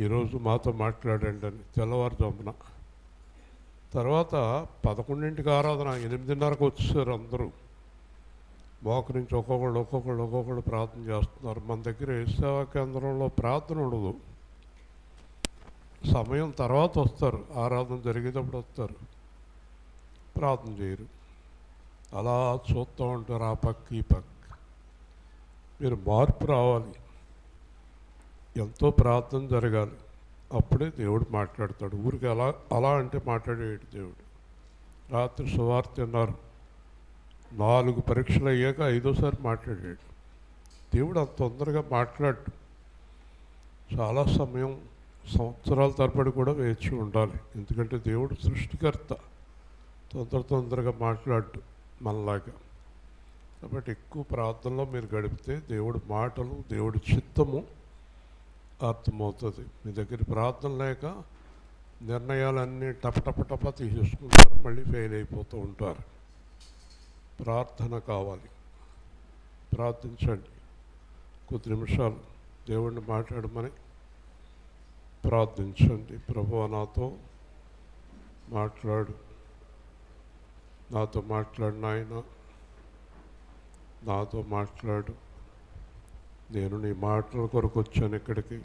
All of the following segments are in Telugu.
ఈరోజు మాతో మాట్లాడండి అని తెల్లవారుజామున. తర్వాత 11ంటికి ఆరాధన, 8:30కు వచ్చేసారు అందరూ. మోకరించి ఒక్కొక్కళ్ళు ప్రార్థన చేస్తున్నారు. మన దగ్గర సేవా కేంద్రంలో ప్రార్థన ఉండదు. సమయం తర్వాత వస్తారు, ఆరాధన జరిగేటప్పుడు వస్తారు, ప్రార్థన చేయరు. అలా చూస్తూ ఉంటారు ఆ పక్క ఈ పక్క. మీరు మార్పు రావాలి, ఎంతో ప్రార్థన జరగాలి, అప్పుడే దేవుడు మాట్లాడతాడు. ఊరికి అలా అంటే మాట్లాడేడు దేవుడు. రాత్రి సువార్త అన్నారు, 4 పరీక్షలు అయ్యాక 5వసారి మాట్లాడాడు దేవుడు. అంత తొందరగా మాట్లాడు. చాలా సమయం, సంవత్సరాల తరబడి కూడా వేచి ఉండాలి. ఎందుకంటే దేవుడు సృష్టికర్త, తొందరగా మాట్లాడు మనలాగా. కాబట్టి ఎక్కువ ప్రార్థనలో మీరు గడిపితే దేవుడి మాటలు, దేవుడి చిత్తము అర్థమవుతుంది. మీ దగ్గర ప్రార్థన లేక నిర్ణయాలన్నీ టప తీసేసుకుంటారు, మళ్ళీ ఫెయిల్ అయిపోతూ ఉంటారు. ప్రార్థన కావాలి, ప్రార్థించండి. కొద్ది నిమిషాలు దేవుడిని మాట్లాడమని ప్రార్థించండి. ప్రభువా నాతో మాట్లాడు, నాతో మాట్లాడు నాయన, నాతో మాట్లాడు. నేను నీ మాటల కొరకు వచ్చాను ఇక్కడికి,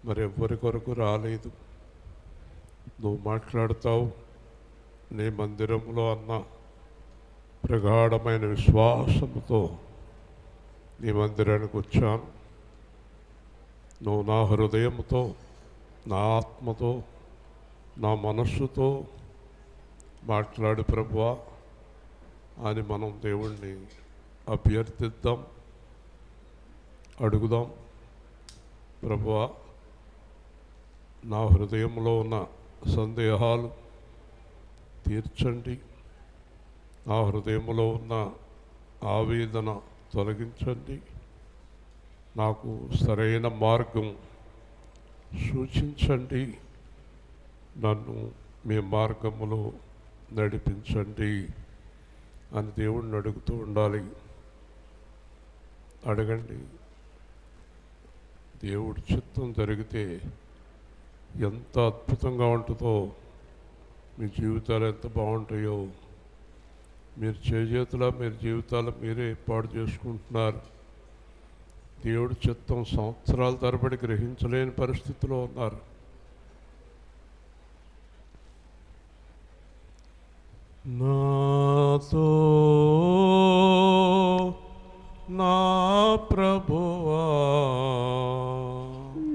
మరెవ్వరి కొరకు రాలేదు. నువ్వు మాట్లాడతావు. నీ మందిరంలో అన్న ప్రగాఢమైన విశ్వాసంతో నీ మందిరానికి వచ్చాను. నువ్వు నా హృదయంతో, నా ఆత్మతో, నా మనస్సుతో మాట్లాడు ప్రభువా అని మనం దేవుణ్ణి అభ్యర్థిద్దాం, అడుగుదాం. ప్రభువా, నా హృదయంలో ఉన్న సందేహాలు తీర్చండి, నా హృదయంలో ఉన్న ఆవేదన తొలగించండి, నాకు సరైన మార్గం సూచించండి, నన్ను మీ మార్గములో నడిపించండి అని దేవుణ్ణి అడుగుతూ ఉండాలి. అడగండి. దేవుడి చిత్తం జరిగితే ఎంత అద్భుతంగా ఉంటుందో, మీ జీవితాలు ఎంత బాగుంటాయో. మీరు చేజేతులా మీరు జీవితాలు మీరే ఏర్పాటు చేసుకుంటున్నారు. దేవుడి చిత్తం సంవత్సరాల తరబడి గ్రహించలేని పరిస్థితిలో ఉన్నారు. నాతో నా ప్రభువా,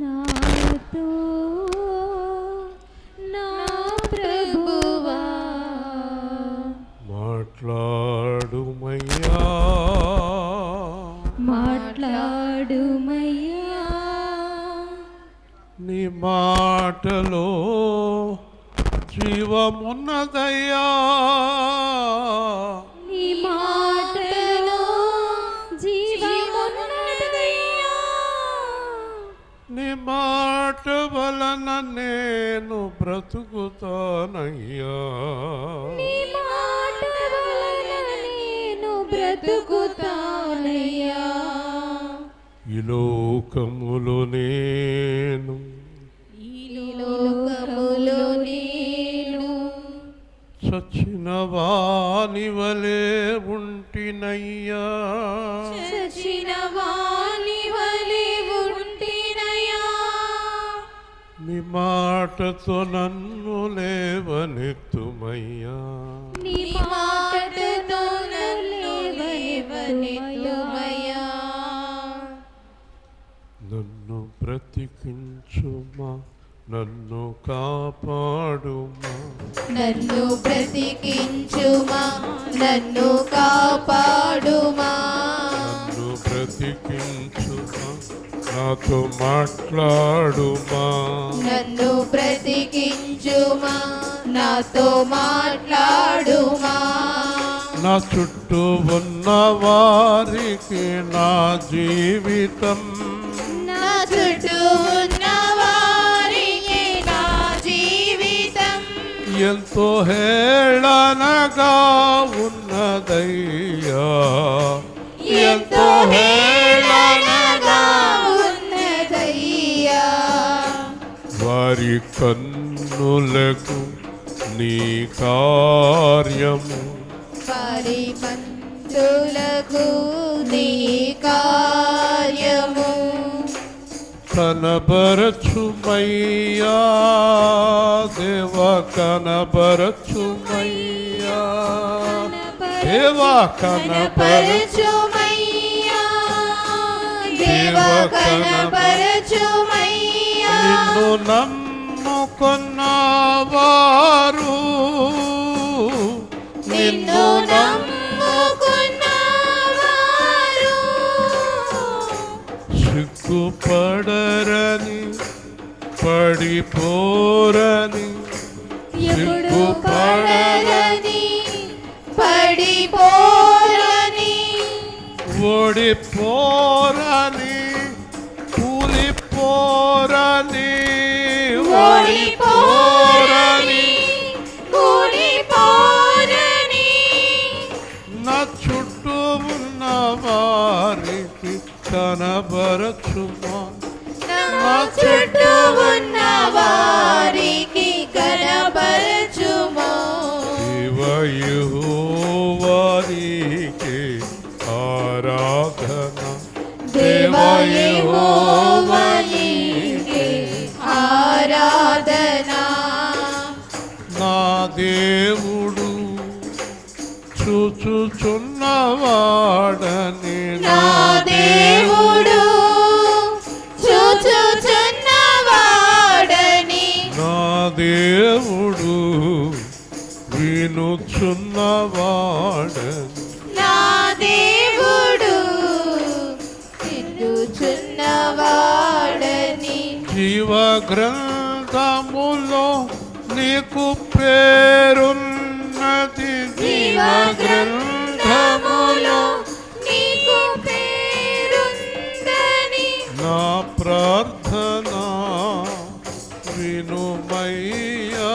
నాతో నా ప్రభువా, మాట్లాడుమయ్యా, మాట్లాడుమయ్యా. నీ మాటలో జీవమున్నదయ్యా, నీ మాటలో జీవమున్నదయ్యా. నీ మాట వలన నేను బ్రతుకుతానయ్యా, నీ మాట వలన నేను బ్రతుకుతానయ్యా. ఈ లోకములో నేను, ఈ లోకములో నేను చచ్చిన వాని వలె ఉంటినయ్యా, చచ్చిన వాని వలె ఉంటినయ్యా. నీ మాటతో నన్ను లేవనెత్తుమయ్యా, నీ మాటతో నన్ను లేవనెత్తుమయ్యా. నన్ను బ్రతికించుమా, నన్ను కాపాడుమా, నన్ను బ్రతికించుమా, నన్ను కాపాడుమా. నన్ను బ్రతికించుమా, నాతో మాట్లాడుమా, నన్ను బ్రతికించుమా, నాతో మాట్లాడుమా. నా చుట్టూ ఉన్న వారికి నా జీవితం, నా చుట్టూ ఉన్న వారికి నా జీవితం ఎంతో హేళనగా ఉన్నదయ్యా, ఎంతో హేళనగా ఉన్నదయ్యా. వారి కన్నులకు నీ కార్యము పరిపంతులకు నీ కార్యము కనబరచుమయ్యా దేవ కనబరచుమయ్యా దేవ కనపరచుమయ్యా దేవ కనపరచుమయ్యా నిన్ను నమ్ముకున్నవారు నిన్ను నమ్ముకున్నవారు సిగ్గుపడరని పడిపోరని ఎప్పుడు పడరని పడిపోరని ఓడిపోరని కూలిపోరని ఓడిపోరని కూలిపోరని నా చుట్టూ ఉన్న వారికి కనబరచుమా నా చుట్టూ ఉన్న వారికి కనబరచుమా దేవయెహోవానికి ఆరాధన దేవయెహోవానికి ఆరాధన నా దేవుడు చూచుచున్నవాడని నా దేవుడు చూచుచున్నవాడని నా దేవుడు వినుచున్నవాడని నా దేవుడు వినుచున్నవాడని జీవ గ్రంథములో నీకు పేరున్నది జీవ గ్రంథములో నీకు పేరుందని నా ప్రార్థన వినుమయ్యా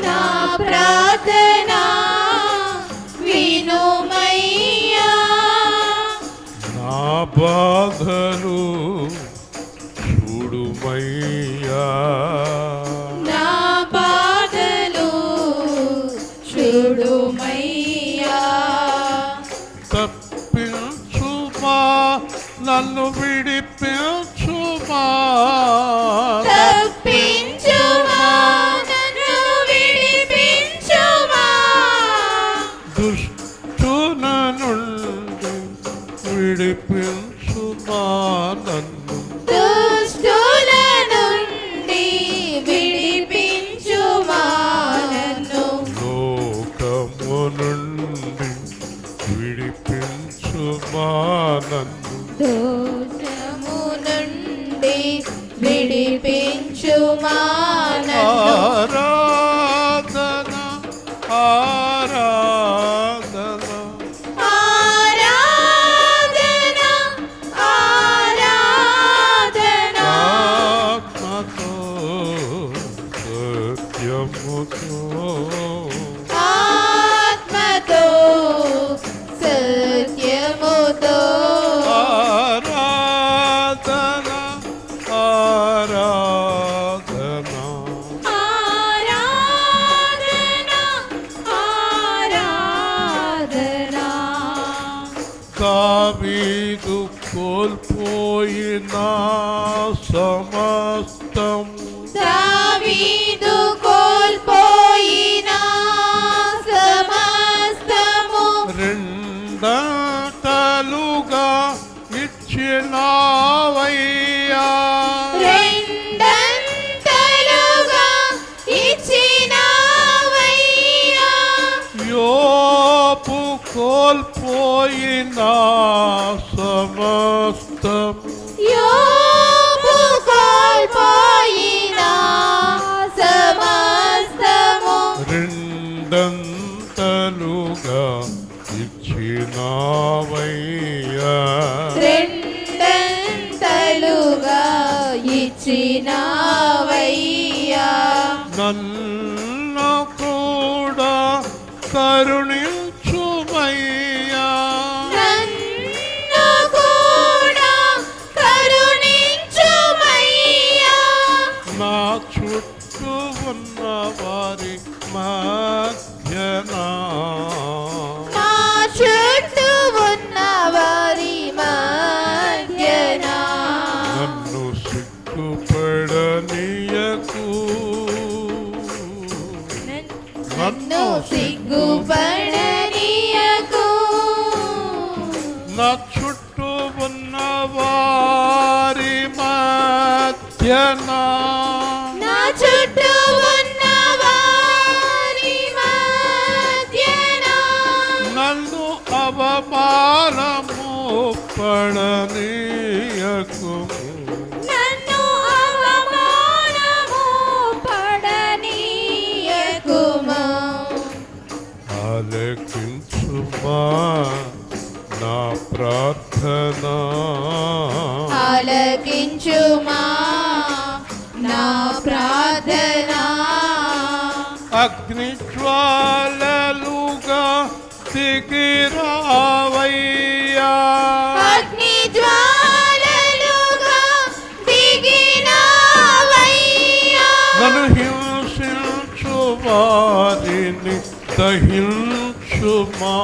నా ప్రార్థన వినుమయ్యా నా బాధలు చూడుమయ్యా నా బాధలు చూడుమయ్యా తప్పించుమా నన్ను విడిపించుమా తప్పించుమా నన్ను విడిపించుమా దుష్టుల నుండి విడిపించుమా నన్ను దుష్టుల నుండి విడిపించుమా నన్ను లోకము నుండి విడిపించుమా నన్ను దోషము నుండి విడిపించుమా నన్ను ఆరాధన ఆరాధన ఆరాధన ఆరాధన ఆత్మతో సత్యముతో ఆత్మతో సత్యముతో ఆరాధన ఆరాధన ఆరాధన ఆరాధన దావీదు కోల్పోయిన సమస్తము దావీదు కోల్పోయిన సమస్తము రెండంతలుగా ఇచ్చినావయ్యా రెండంతలుగా ఇచ్చినావయ్యా యోపు కోల్పోయిన సమస్తము యోబు కోల్పోయిన సమస్తము రెండంతలుగా ఇచ్చినావయ్యా రెండంతలుగా ఇచ్చినావయ్యా నన్ను కూడా కరుణించుమయ్యా నన్ను కూడా కరుణించుమయ్యా చుట్టూ ఉన్న వారి మధ్యన నా చుట్టూ ఉన్న వారి మధ్యన నన్ను సిగ్గుపడనీయకు నన్ను సిగ్గుపడనీయకు నా చుట్టూ ఉన్న వారి మధ్యన నా చుట్టూ ఉన్న వారి మధ్యన నన్ను అవమానము పడనీయకు నన్ను అవమానము పడనీయకుమా ఆలకించుమా నా ప్రార్థన ఆలకించుమా నా ప్రార్థన అగ్నిజ్వాలలుగా దిగిరావయ్యా అగ్ని జ్వాలలుగా దిగినావయ్యా నన్ను హింసించు వారిని దహించుమా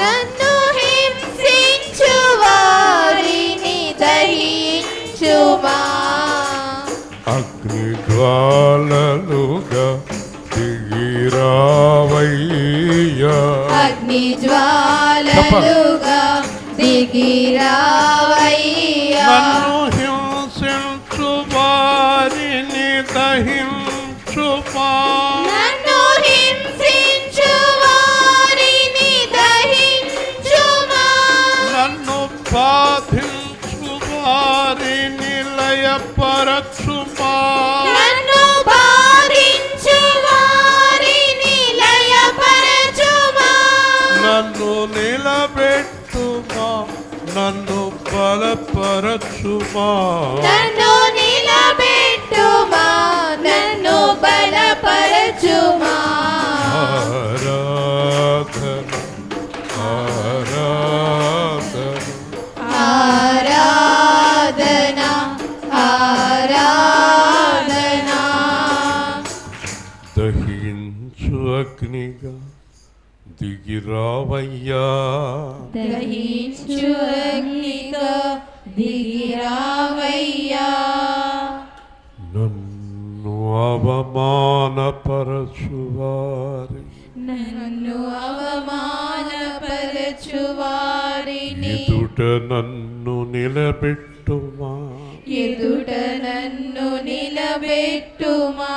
నన్ను హింసించు వారిని దహించుమా అగ్నిజ్వాలలుగా దిగిరావయ్యా అగ్ని జ్వాలలుగా దిగిరావయ్యా నన్ను హింసించు వారిని దహించుమా నన్ను హింసించు వారిని దహించుమా నన్ను బాధించు వారిని లయపరచుమా నన్ను బాధించు వారిని లయపరచుమా నన్ను నిలబెట్టుమా నన్ను బలపరచుమా నన్ను నిలబెట్టుమా నన్ను బలపరచుమా ఆరాధన ఆరాధన ఆరాధన దహించు అగ్నిగా దిగిరావయ్యా దహించు అగ్నిగా దిగిరావయ్యా నన్ను అవమానపరచువారి నన్ను అవమానపరచు వారిని ఎదుట నన్ను నిలబెట్టుమా ఎదుట నన్ను నిలబెట్టుమా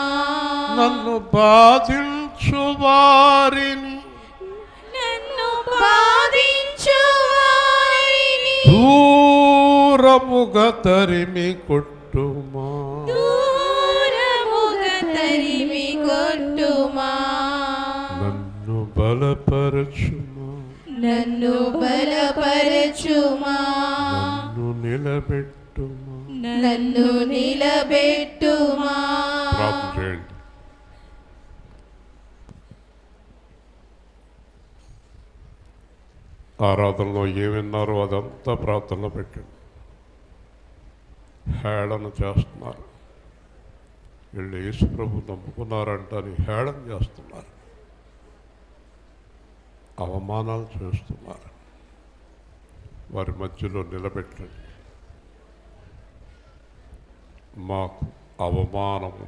నన్ను బాధించు వారిని నన్ను బాధించు వారిని దూరముగా తరిమి కొట్టుమా దూరముగా తరిమి కొట్టుమా నన్ను బలపరచుమా నన్ను బలపరచుమా నన్ను నిలబెట్టుమా నన్ను నిలబెట్టుమా ప్రార్థన చేయండి. ఆరాధనలో ఏం విన్నారో అదంతా ప్రార్థనలో పెట్టండి. హేళన చేస్తున్నారు, వీళ్ళు యేసు ప్రభు నమ్ముకున్నారంటని హేళన చేస్తున్నారు, అవమానాలు చేస్తున్నారు. వారి మధ్యలో నిలబెట్టండి. మాకు అవమానము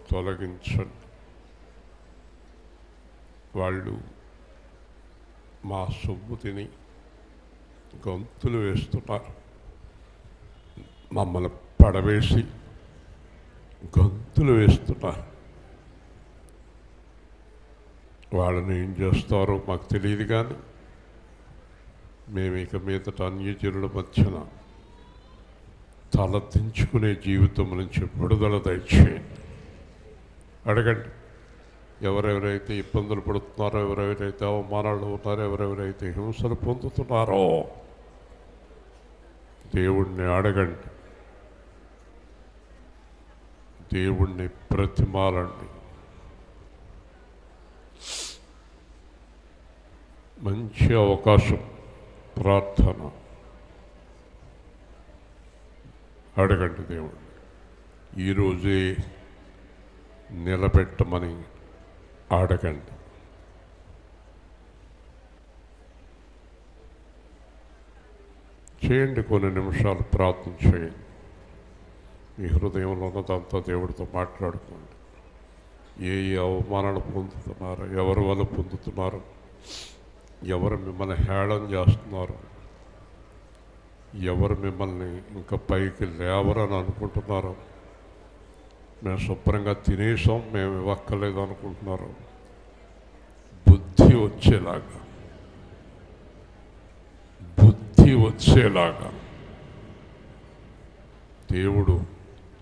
తొలగించండి. వాళ్ళు మా సొమ్ము తిని గొంతులు వేస్తున్నారు, మమ్మల్ని పడవేసి గొంతులు వేస్తున్నారు. వాళ్ళని ఏం చేస్తారో మాకు తెలియదు, కానీ మేము ఇక మీదట అన్యజనుల మధ్యన తల దించుకునే జీవితం నుంచి విడుదల దయచేయండి. అడగండి. ఎవరెవరైతే ఇబ్బందులు పడుతున్నారో, ఎవరెవరైతే అవమానాలు ఉన్నారో, ఎవరెవరైతే హింసలు పొందుతున్నారో దేవుణ్ణి అడగండి. దేవుణ్ణి ప్రతిమాలండి. మంచి అవకాశం ప్రార్థన. అడగండి దేవుణ్ణి. ఈరోజే నిలబెట్టమని అడగండి. చేయండి, కొన్ని నిమిషాలు ప్రార్థన చేయండి. మీ హృదయంలో ఉన్నదంతా దేవుడితో మాట్లాడుకోండి. ఏ అవమానాలు పొందుతున్నారో, ఎవరి వల్ల పొందుతున్నారో, ఎవరు మిమ్మల్ని హేళన చేస్తున్నారు, ఎవరు మిమ్మల్ని ఇంకా పైకి లేవరని అనుకుంటున్నారో, మేము శుభ్రంగా తినేసాం, మేము ఇవ్వక్కర్లేదు అనుకుంటున్నారు, బుద్ధి వచ్చేలాగా దేవుడు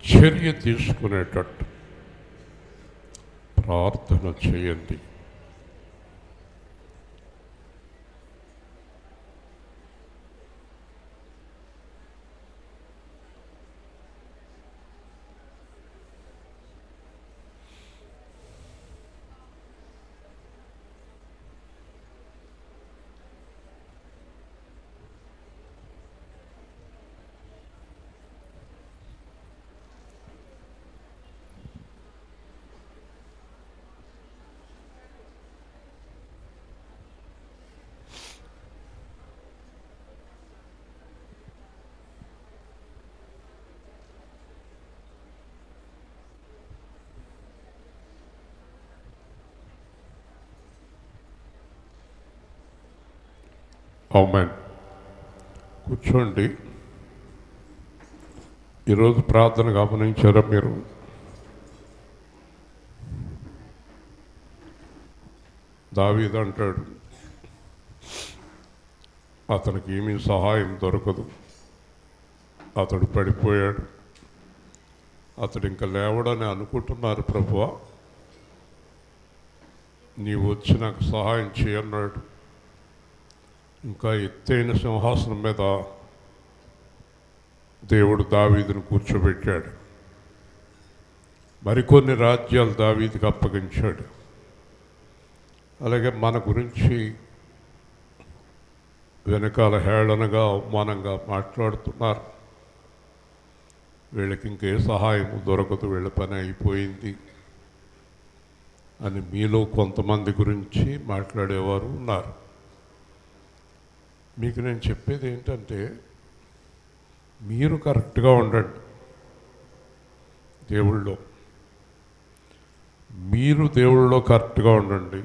చర్య తీసుకునేటట్టు ప్రార్థన చేయండి. ఆమేన్. కూర్చోండి. ఈరోజు ప్రార్థన గమనించారా మీరు? దావీదు అంటాడు, అతనికి ఏమీ సహాయం దొరకదు, అతడు పడిపోయాడు, అతడు ఇంకా లేవడని అనుకుంటున్నారు, ప్రభువా నీవు వచ్చి నాకు సహాయం చేయన్నాడు. ఇంకా ఎత్తైన సింహాసనం మీద దేవుడు దావీదును కూర్చోబెట్టాడు. మరికొన్ని రాజ్యాలు దావీదుకి అప్పగించాడు. అలాగే మన గురించి వెనకాల హేళనగా అవమానంగా మాట్లాడుతున్నారు, వీళ్ళకి ఇంకే సహాయం దొరకదు, వీళ్ళ పని అయిపోయింది అని మీలో కొంతమంది గురించి మాట్లాడేవారు ఉన్నారు. మీకు నేను చెప్పేది ఏంటంటే, మీరు కరెక్ట్గా ఉండండి దేవుళ్ళో, మీరు దేవుళ్ళో కరెక్ట్గా ఉండండి.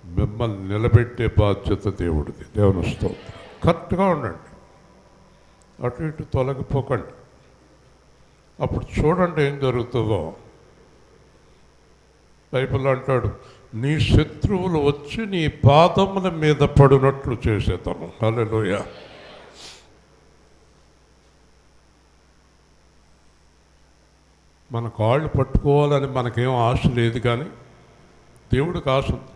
మిమ్మల్ని నిలబెట్టే బాధ్యత దేవుడిది. దేవుని స్తోత్రం. కరెక్ట్గా ఉండండి, అటు ఇటు తొలగిపోకండి. అప్పుడు చూడండి ఏం జరుగుతుందో. బైబిల్ అంటాడు, నీ శత్రువులు వచ్చి నీ పాదముల మీద పడినట్లు చేసేద్దాము. హల్లెలూయా. మన కాళ్ళు పట్టుకోవాలని మనకేం ఆశ లేదు, కానీ దేవుడికి ఆశ ఉంది.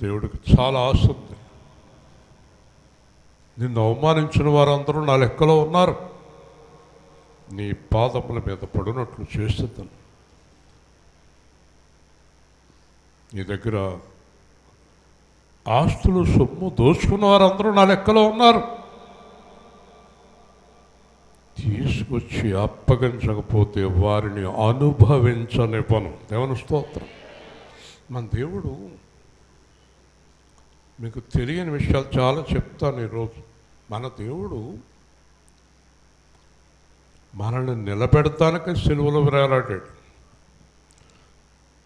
దేవుడికి చాలా ఆశ ఉంది. నిన్ను అవమానించిన వారందరూ నా లెక్కలో ఉన్నారు, నీ పాదముల మీద పడినట్లు చేసేద్దాను. నీ దగ్గర ఆస్తులు సొమ్ము దోచుకున్న వారందరూ నా లెక్కలో ఉన్నారు, తీసుకొచ్చి అప్పగించకపోతే వారిని అనుభవించనివ్వను. దేవుని స్తోత్రం. మన దేవుడు, మీకు తెలియని విషయాలు చాలా చెప్తాను ఈరోజు. మన దేవుడు మనల్ని నిలబెడతానికి సిలువలో వేలాడాడు.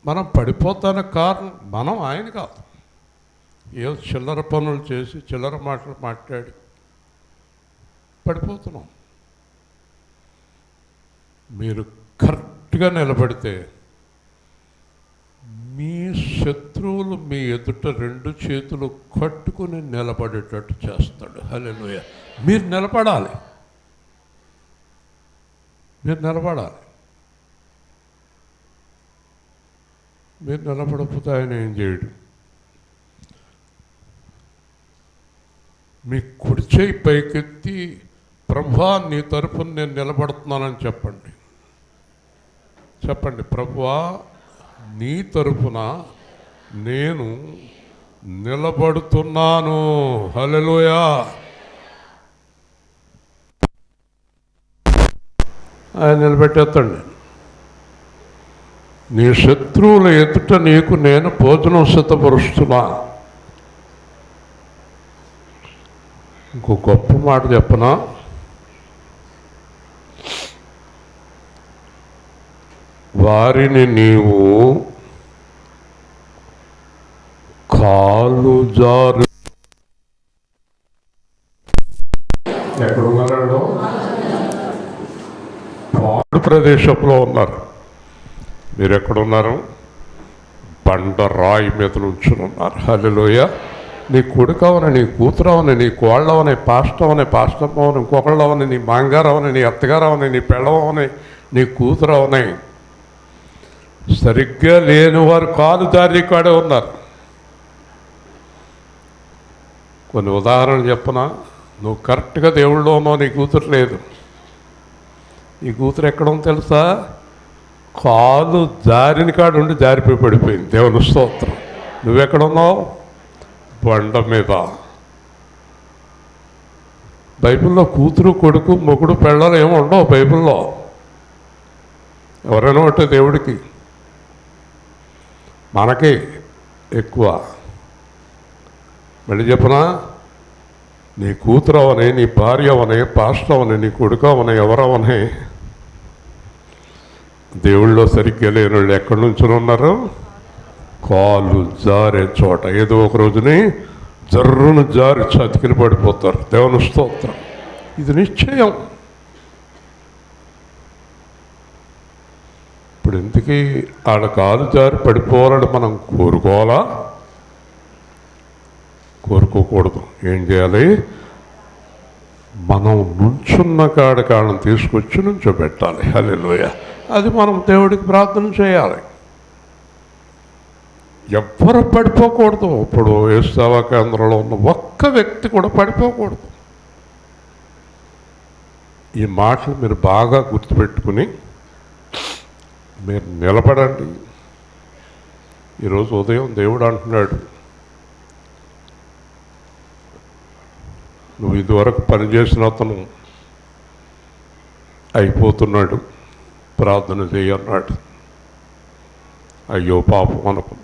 మనం పడిపోతానికి కారణం మనం, ఆయన కాదు. ఏదో చిల్లర పనులు చేసి చిల్లర మాటలు మాట్లాడి పడిపోతున్నాం. మీరు కరెక్ట్గా నిలబడితే మీ శత్రువులు మీ ఎదుట రెండు చేతులు కట్టుకుని నిలబడేటట్టు చేస్తాడు. హల్లెలూయా. మీరు నిలబడాలి, మీరు నిలబడాలి. మీరు నిలబడకపోతే ఆయన ఏం చేయడు. మీ కుడి చేయి పైకెత్తి, ప్రభువా నీ తరపున నేను నిలబడుతున్నానని చెప్పండి. చెప్పండి, ప్రభువా నీ తరపున నేను నిలబడుతున్నాను. హల్లెలూయా. ఆయన నిలబెట్టేస్తాడు. నీ శత్రువుల ఎదుట నీకు నేను భోజనం సిద్ధపరుస్తున్నా. ఇంకో గొప్ప మాట చెప్పనా? వారిని నీవు కాలు జారు ఎక్కడున్నారో పాడు ప్రదేశంలో ఉన్నారు. మీరు ఎక్కడున్నారు? బండరాయి మీద నుంచున్నారు. హల్లెలూయా. నీ కొడుకవని, నీ కూతురవని, నీ కోళ్ళవని, పాస్టవని, పాస్టమ్మవని, ఇంకొకళ్ళవని, నీ మాంగారవని, నీ అత్తగారవని, నీ పెళ్ళవని, నీ కూతురవని సరిగ్గా లేని వారు కాలు దారి కాడే ఉన్నారు. కొన్ని ఉదాహరణలు చెప్పనా? నువ్వు కరెక్ట్గా దేవుళ్ళో ఉన్నావు, నీ కూతురు లేదు. నీ కూతురు ఎక్కడుందో తెలుసా? కాలు జారిన కాడు ఉండి జారిపోయి పడిపోయింది. దేవుని స్తోత్రం. నువ్వెక్కడున్నావు? బండ మీద. బైబిల్లో కూతురు, కొడుకు, మొగుడు, పెళ్ళాలు ఏమి ఉండవు బైబిల్లో. ఎవరైనా ఉంటే దేవుడికి, మనకి ఎక్కువ. మళ్ళీ చెప్పనా? నీ కూతురు అవని, నీ భార్య అవని, పాస్టర్ అవని, నీ కొడుకు అవని, ఎవరవని దేవుళ్ళో సరిగ్గా లేని వాళ్ళు ఎక్కడి నుంచి ఉన్నారు? కాలు జారే చోట. ఏదో ఒక రోజుని జర్రును జారి చతికిలు పడిపోతారు. దేవుని స్తోత్రం. ఇది నిశ్చయం. ఇప్పుడు ఎందుకు ఆడ కాలు జారి పడిపోవాలని మనం కోరుకోవాలా? కోరుకోకూడదు. ఏం చేయాలి? మనం నుంచున్న కాళ్ళని తీసుకొచ్చి నుంచోబెట్టాలి. హల్లెలూయా. అది మనం దేవుడికి ప్రార్థన చేయాలి. ఎవ్వరు పడిపోకూడదు. ఇప్పుడు యేసు సేవా కేంద్రంలో ఉన్న ఒక్క వ్యక్తి కూడా పడిపోకూడదు. ఈ మాటలు మీరు బాగా గుర్తుపెట్టుకుని మీరు నిలబడండి. ఈరోజు ఉదయం దేవుడు అంటున్నాడు, నువ్వు ఇదివరకు పనిచేసిన అతను అయిపోతున్నాడు, ప్రార్థన చేయన్నాడు. అయ్యో పాపం అనుకున్నా.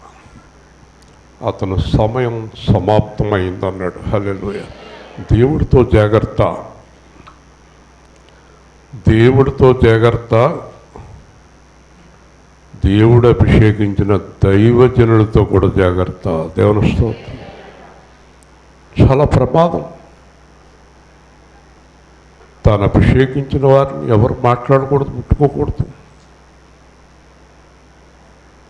అతను సమయం సమాప్తమైందన్నాడు. హల్లెలూయా. దేవుడితో జాగ్రత్త, దేవుడితో జాగ్రత్త. దేవుడు అభిషేకించిన దైవజనులతో కూడా జాగ్రత్త. దేవుని స్తోత్రం. చాలా ప్రమాదం. తాను అభిషేకించిన వారిని ఎవరు మాట్లాడకూడదు, ముట్టుకోకూడదు.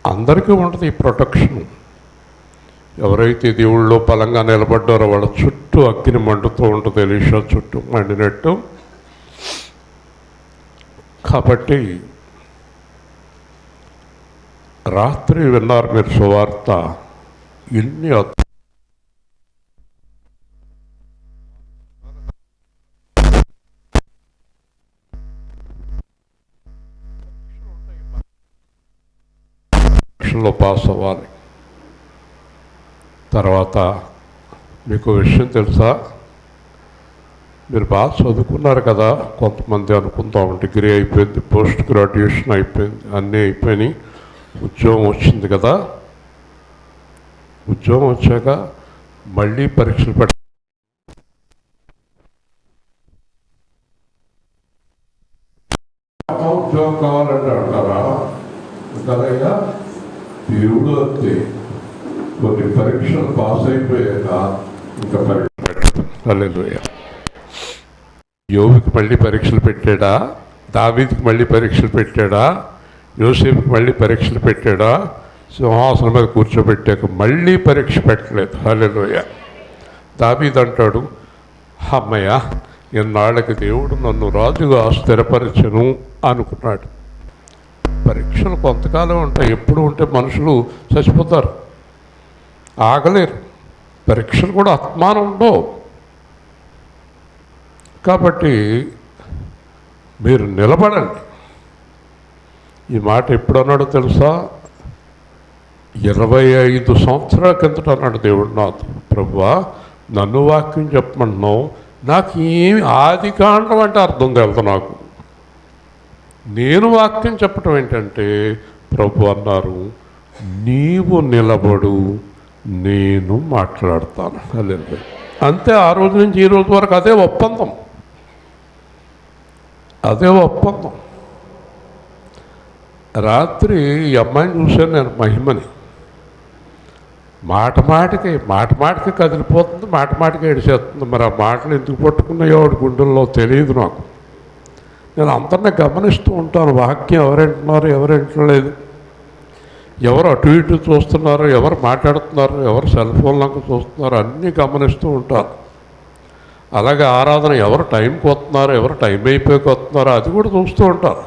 అందరికీ ఉంటుంది ఈ ప్రొటెక్షన్. ఎవరైతే దేవుళ్ళలో బలంగా నిలబడ్డారో వాళ్ళ చుట్టూ అగ్ని మండుతూ ఉంటుంది. ఎలీషా చుట్టూ మండినట్టు. కాబట్టి రాత్రి విన్నారు మీరు సువార్త. ఇన్ని లో పాస్ అవ్వాలి. తర్వాత మీకు విషయం తెలుసా? మీరు బాగా చదువుకున్నారు కదా. కొంతమంది అనుకుంటాం డిగ్రీ అయిపోయింది, పోస్ట్ గ్రాడ్యుయేషన్ అయిపోయింది, అన్నీ అయిపోయినాయి, ఉద్యోగం వచ్చింది కదా. ఉద్యోగం వచ్చాక మళ్ళీ పరీక్షలు ఉద్యోగం కావాలంటే అంటారా? కదయ్యా, దేవుడు అంతే. కొన్ని పరీక్షలు పాస్ అయిపోయాక ఇంకా పరీక్ష పెట్టడం. హల్లెలూయా. యోబుకి మళ్ళీ పరీక్షలు పెట్టాడా? దావీదుకి మళ్ళీ పరీక్షలు పెట్టాడా? యోసేపుకి మళ్ళీ పరీక్షలు పెట్టాడా? సింహాసనం మీద కూర్చోబెట్టాక మళ్ళీ పరీక్ష పెట్టలేదు. హల్లెలూయా. దావీదు అంటాడు, అమ్మయ్య, ఇన్నాళ్ళకి దేవుడు నన్ను రాజుగా స్థిరపరచను అనుకున్నాడు. పరీక్షలు కొంతకాలం ఉంటాయి. ఎప్పుడు ఉంటే మనుషులు చచ్చిపోతారు, ఆగలేరు. పరీక్షలు కూడా ఆత్మానం ఉండవు. కాబట్టి మీరు నిలబడండి. ఈ మాట ఎప్పుడు అన్నాడో తెలుసా? 25 సంవత్సరాల కిందట అన్నాడు దేవుడు నాతో. ప్రభువా, నన్ను వాక్యం చెప్పమంటున్నావు, నాకు ఏమి ఆది కాండం అంటే అర్థం తెలుసు నాకు. నేను వాక్యం చెప్పటం ఏంటంటే ప్రభు అన్నారు, నీవు నిలబడు, నేను మాట్లాడతాను. హల్లెలూయా. అంతే. ఆ రోజు నుంచి ఈ రోజు వరకు అదే ఒప్పందం, అదే ఒప్పందం. రాత్రి ఈ అమ్మాయిని చూశాను నేను, మహిమని. మాట మాటికి కదిలిపోతుంది, మాట మాటికి ఏడిచేస్తుంది. మరి ఆ మాటలు ఎందుకు పట్టుకున్నాయో వాడి గుండెల్లో తెలియదు నాకు. నేను అందరినీ గమనిస్తూ ఉంటాను. వాక్యం ఎవరు వింటున్నారు, ఎవరు వింటలేదు, ఎవరు అటు ఇటు చూస్తున్నారు, ఎవరు మాట్లాడుతున్నారు, ఎవరు సెల్ ఫోన్లకు చూస్తున్నారు, అన్నీ గమనిస్తూ ఉంటారు. అలాగే ఆరాధన ఎవరు టైంకి వస్తున్నారు, ఎవరు టైం అయిపోయి వస్తున్నారో అది కూడా చూస్తూ ఉంటారు.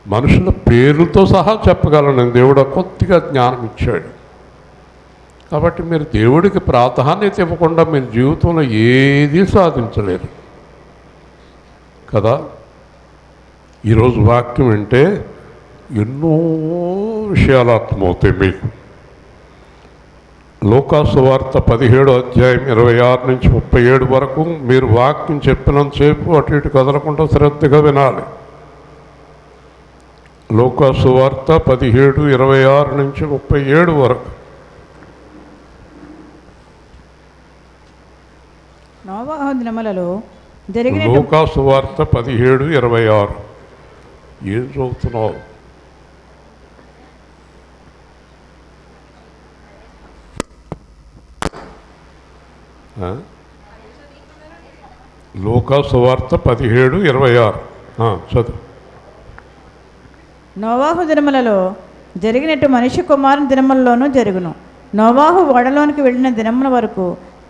మనుషుల పేర్లతో సహా చెప్పగలను నేను. దేవుడు కొద్దిగా జ్ఞానం ఇచ్చాడు. కాబట్టి మీరు దేవుడికి ప్రాధాన్యత ఇవ్వకుండా మీరు జీవితంలో ఏదీ సాధించలేరు కదా. ఈరోజు వాక్యం వింటే ఎన్నో విషయాలు అర్థమవుతాయి మీకు. లూకాసు వార్త 17వ అధ్యాయం 26 నుంచి 37 వరకు మీరు వాక్యం చెప్పినంతసేపు అటు ఇటు కదలకుండా శ్రద్ధగా వినాలి. లూకాసు వార్త 17, 26 నుంచి 37 వరకు. నోవహు దినములలో జరిగిన లూకాసు వార్త 17, 26. ఏం చదువుతున్నావు? లూకాసు వార్త 17, 26 చదువు. నోవాహు దినములలో జరిగినట్టు మనిషి కుమారుని దినములలోనూ జరుగును. నోవాహు ఓడలోనికి వెళ్ళిన దినముల వరకు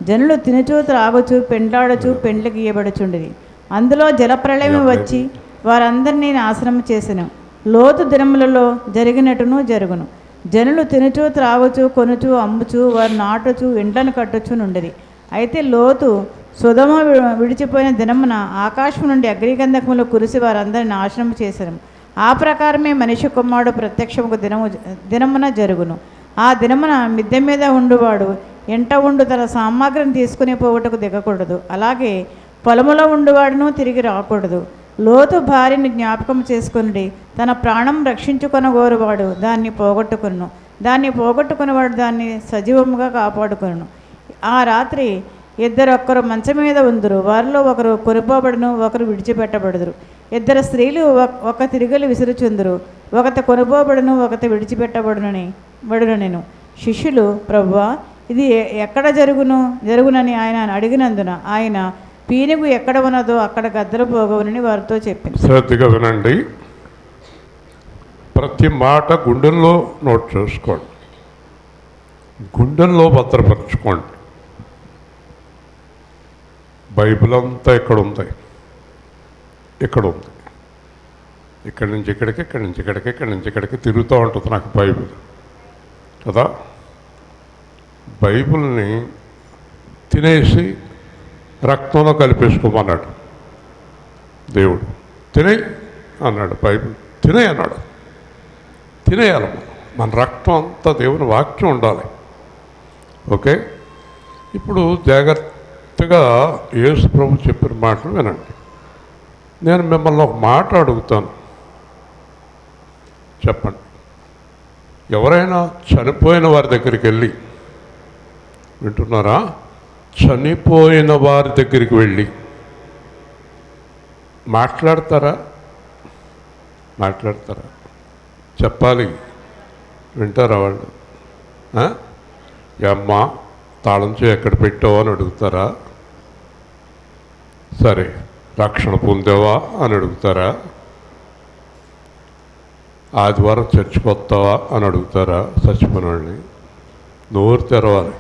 జనులు తినుచూ త్రాగుచూ పెండ్లాడుచూ పెండ్లు గీయబడుచుండిరి. అందులో జలప్రళయం వచ్చి వారందరినీ నాశనం చేసెను. లోతు దినములలో జరిగినట్టును జరుగును. జనులు తినుచూ త్రాగుచూ కొనుచూ అమ్ముచూ వారు నాటుచూ ఇండ్లను కట్టుచూ నుండిరి. అయితే లోతు సొదొమ విడిచిపోయిన దినమున ఆకాశం నుండి అగ్నిగంధకములు కురిసి వారందరిని నాశనం చేసెను. ఆ ప్రకారమే మనిషి కుమారుడు ప్రత్యక్షముకు దినమున జరుగును. ఆ దినమున మిద్దె మీద ఉండువాడు ఎంట ఉండు తన సామాగ్రిని తీసుకుని పోవటకు దిగకూడదు. అలాగే పొలములో ఉండువాడును తిరిగి రాకూడదు. లోతు భార్యని జ్ఞాపకం చేసుకుని తన ప్రాణం రక్షించుకొనగోరువాడు దాన్ని పోగొట్టుకును, దాన్ని పోగొట్టుకునేవాడు దాన్ని సజీవముగా కాపాడుకొను. ఆ రాత్రి ఒక్కరు మంచం మీద ఉందురు. వారిలో ఒకరు కొనుపోబడును, ఒకరు విడిచిపెట్టబడుదురు. ఇద్దరు స్త్రీలు ఒక తిరిగలు విసురుచుందురు. ఒకటి కొనుపోబడును, ఒకటి విడిచిపెట్టబడును నేను. శిష్యులు, ప్రభువా, ఇది ఎక్కడ జరుగునని ఆయన అడిగినందున ఆయన, పీనుగు ఎక్కడ ఉన్నదో అక్కడ గద్దలు పోగవునని వారితో చెప్పింది. శ్రద్ధగా వినండి. ప్రతి మాట గుండెల్లో నోట్ చేసుకోండి, గుండెల్లో భద్రపరచుకోండి. బైబిల్ అంతా ఇక్కడ ఉంది, ఇక్కడ ఉంది. ఇక్కడి నుంచి ఇక్కడికి, ఇక్కడి నుంచి ఇక్కడికి, ఇక్కడి నుంచి ఇక్కడికి తిరుగుతూ ఉంటుంది నాకు బైబిల్ కదా. బైబిల్ని తినేసి రక్తంలో కలిపేసుకోమన్నాడు దేవుడు. తినే అన్నాడు, బైబిల్ తినే అన్నాడు. తినేయాలి మన రక్తం అంతా దేవుని వాక్యం ఉండాలి. ఓకే. ఇప్పుడు జాగ్రత్తగా యేసు ప్రభు చెప్పిన మాటలు వినండి. నేను మిమ్మల్ని ఒక మాట అడుగుతాను, చెప్పండి. ఎవరైనా చనిపోయిన వారి దగ్గరికి వెళ్ళి, వింటున్నారా, చనిపోయిన వారి దగ్గరికి వెళ్ళి మాట్లాడతారా? చెప్పాలి, వింటారా వాళ్ళు? అమ్మా తాళం చేయి ఎక్కడ పెట్టావా అని అడుగుతారా? సరే, రక్షణ పొందావా అని అడుగుతారా? ఆదివారం చర్చికి వస్తావా అని అడుగుతారా? చచ్చిపోయిన వాళ్ళని నోరు తెరవాలి,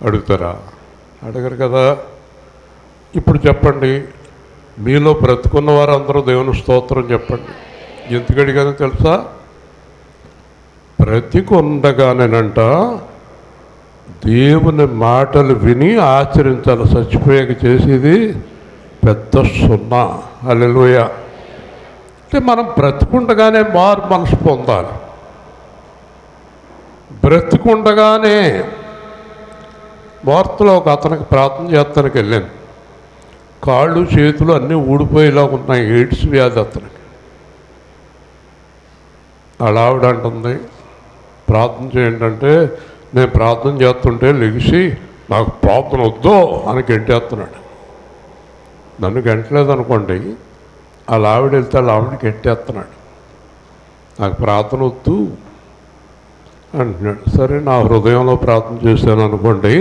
అడుగుతారా? అడగరు కదా. ఇప్పుడు చెప్పండి, మీలో బ్రతుకున్న వారు అందరూ దేవుని స్తోత్రం చెప్పండి. ఎందుకు అడిగానో తెలుసా? బ్రతికుండగానేనంట దేవుని మాటలు విని ఆచరించాలి. చచ్చిపోయాక చేసేది పెద్ద సున్నా. హల్లెలూయా. అంటే మనం బ్రతికుండగానే మారు మనసు పొందాలి. బ్రతికుండగానే వార్తలో ఒక అతనికి ప్రార్థన చేస్తానికి వెళ్ళాను. కాళ్ళు చేతులు అన్నీ ఊడిపోయేలా ఉన్నాయి, ఎయిడ్స్ వ్యాధి అతనికి. అలా ఆవిడ అంటుంది, ప్రార్థన చేయండి అంటే, నేను ప్రార్థన చేస్తుంటే లెగిసి నాకు ప్రార్థన వద్దు అని గెంటేస్తున్నాడు. నన్ను గెంటలేదు అనుకోండి, అలా ఆవిడ వెళ్తే అలా ఆవిడ గెంటేస్తున్నాడు, నాకు ప్రార్థన వద్దు అంటున్నాడు. సరే, నా హృదయంలో ప్రార్థన చేశాను అనుకోండి,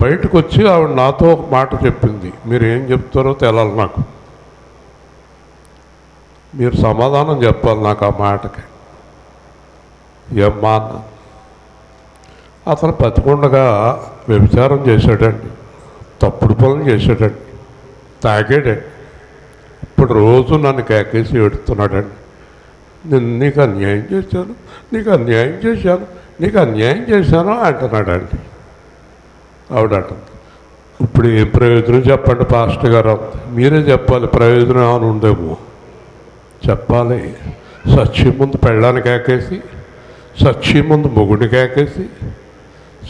బయటకు వచ్చి ఆవిడ నాతో ఒక మాట చెప్పింది, మీరు ఏం చెప్తారో తెలాలి నాకు, మీరు సమాధానం చెప్పాలి నాకు ఆ మాటకి. ఏమ్మా అన్న, అతను బతికుండగా వ్యభిచారం చేశాడండి, తప్పుడు పనులు చేశాడండి, తాగాడండి, ఇప్పుడు రోజు నన్ను కేకేసి ఎడుతున్నాడండి. నేను నీకు అన్యాయం చేశాను, నీకు అన్యాయం చేశాను, నీకు అన్యాయం చేశాను అంటున్నాడండి. ఆవిడ అంటుంది, ఇప్పుడు ఏం ప్రయోజనం చెప్పండి పాస్టర్ గారు, మీరే చెప్పాలి, ప్రయోజనం ఏమైనా ఉందేమో చెప్పాలి. సత్యం ముందు పెళ్ళానికి కేకేసి, సత్యం ముందు మొగుడిని కేకేసి,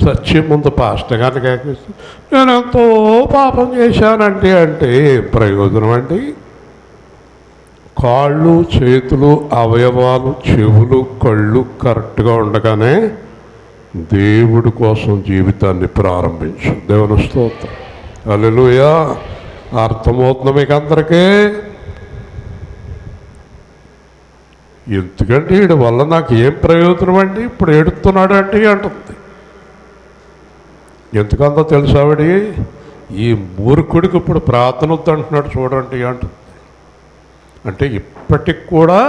సత్యం ముందు పాస్టర్ గారిని కేకేసి నేను ఎంతో పాపం చేశానండి అంటే ఏం ప్రయోజనం అండి? కాళ్ళు, చేతులు, అవయవాలు, చెవులు, కళ్ళు కరెక్ట్గా ఉండగానే దేవుడి కోసం జీవితాన్ని ప్రారంభించు. దేవుని స్తోత్రం, హల్లెలూయా. అర్థమవుతుంది మీకు అందరికీ? ఎందుకంటే వీడి వల్ల నాకు ఏం ప్రయోజనం అండి, ఇప్పుడు ఏడుస్తున్నాడు అంటే అంటుంది. ఎందుకందో తెలుసు ఆవిడ, ఈ మూర్ఖుడికి ఇప్పుడు ప్రార్థన వద్దంటున్నాడు చూడండి అంటుంది. అంటే ఇప్పటికి కూడా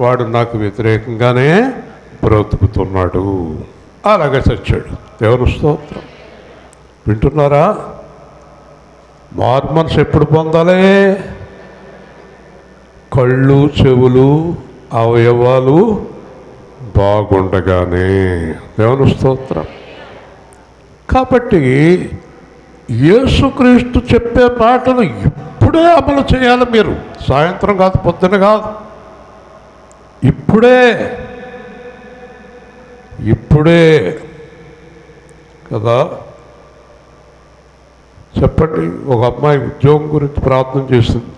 వాడు నాకు వ్యతిరేకంగానే బ్రతుకుతున్నాడు, అలాగే చచ్చాడు. దేవుని స్తోత్రం. వింటున్నారా? మారు మనసు ఎప్పుడు పొందాలి? కళ్ళు, చెవులు, అవయవాలు బాగుండగానే. దేవుని స్తోత్రం. కాబట్టి యేసుక్రీస్తు చెప్పే మాటలు ఇప్పుడే అమలు చేయాలి మీరు, సాయంత్రం కాదు, పొద్దున కాదు, ఇప్పుడే కదా. చెప్పండి, ఒక అమ్మాయి ఉద్యోగం గురించి ప్రార్థన చేసింది.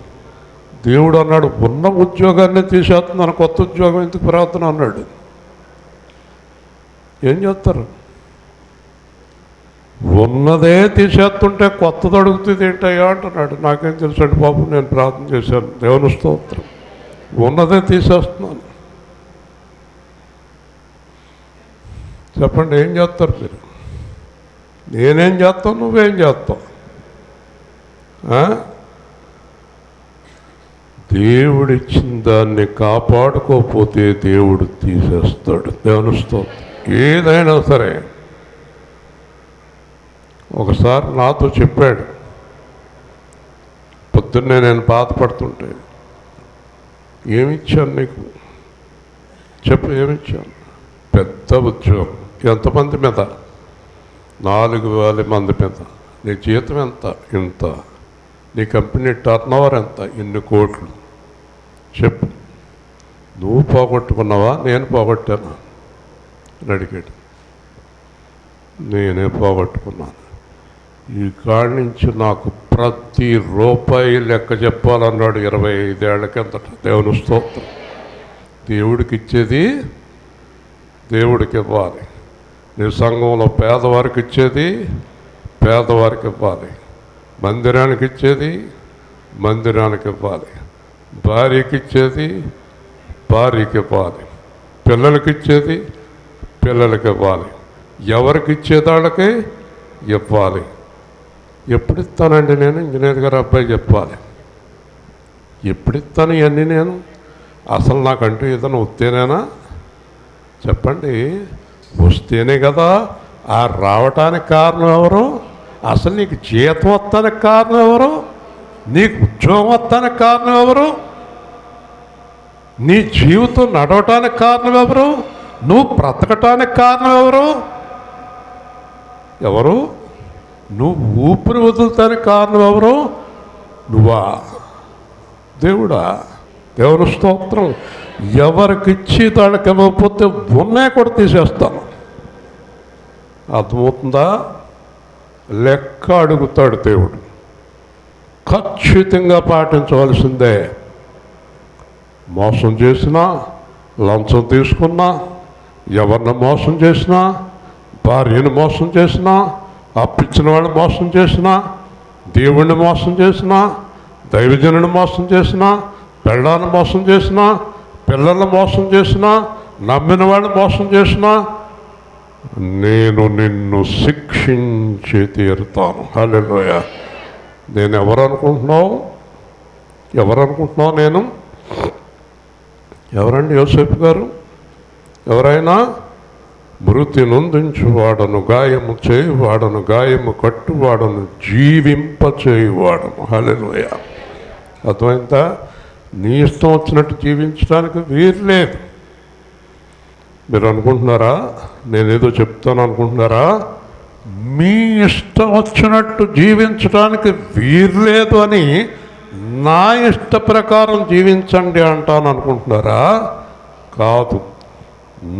దేవుడు అన్నాడు, ఉన్న ఉద్యోగాన్ని తీసేస్తున్నాను, కొత్త ఉద్యోగం ఎందుకు ప్రార్థన అన్నాడు. ఏం చేస్తారు? ఉన్నదే తీసేస్తుంటే కొత్తది అడుగుతుంది ఏంటయ్యా అంటున్నాడు. నాకేం తెలుసండి బాబు, నేను ప్రార్థన చేశాను. దేవుని స్తోత్రం. ఉన్నదే తీసేస్తున్నాను. చెప్పండి, ఏం చేస్తారు మీరు? నేనేం చేస్తాను, నువ్వేం చేస్తావు? దేవుడిచ్చిన దాన్ని కాపాడుకోకపోతే దేవుడు తీసేస్తాడు. దేవుని స్తోత్రం. ఏదైనా సరే. ఒకసారి నాతో చెప్పాడు, పొద్దున్నే నేను బాధపడుతుంటే, ఏమిచ్చాను నీకు చెప్పు, ఏమిచ్చాను? పెద్ద ఉద్యోగం. ఎంతమంది మీద? 4,000 మంది మీద. నీ జీతం ఎంత? ఇంత. నీ కంపెనీ టర్నోవర్ ఎంత? ఇన్ని కోట్లు. చెప్పు, నువ్వు పోగొట్టుకున్నావా, నేను పోగొట్టాను అని అడిగాడు. నేనే పోగొట్టుకున్నాను. ఈ కాడి నుంచి నాకు ప్రతి రూపాయి లెక్క చెప్పాలన్నాడు 25 ఏళ్ల కిందట. దేవుని స్తోత్రం. దేవుడికి ఇచ్చేది దేవుడికి ఇవ్వాలి. నీ సంఘంలో పేదవారికి ఇచ్చేది పేదవారికి ఇవ్వాలి. మందిరానికి ఇచ్చేది మందిరానికి ఇవ్వాలి. భార్యకి ఇచ్చేది భార్యకి ఇవ్వాలి. పిల్లలకి ఇచ్చేది పిల్లలకి ఇవ్వాలి. ఎవరికి ఇచ్చేదాళ్ళకి ఇవ్వాలి. ఎప్పుడు ఇస్తానండి నేను? ఇంజనీర్ గారు అబ్బాయి చెప్పాలి. ఎప్పుడు ఇస్తాను ఇవన్నీ నేను? అసలు నాకంటూ ఏదైనా వస్తేనేనా? చెప్పండి, వస్తేనే కదా. ఆ రావటానికి కారణం ఎవరు? అసలు నీకు జీతం వస్తానికి కారణం ఎవరు? నీకు ఉద్యోగం వస్తానికి కారణం ఎవరు? నీ జీవితం నడవటానికి కారణం ఎవరు? నువ్వు బ్రతకటానికి కారణం ఎవరు? ఎవరు? నువ్వు ఊపిరి వదులుతానికి కారణం ఎవరు? నువ్వా? దేవుడా? దేవుని స్తోత్రం. ఎవరికిచ్చి దానికి ఇవ్వకపోతే ఉన్నాయి కూడా తీసేస్తాను. అర్థమవుతుందా? లెక్క అడుగుతాడు దేవుడు. ఖచ్చితంగా పాటించవలసిందే. మోసం చేసినా, లంచం తీసుకున్నా, ఎవరిని మోసం చేసినా, భార్యను మోసం చేసినా, అప్పిచ్చిన వాడిని మోసం చేసినా, దేవుణ్ణి మోసం చేసినా, దైవజనుని మోసం చేసినా, పెళ్ళాన్ని మోసం చేసినా, పిల్లల్ని మోసం చేసినా, నమ్మిన వాడిని మోసం చేసినా, నేను నిన్ను శిక్షించి తీరుతాను. హల్లెలూయా. నేను ఎవరు అనుకుంటున్నావు నేను? ఎవరండి యోసేపు గారు? ఎవరైనా మృతి నొందించువాడను, గాయము చేయువాడను, గాయము కట్టువాడను, జీవింపచేయువాడను. హల్లెలూయా. అర్థమైందా? నీ ఇష్టం వచ్చినట్టు జీవించడానికి వీలు లేదు. మీరు అనుకుంటున్నారా నేనేదో చెప్తాను అనుకుంటున్నారా? మీ ఇష్టం వచ్చినట్టు జీవించడానికి వీలు లేదు అని నా ఇష్ట ప్రకారం జీవించండి అంటాను అనుకుంటున్నారా? కాదు.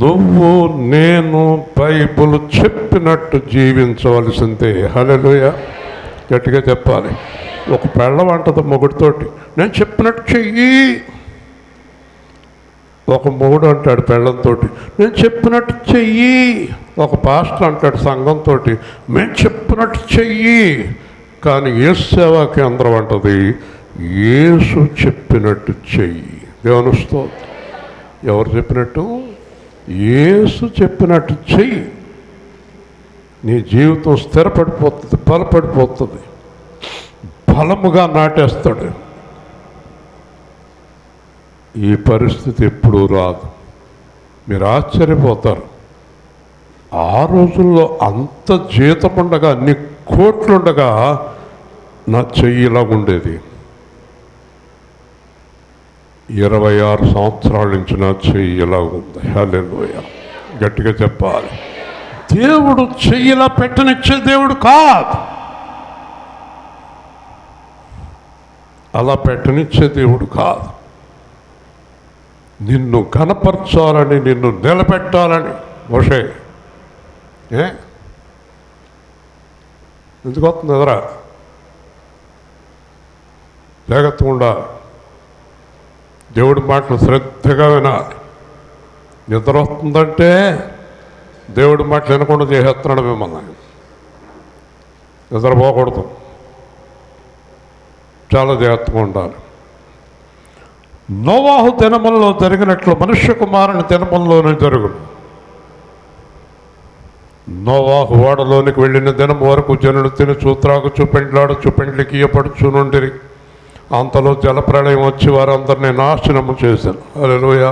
నువ్వు నేను బైబిల్ చెప్పినట్టు జీవించవలసిందే. హల్లెలూయా. గట్టిగా చెప్పాలి. ఒక పెళ్ళం అంటది మొగుడితోటి, నేను చెప్పినట్టు చెయ్యి. ఒక మొగుడు అంటాడు పెళ్ళంతో, నేను చెప్పినట్టు చెయ్యి. ఒక పాస్టర్ అంటాడు సంఘంతో, మేము చెప్పినట్టు చెయ్యి. కానీ యేసు సేవా కేంద్రం అంటది, యేసు చెప్పినట్టు చెయ్యి. దేవుని స్తోత్రం. ఎవరు చెప్పినట్టు? యేసు చెప్పినట్టు చెయ్యి. నీ జీవితం స్థిరపడిపోతుంది, బలపడిపోతుంది, బలముగా నాటేస్తాడు. ఈ పరిస్థితి ఎప్పుడూ రాదు. మీరు ఆశ్చర్యపోతారు. ఆ రోజుల్లో అంత జీతం ఉండగా, అన్ని కోట్లుండగా నా చెయ్యి ఇలాగుండేది. 26 సంవత్సరాల నుంచి నా చెయ్యి ఇలాగుంది. హల్లెలూయా. గట్టిగా చెప్పాలి. దేవుడు చెయ్యిలా పెట్టనిచ్చే దేవుడు కాదు. అలా పెట్టనిచ్చే దేవుడు కాదు. నిన్ను కనపరచాలని, నిన్ను నిలబెట్టాలని. మోషే ఎందుకు వస్తుంది ఎదరా? జాగ్రత్తగా ఉండాలి. దేవుడి మాటలు శ్రద్ధగా వినాలి. నిద్ర వస్తుందంటే దేవుడి మాటలు వినకుండా చేసేస్తున్నాడు మిమ్మల్ని. నిద్రపోకూడదు. చాలా జాగ్రత్తగా ఉండాలి. నోవాహు దినములలో జరిగినట్లు మనుష్య కుమారుని దినముల్లోనే జరుగును. నోవాహు ఓడలోనికి వెళ్ళిన దినం వరకు జనులు తినుచు, త్రాగుచు, పెండ్లాడుచు, పెండ్లికి ఇయ్యపడుచు నుండిరి. అంతలో జలప్రళయం వచ్చి వారందరినీ నాశనము చేశాను. హల్లెలూయా.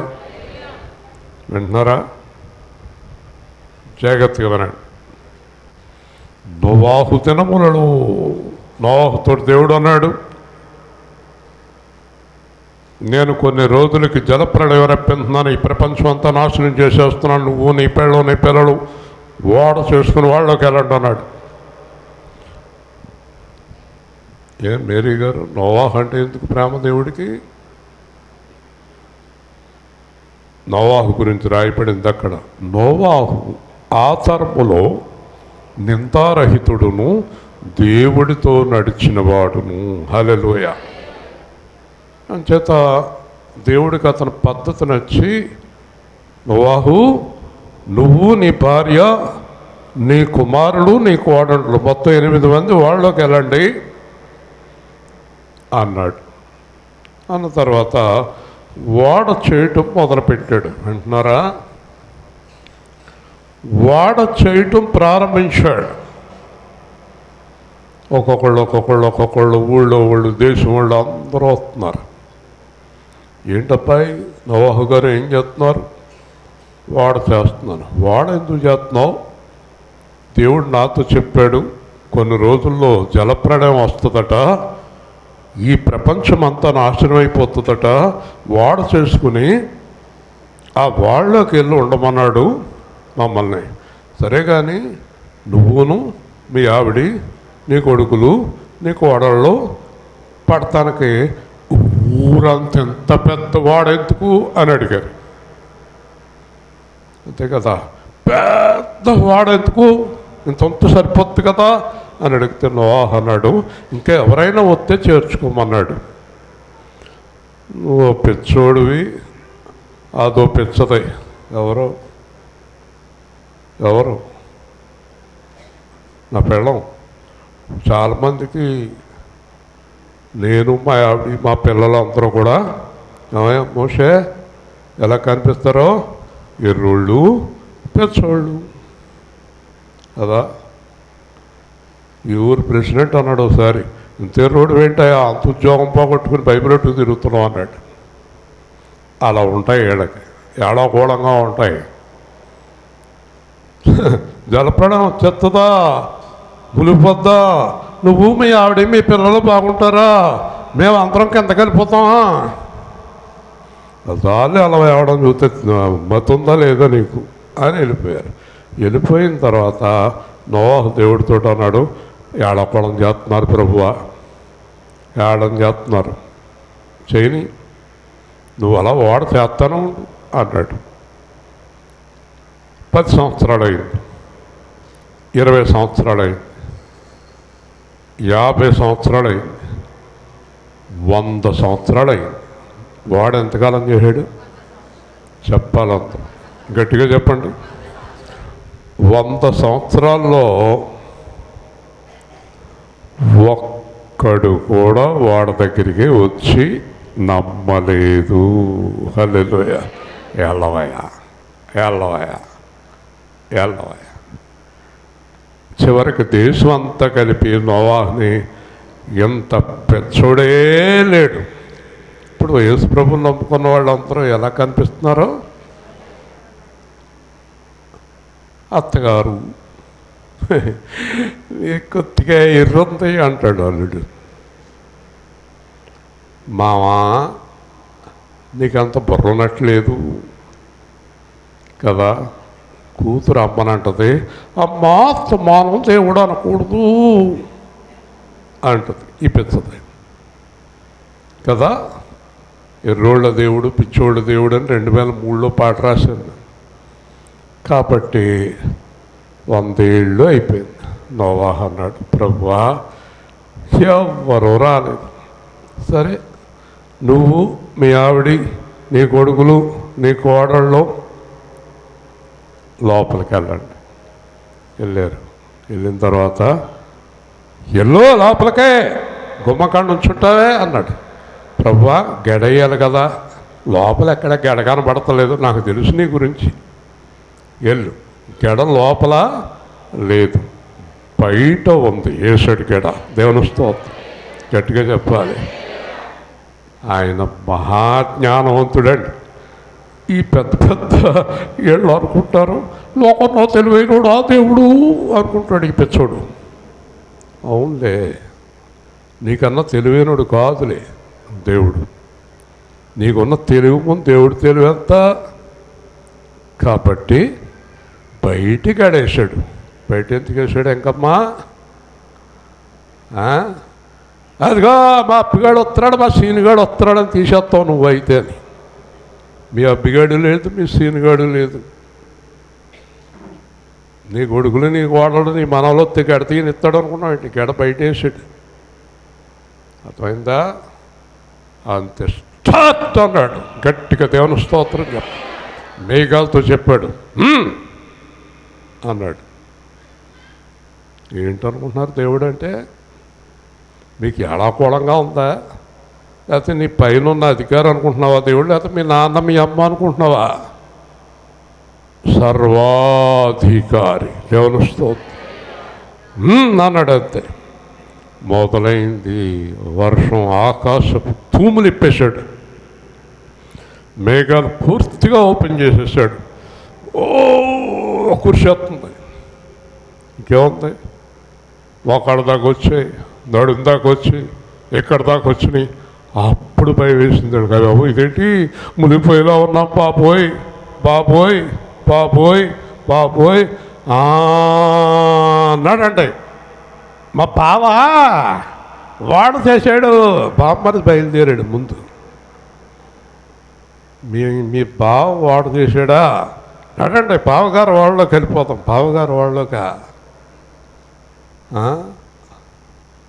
వింటున్నారా? జాగ్రత్తగా వినండి. నోవాహు దినములలో నోవాహుతో దేవుడు అన్నాడు, నేను కొన్ని రోజులకి జలప్రళయం రప్పిస్తున్నాను, ఈ ప్రపంచం అంతా నాశనం చేసేస్తున్నాను, నువ్వు నీ పిల్లలు ఓడ చేసుకుని వాళ్ళలోకి వెళ్ళండి అన్నాడు. మేరీ గారు, నోవాహు అంటే ఎందుకు ప్రేమ దేవుడికి? నోవాహు గురించి రాయబడింది అక్కడ. నోవాహు ఆ తరములో నిందారహితుడును, దేవుడితో నడిచిన వాడును. హల్లెలూయా. అంచేత దేవుడికి అతని పద్ధతి నచ్చి, నోవాహు నువ్వు, నీ భార్య, నీ కుమారుడు, నీ కోడళ్ళు మొత్తం 8 మంది వాళ్ళలోకి వెళ్ళండి అన్నాడు. అన్న తర్వాత ఓడ చేయటం మొదలుపెట్టాడు. వింటున్నారా? ఓడ చేయటం ప్రారంభించాడు. ఒక్కొక్కళ్ళు ఊళ్ళో వాళ్ళు, దేశం వాళ్ళు అందరూ వస్తున్నారు. ఏంటబ్బాయి నోవాహు గారు ఏం చేస్తున్నారు? వాడ చేస్తున్నాను. వాడ ఎందుకు చేస్తున్నావు? దేవుడు నాతో చెప్పాడు, కొన్ని రోజుల్లో జలప్రళయం వస్తుందట, ఈ ప్రపంచం అంతా నాశనం అయిపోతుందట, వాడ చేసుకుని ఆ వాళ్ళలోకి వెళ్ళి ఉండమన్నాడు మమ్మల్ని. సరే కానీ నువ్వును, మీ ఆవిడి, నీ కొడుకులు, నీ కోడళ్ళు పడతానికి ఊరంత ఎంత పెద్ద వాడెందుకు అని అడిగారు. అంతే కదా, పెద్ద వాడెందుకు, ఇంత సరిపోద్ది కదా అని అడిగితే నోవాహు అన్నాడు, ఇంకా ఎవరైనా వస్తే చేర్చుకోమన్నాడు. నువ్వు పిచ్చోడివి, అదో పిచ్చది. ఎవరు ఎవరు నా పెళ్ళం. చాలామందికి నేను మా ఆవిడ మా పిల్లలు అందరూ కూడా మోషే ఎలా కనిపిస్తారో ఎర్రోళ్ళు పెచ్చోళ్ళు కదా. ఈ ఊరు ప్రెసిడెంట్ అన్నాడు ఒకసారి, ఇంత ఎర్రోడు ఏంటయా అంత ఉద్యోగం పోగొట్టుకుని భయపడట్టు తిరుగుతున్నాం అన్నాడు. అలా ఉంటాయి వీళ్ళకి, ఏడాకోళంగా ఉంటాయి. జలప్రడం చెత్తదా ములిపోద్దా, నువ్వు మీ ఆవిడ మీ పిల్లలు బాగుంటారా, మేము అందరం కింద కలిపోతామా? చాలు అలా ఎవడం చూస్తే మతుందా లేదా నీకు అని వెళ్ళిపోయారు. వెళ్ళిపోయిన తర్వాత నోవాహు దేవుడితో అన్నాడు, ఏడకోళం చేస్తున్నారు ప్రభువా, ఏడం చేస్తున్నారు, చేయని నువ్వు అలా వాడ చేస్తాను అన్నాడు. 10 సంవత్సరాలు అయింది, 20 సంవత్సరాలు అయింది, 50 సంవత్సరాలు అయింది, 100 సంవత్సరాలు అయింది. వాడు ఎంతకాలం చేశాడు చెప్పాలంత గట్టిగా చెప్పండి. 100 సంవత్సరాల్లో ఒక్కడు కూడా వాడి దగ్గరికి వచ్చి నమ్మలేదు. హల్లెలూయా. ఎల్లవయ్యా ఎల్లవయ్యా ఎల్లవయ్యా. చివరికి దేశం అంతా కలిపి నోవాహుని ఎంత పెచ్చోడే లేడు. ఇప్పుడు యేసు ప్రభువుని నమ్ముకున్న వాళ్ళందరూ ఎలా కనిపిస్తున్నారో, అత్తగారు కొద్దిగా ఎర్రుంది అంటాడు అల్లుడు, మావా నీకంత బుర్రనట్లేదు కదా. కూతురు అమ్మనంటది, అమ్మా సమానం దేవుడు అనకూడదు అంటది, ఈ పెచ్చది కదా. ఎర్రోళ్ళ దేవుడు పిచ్చోళ్ళ దేవుడు అని 2003లో పాట రాశాను. కాబట్టి 100 ఏళ్ళు అయిపోయింది. నోవాహు అన్నాడు, ప్రభువా ఎవ్వరూ రాలేదు, సరే నువ్వు మీ ఆవిడి నీ కొడుకులు నీ కోడళ్ళు లోపలికి వెళ్ళండి. వెళ్ళారు. వెళ్ళిన తర్వాత ఎల్లో లోపలికే గుమ్మకాండ ఉంచుంటావే అన్నాడు. ప్రభువా గెడయ్యాలి కదా, లోపల ఎక్కడ గెడ కనబడతలేదు, నాకు తెలుసు నీ గురించి, వెళ్ళు. గెడ లోపల లేదు, బయట ఉంది ఏసడి గెడ. దేవుని స్తోత్రం గట్టిగా చెప్పాలి. ఆయన మహాజ్ఞానవంతుడండి. ఈ పెద్ద పెద్ద ఏళ్ళు అనుకుంటారు లోకంలో తెలివైనడు ఆ దేవుడు అనుకుంటాడు ఈ పిచ్చోడు. అవునులే, నీకన్నా తెలివైనడు కాదులే దేవుడు. నీకున్న తెలివి ముందు దేవుడు తెలివి ఎంత. కాబట్టి బయటికి ఆడేసాడు. బయట ఎందుకు వేసాడు ఎంకమ్మా? అదిగో మా అప్పిగాడు వస్తున్నాడు, మా సీనుగాడు వస్తున్నాడని తీసేస్తావు నువ్వైతే అని. మీ అబ్బిగాడు లేదు, మీ సీనుగాడు లేదు, నీ కొడుకులు నీ కోడలు నీ మనలో గెడ తీయనిస్తాడు అనుకున్నావు, నీ గెడ బయట వేసాడు. అర్థమైందా? అంతే స్టార్ట్ అన్నాడు గట్టిగా. దేవుని స్తోత్రం చెప్ప మేఘాలతో చెప్పాడు అన్నాడు. ఏంటనుకుంటున్నారు దేవుడు అంటే? మీకు ఎడాకోళంగా ఉందా? లేకపోతే నీ పైన ఉన్న అధికారం అనుకుంటున్నావా దేవుడు? లేకపోతే మీ నాన్న మీ అమ్మ అనుకుంటున్నావా? సర్వాధికారి. దేవుని స్తోత్రం అన్నాడు. అంతే మొదలైంది వర్షం. ఆకాశపు తూములు ఇప్పేశాడు, మేఘాలు పూర్తిగా ఓపెన్ చేసేసాడు. కురిసేస్తుంది. ఇంకేముంది? ఒకళ్ళ దాకా వచ్చాయి, నడుము దాకా వచ్చి, ఎక్కడి దాకా వచ్చినాయి. అప్పుడు భయం వేసింది బాబు, ఇదేంటి మునిగిపోయేలా ఉన్నాం, బాబోయ్ బాబోయ్ బాబోయ్ బాబోయ్ అన్నాడంటే మా బావ వాడు చేశాడు. బామ్మది బయలుదేరాడు ముందు. మీ బావ వాడు చేశాడా అడండి. బావగారు వాళ్ళలోకి వెళ్ళిపోతాం. బావగారు వాళ్ళలోకి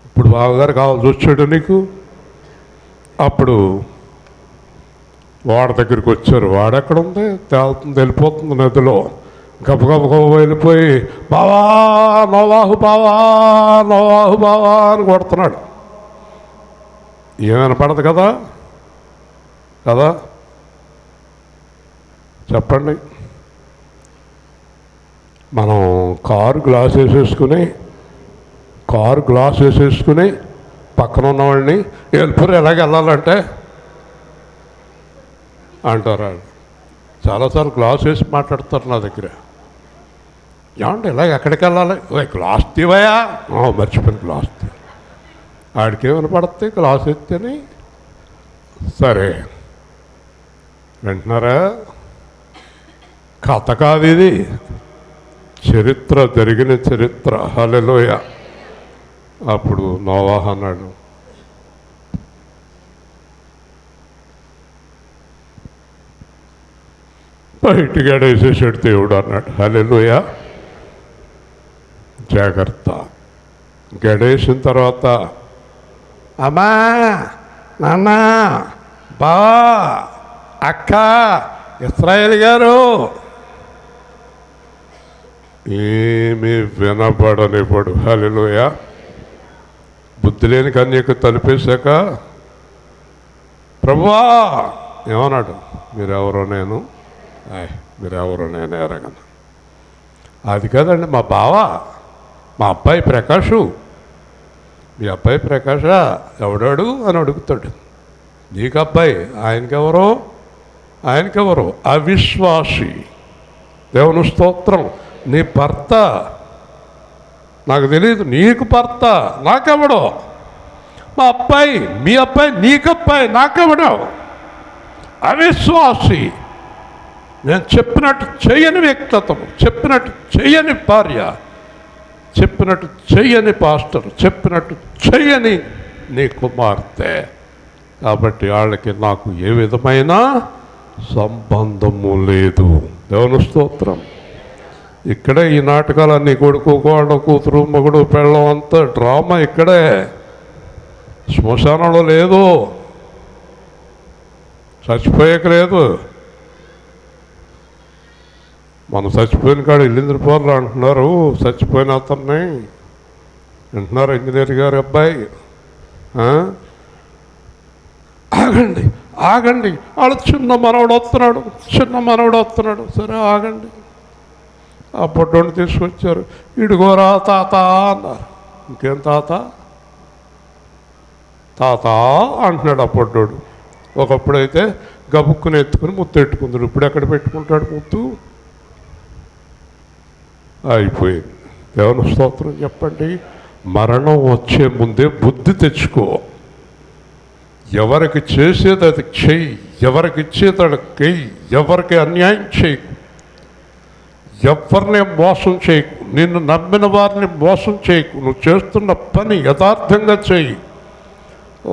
ఇప్పుడు బావగారు కావాల్సి వచ్చాడు నీకు. అప్పుడు వాడ దగ్గరికి వచ్చారు. వాడెక్కడ ఉంది, తేలుతుంది, వెళ్ళిపోతుంది నదిలో. గబగబ వెళ్ళిపోయి బావా నోవాహు బావా నోవాహు బావా అని కొడుతున్నాడు. ఏమైనా పడదు కదా కదా చెప్పండి. మనం కారు గ్లాస్ వేసేసుకుని పక్కన ఉన్నవాడిని వెళ్ళిపోరు ఎలాగ వెళ్ళాలంటే అంటారు. వాళ్ళు చాలాసార్లు గ్లాస్ వేసి మాట్లాడతారు నా దగ్గర. ఏమంటే ఇలాగ ఎక్కడికి వెళ్ళాలి, గ్లాస్ తీవయా, మర్చిపోయిన గ్లాస్ తీ. ఆడికి ఏమైనా పడుతుంది గ్లాస్ ఎత్తని. సరే వింటున్నారా, కథ కాదు ఇది, చరిత్ర, జరిగిన చరిత్ర. హల్లెలూయా. అప్పుడు నోవాహు అన్నాడు, బయటికి గడేసేసాడు దేవుడు అన్నాడు. హల్లెలూయా. జాగ్రత్త. గడేసిన తర్వాత అమ్మా నాన్న బావా అక్క ఇస్రాయేల్ గారు ఏమీ వినబడనివ్వడు. హల్లెలూయా. బుద్ధి లేని కన్యకు తలిపేశాక ప్రభువా ఏమన్నాడు, మీరెవరో నేను ఎరగను. అది కాదండి మా బావ, మా అబ్బాయి ప్రకాషు. మీ అబ్బాయి ప్రకాష ఎవడాడు అని అడుగుతాడు. నీకు అబ్బాయి, ఆయనకెవరో అవిశ్వాసి. దేవుని స్తోత్రం. నీ భర్త నాకు తెలియదు, నీకు భర్త, నాకెవడో. మా అబ్బాయి, మీ అబ్బాయి, నీకబ్బాయి, నాకెవడో. అవిశ్వాసి. నేను చెప్పినట్టు చెయ్యని వ్యక్తిత్వం, చెప్పినట్టు చెయ్యని భార్య, చెప్పినట్టు చెయ్యని పాస్టర్, చెప్పినట్టు చెయ్యని నీ కుమార్తె. కాబట్టి వాళ్ళకి నాకు ఏ విధమైన సంబంధము లేదు. దేవుని స్తోత్రం. ఇక్కడే ఈ నాటకాలన్నీ కొడుకు కోడలు కూతురు మొగుడు పెళ్ళం అంతా డ్రామా ఇక్కడే, శ్మశానంలో లేదు, చచ్చిపోయాక లేదు. మనం చచ్చిపోయిన కాడ ఇల్లింద్రపోర్లు అంటున్నారు. చచ్చిపోయిన అతన్ని అంటున్నారు, ఇంజనీర్ గారి అబ్బాయి. ఆగండి వాళ్ళ చిన్న మనవడు వస్తున్నాడు. సరే ఆగండి. ఆ పొట్టోని తీసుకొచ్చారు. ఇడుగోరా తాత అన్నారు. ఇంకేం తాత అంటున్నాడు ఆ పొట్టోడు. ఒకప్పుడైతే గబుక్కుని ఎత్తుకుని ముత్తు పెట్టుకుంటాడు. ఇప్పుడు ఎక్కడ పెట్టుకుంటాడు ముత్తు? అయిపోయింది. దేవుని స్తోత్రం చెప్పండి. మరణం వచ్చే ముందే బుద్ధి తెచ్చుకో. ఎవరికి చేసేది అది చెయ్యి, ఎవరికి ఇచ్చేది అడిగి, ఎవరికి అన్యాయం చేయకు, ఎవరిని మోసం చేయకు, నిన్ను నమ్మిన వారిని మోసం చేయకు. నువ్వు చేస్తున్న పని యథార్థంగా చెయ్యి.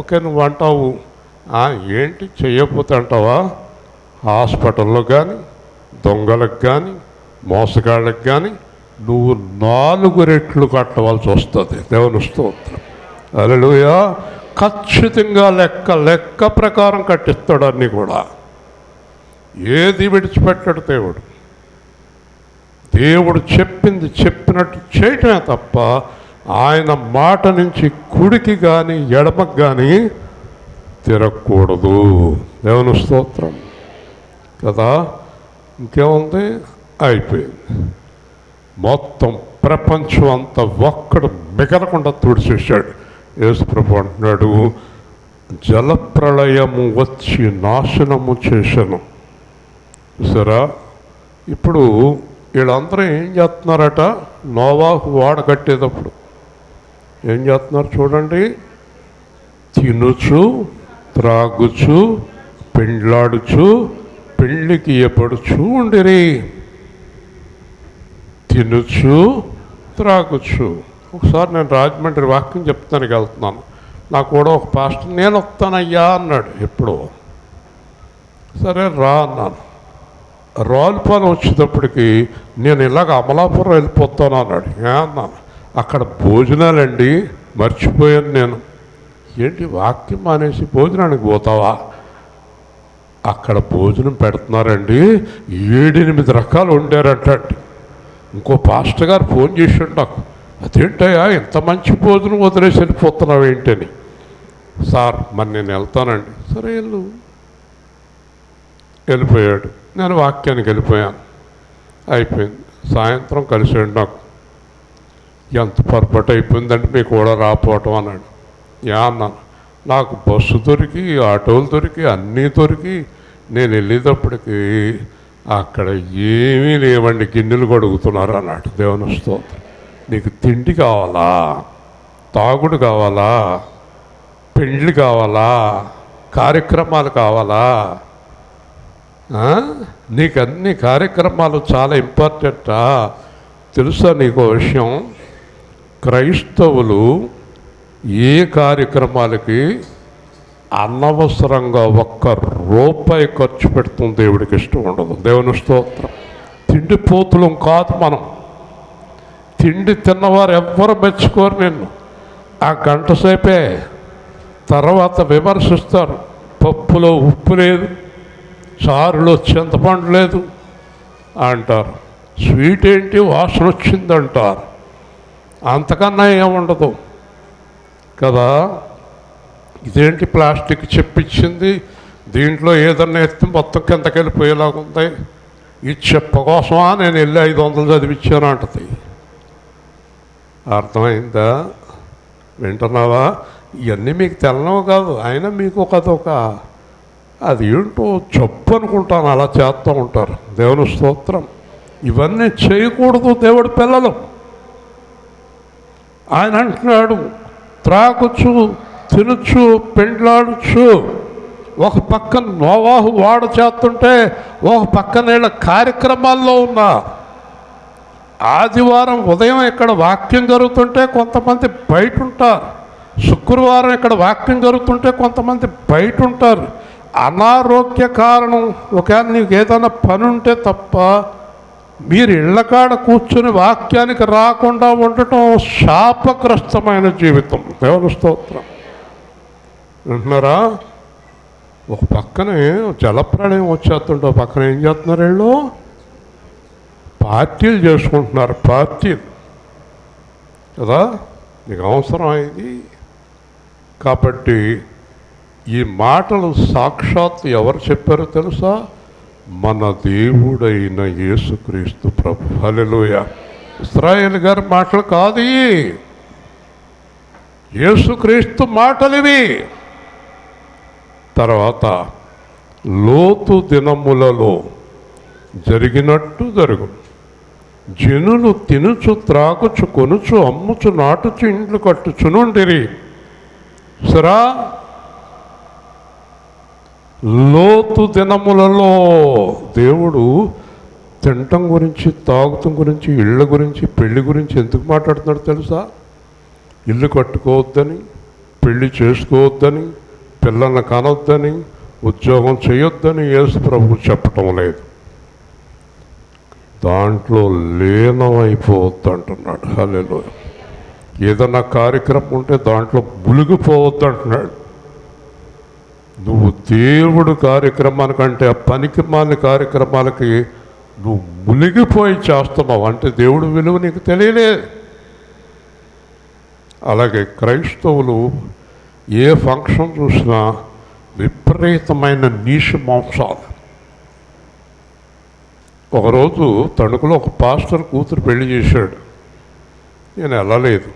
ఓకే, నువ్వు అంటావు ఏంటి చెయ్యకపోతే అంటావా? హాస్పిటల్లో కానీ, దొంగలకు కానీ, మోసగాళ్ళకి కానీ నువ్వు 4 రెట్లు కట్టవలసి వస్తుంది. దేవుని స్తోత్రం. హల్లెలూయా. ఖచ్చితంగా లెక్క ప్రకారం కట్టిస్తాడు అన్నీ కూడా. ఏది విడిచిపెట్టాడు దేవుడు. దేవుడు చెప్పింది చెప్పినట్టు చేయటమే తప్ప ఆయన మాట నుంచి కుడికి కానీ ఎడమకు కానీ తిరగకూడదు. దేవుని స్తోత్రం కదా. ఇంకేముంది? అయిపోయింది. మొత్తం ప్రపంచం అంతా ఒక్కడు మిగలకుండా తుడిచేశాడు. యేసుప్రభు అంటున్నాడు, జలప్రళయము వచ్చి నాశనము చేశాను. సరే, ఇప్పుడు వీళ్ళందరూ ఏం చేస్తున్నారట? నోవాహు వాడ కట్టేటప్పుడు ఏం చేస్తున్నారు చూడండి. తినుచు, త్రాగుచు, పెండ్లాడుచు, పెళ్ళికి ఇయ్యబడుచు ఉండిరి. తినుచు, త్రాగుచు. ఒకసారి నేను రాజమండ్రి వాక్యం చెప్తానికి వెళ్తున్నాను. నాకు కూడా ఒక పాస్టర్ నేను వస్తానయ్యా అన్నాడు ఎప్పుడో. సరే రా అన్నాను. రావులపాలెం వచ్చేటప్పటికి నేను ఇలాగ అమలాపురం వెళ్ళిపోతాను అన్నాడు. అన్నాను, అక్కడ భోజనాలండి, మర్చిపోయాను నేను. ఏంటి వాక్యం మానేసి భోజనానికి పోతావా అక్కడ భోజనం పెడుతున్నారండి, 7-8 రకాలు వండారంటండి. ఇంకో పాస్టర్ గారు ఫోన్ చేసాడు నాకు, అదేంటయ్యా ఇంత మంచి భోజనం వదిలేసి వెళ్ళిపోతున్నావు ఏంటని. సార్ మరి నేను వెళ్తానండి. సరే వెళ్ళిపోయాడు. నేను వాక్యానికి వెళ్ళిపోయాను. అయిపోయింది. సాయంత్రం కలిసాడు నాకు. ఎంత పొరపాటు అయిపోయిందంటే మీకు కూడా రాపోవటం అన్నాడు. అన్నాను, నాకు బస్సు దొరికి, ఆటోలు దొరికి, అన్నీ దొరికి నేను వెళ్ళేటప్పటికి అక్కడ ఏమీ లేవండి, గిన్నెలు కడుగుతున్నారు అన్నాడు. దేవుని స్తోత్రం. నీకు తిండి కావాలా, తాగుడు కావాలా, పెండ్లి కావాలా, కార్యక్రమాలు కావాలా? నీకు అన్ని కార్యక్రమాలు చాలా ఇంపార్టెంటా? తెలుసా నీకు విషయం? క్రైస్తవులు ఏ కార్యక్రమాలకి అనవసరంగా ₹1 ఖర్చు పెడుతుంది దేవుడికి ఇష్టం ఉండదు. దేవుని స్తోత్రం. తిండిపోతులం కాదు మనం. తిండి తిన్నవారు ఎవ్వరు మెచ్చుకోరు నిన్ను. ఆ గంట సేపే తర్వాత విమర్శిస్తారు. పప్పులో ఉప్పు లేదు, చారులో చింతపండు లేదు అంటారు. స్వీట్ ఏంటి వాసన వచ్చిందంటారు. అంతకన్నా ఏముండదు కదా. ఇదేంటి ప్లాస్టిక్ చెప్పించింది, దీంట్లో ఏదన్నా ఎత్తి మొత్తం కిందకి వెళ్ళిపోయేలాగుంది, ఈ చెప్ప కోసమా నేను వెళ్ళి 500 చదివించాను అంటది. అర్థమైందా? వింటున్నావా? ఇవన్నీ మీకు తెలనవు కాదు, అయినా మీకు అదొక అది ఏంటో చెప్పు అనుకుంటాను, అలా చేస్తూ ఉంటారు. దేవుని స్తోత్రం. ఇవన్నీ చేయకూడదు దేవుడి పిల్లలు. ఆయన అంటున్నాడు, త్రాగొచ్చు, తినచ్చు, పెండ్లాడచ్చు. ఒక పక్కన నోవాహు వాడ చేస్తుంటే ఒక పక్కన వీళ్ళ కార్యక్రమాల్లో ఉన్నా. ఆదివారం ఉదయం ఇక్కడ వాక్యం జరుగుతుంటే కొంతమంది బయట ఉంటారు, శుక్రవారం ఇక్కడ వాక్యం జరుగుతుంటే కొంతమంది బయట ఉంటారు. అనారోగ్య కారణం ఒకవేళ నీకు ఏదైనా పని ఉంటే తప్ప మీరు ఇళ్ళకాడ కూర్చుని వాక్యానికి రాకుండా ఉండటం శాపగ్రస్తమైన జీవితం. దేవుని స్తోత్రం. వింటున్నారా? ఒక పక్కనే జలప్రళయం వచ్చేస్తుంటే ఒక పక్కన ఏం చేస్తున్నారు వీళ్ళు? పార్టీలు చేసుకుంటున్నారు. పార్టీలు కదా. నీకు అవసరం ఇది. కాబట్టి ఈ మాటలు సాక్షాత్ ఎవరు చెప్పారో తెలుసా? మన దేవుడైన యేసుక్రీస్తు ప్రభు. హల్లెలూయా. ఇశ్రాయేలు గారి మాటలు కాదు, యేసుక్రీస్తు మాటలు ఇవి. తర్వాత లోతు దినములలో జరిగినట్టు జరుగు. జనులు తినుచు, త్రాగుచు, కొనుచు, అమ్ముచు, నాటుచు, ఇండ్లు కట్టుచునుండిరి. సరా లోతు దినములలో దేవుడు తినటం గురించి, తాగుతం గురించి, ఇళ్ళ గురించి, పెళ్లి గురించి ఎందుకు మాట్లాడుతున్నాడు తెలుసా? ఇల్లు కట్టుకోవద్దని, పెళ్లి చేసుకోవద్దని, పిల్లల్ని కనొద్దని, ఉద్యోగం చేయొద్దని యేసు ప్రభువు చెప్పటం లేదు. దాంట్లో లీనమైపోవద్దు అంటున్నాడు. హల్లెలూయా. ఏదన్నా కార్యక్రమం ఉంటే దాంట్లో మునిగిపోవద్దు అంటున్నాడు. నువ్వు దేవుడు కార్యక్రమానికంటే ఆ పనికిమాలిన కార్యక్రమాలకి నువ్వు మునిగిపోయి చేస్తున్నావు అంటే దేవుడు విలువ నీకు తెలియలేదు. అలాగే క్రైస్తవులు ఏ ఫంక్షన్ చూసినా విపరీతమైన నీచు మాంసాలు. ఒకరోజు తణుకులో ఒక పాస్టర్ కూతురు పెళ్లి చేశాడు. నేను వెళ్ళలేదు.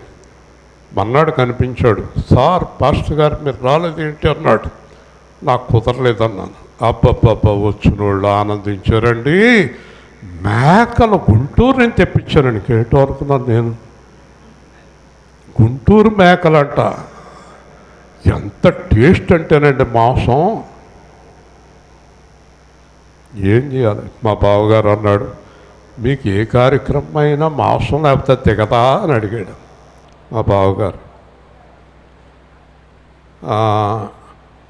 మన్నాడు కనిపించాడు. సార్ పాస్టర్ గారు మీరు రాలేదేంటి అన్నాడు. నాకు కుదరలేదన్నాను. అబ్బబ్బబ్బా వచ్చిన వాళ్ళు ఆనందించారండి. మేకలు గుంటూరు నేను తెప్పించానండి. కేటో అనుకున్నాను నేను. గుంటూరు మేకలంట. ఎంత టేస్ట్ అంటేనండి మాంసం. ఏం చేయాలి? మా బావగారు అన్నాడు, మీకు ఏ కార్యక్రమం అయినా మాంసం లేకపోతే దిగదా అని అడిగాడు మా బావగారు.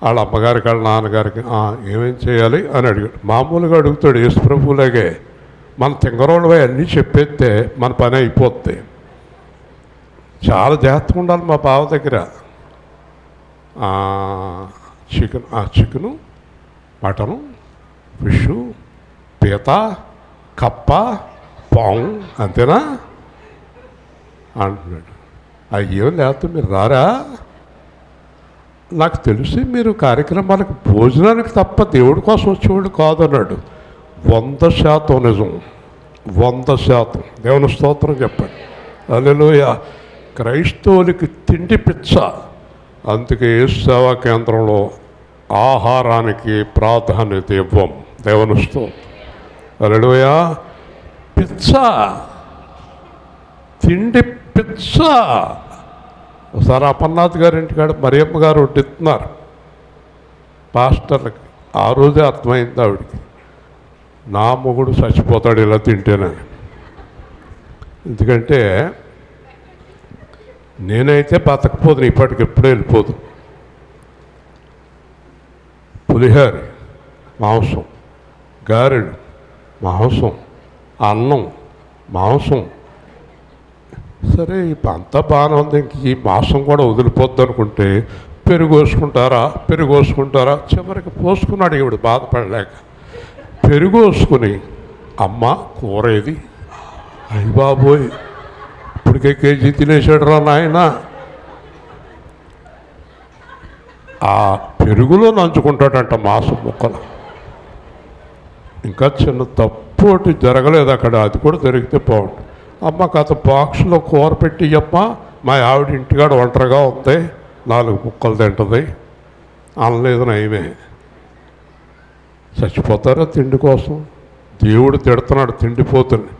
వాళ్ళ అమ్మగారికి వాళ్ళ నాన్నగారికి ఏమేం చేయాలి అని అడిగాడు. మామూలుగా అడుగుతాడు యేసుప్రభువులాగే. మన తింగరోళ్ళవే అన్నీ చెప్పేస్తే మన పని అయిపోద్ది. చాలా జాగ్రత్తగా ఉండాలి మా బావ దగ్గర. చికెను మటను, ఫిష్, పీత, కప్ప, పాము, అంతేనా అంటున్నాడు. అయ్యేం లేకపోతే మీరు రారా? నాకు తెలిసి మీరు కార్యక్రమాలకు భోజనానికి తప్ప దేవుడి కోసం వచ్చేవాళ్ళు కాదన్నాడు. 100% నిజం, 100%. దేవుని స్తోత్రం చెప్పండి. హల్లెలూయా. క్రైస్తవులకి తిండి పిచ్చ. అందుకే యేసు సేవా కేంద్రంలో ఆహారానికి ప్రాధాన్యత ఇవ్వం. దేవుని స్తోత్రం. హల్లెలూయా. పిచ్చ, తిండి పిచ్చ. ఒకసారి అపర్నాథ్ గారి ఇంటికాడ మరియమ్మ గారు వడ్డిస్తున్నారు పాస్టర్లకి. ఆ రోజే అర్థమైంది ఆవిడికి, నా మొగుడు చచ్చిపోతాడు ఇలా తింటేనని. ఎందుకంటే నేనైతే బతకపోదు, ఇప్పటికి ఎప్పుడే వెళ్ళిపోదు. పులిహోర మాంసం, గారెలు మాంసం, అన్నం మాంసం. సరే అంతా బాగానే ఉంది, ఇంక ఈ మాంసం కూడా వదిలిపోద్ది అనుకుంటే పెరుగు వేసుకుంటారా. చివరికి పోసుకున్నాడు ఈవిడ బాధపడలేక. పెరుగు వేసుకుని, అమ్మ కూర ఏది? అయ్య బాబోయ్, ఇప్పటికే కేజీ తినేసాడు రా నాయన. ఆ పెరుగులో నంచుకుంటాడంట మాంసం ముక్కలు. ఇంకా చిన్న తప్పు ఒకటి జరగలేదు అక్కడ, అది కూడా జరిగితే బాగుంటుంది. అమ్మ కథ బాక్స్లో కూర పెట్టి అమ్మ, మా ఆవిడ ఇంటికాడ ఒంటరిగా ఉంది, 4 ముక్కలు తింటుంది అనలేదు. నయమే. చచ్చిపోతారా తిండి కోసం? దేవుడు తిడుతున్నాడు తిండిపోతుంది.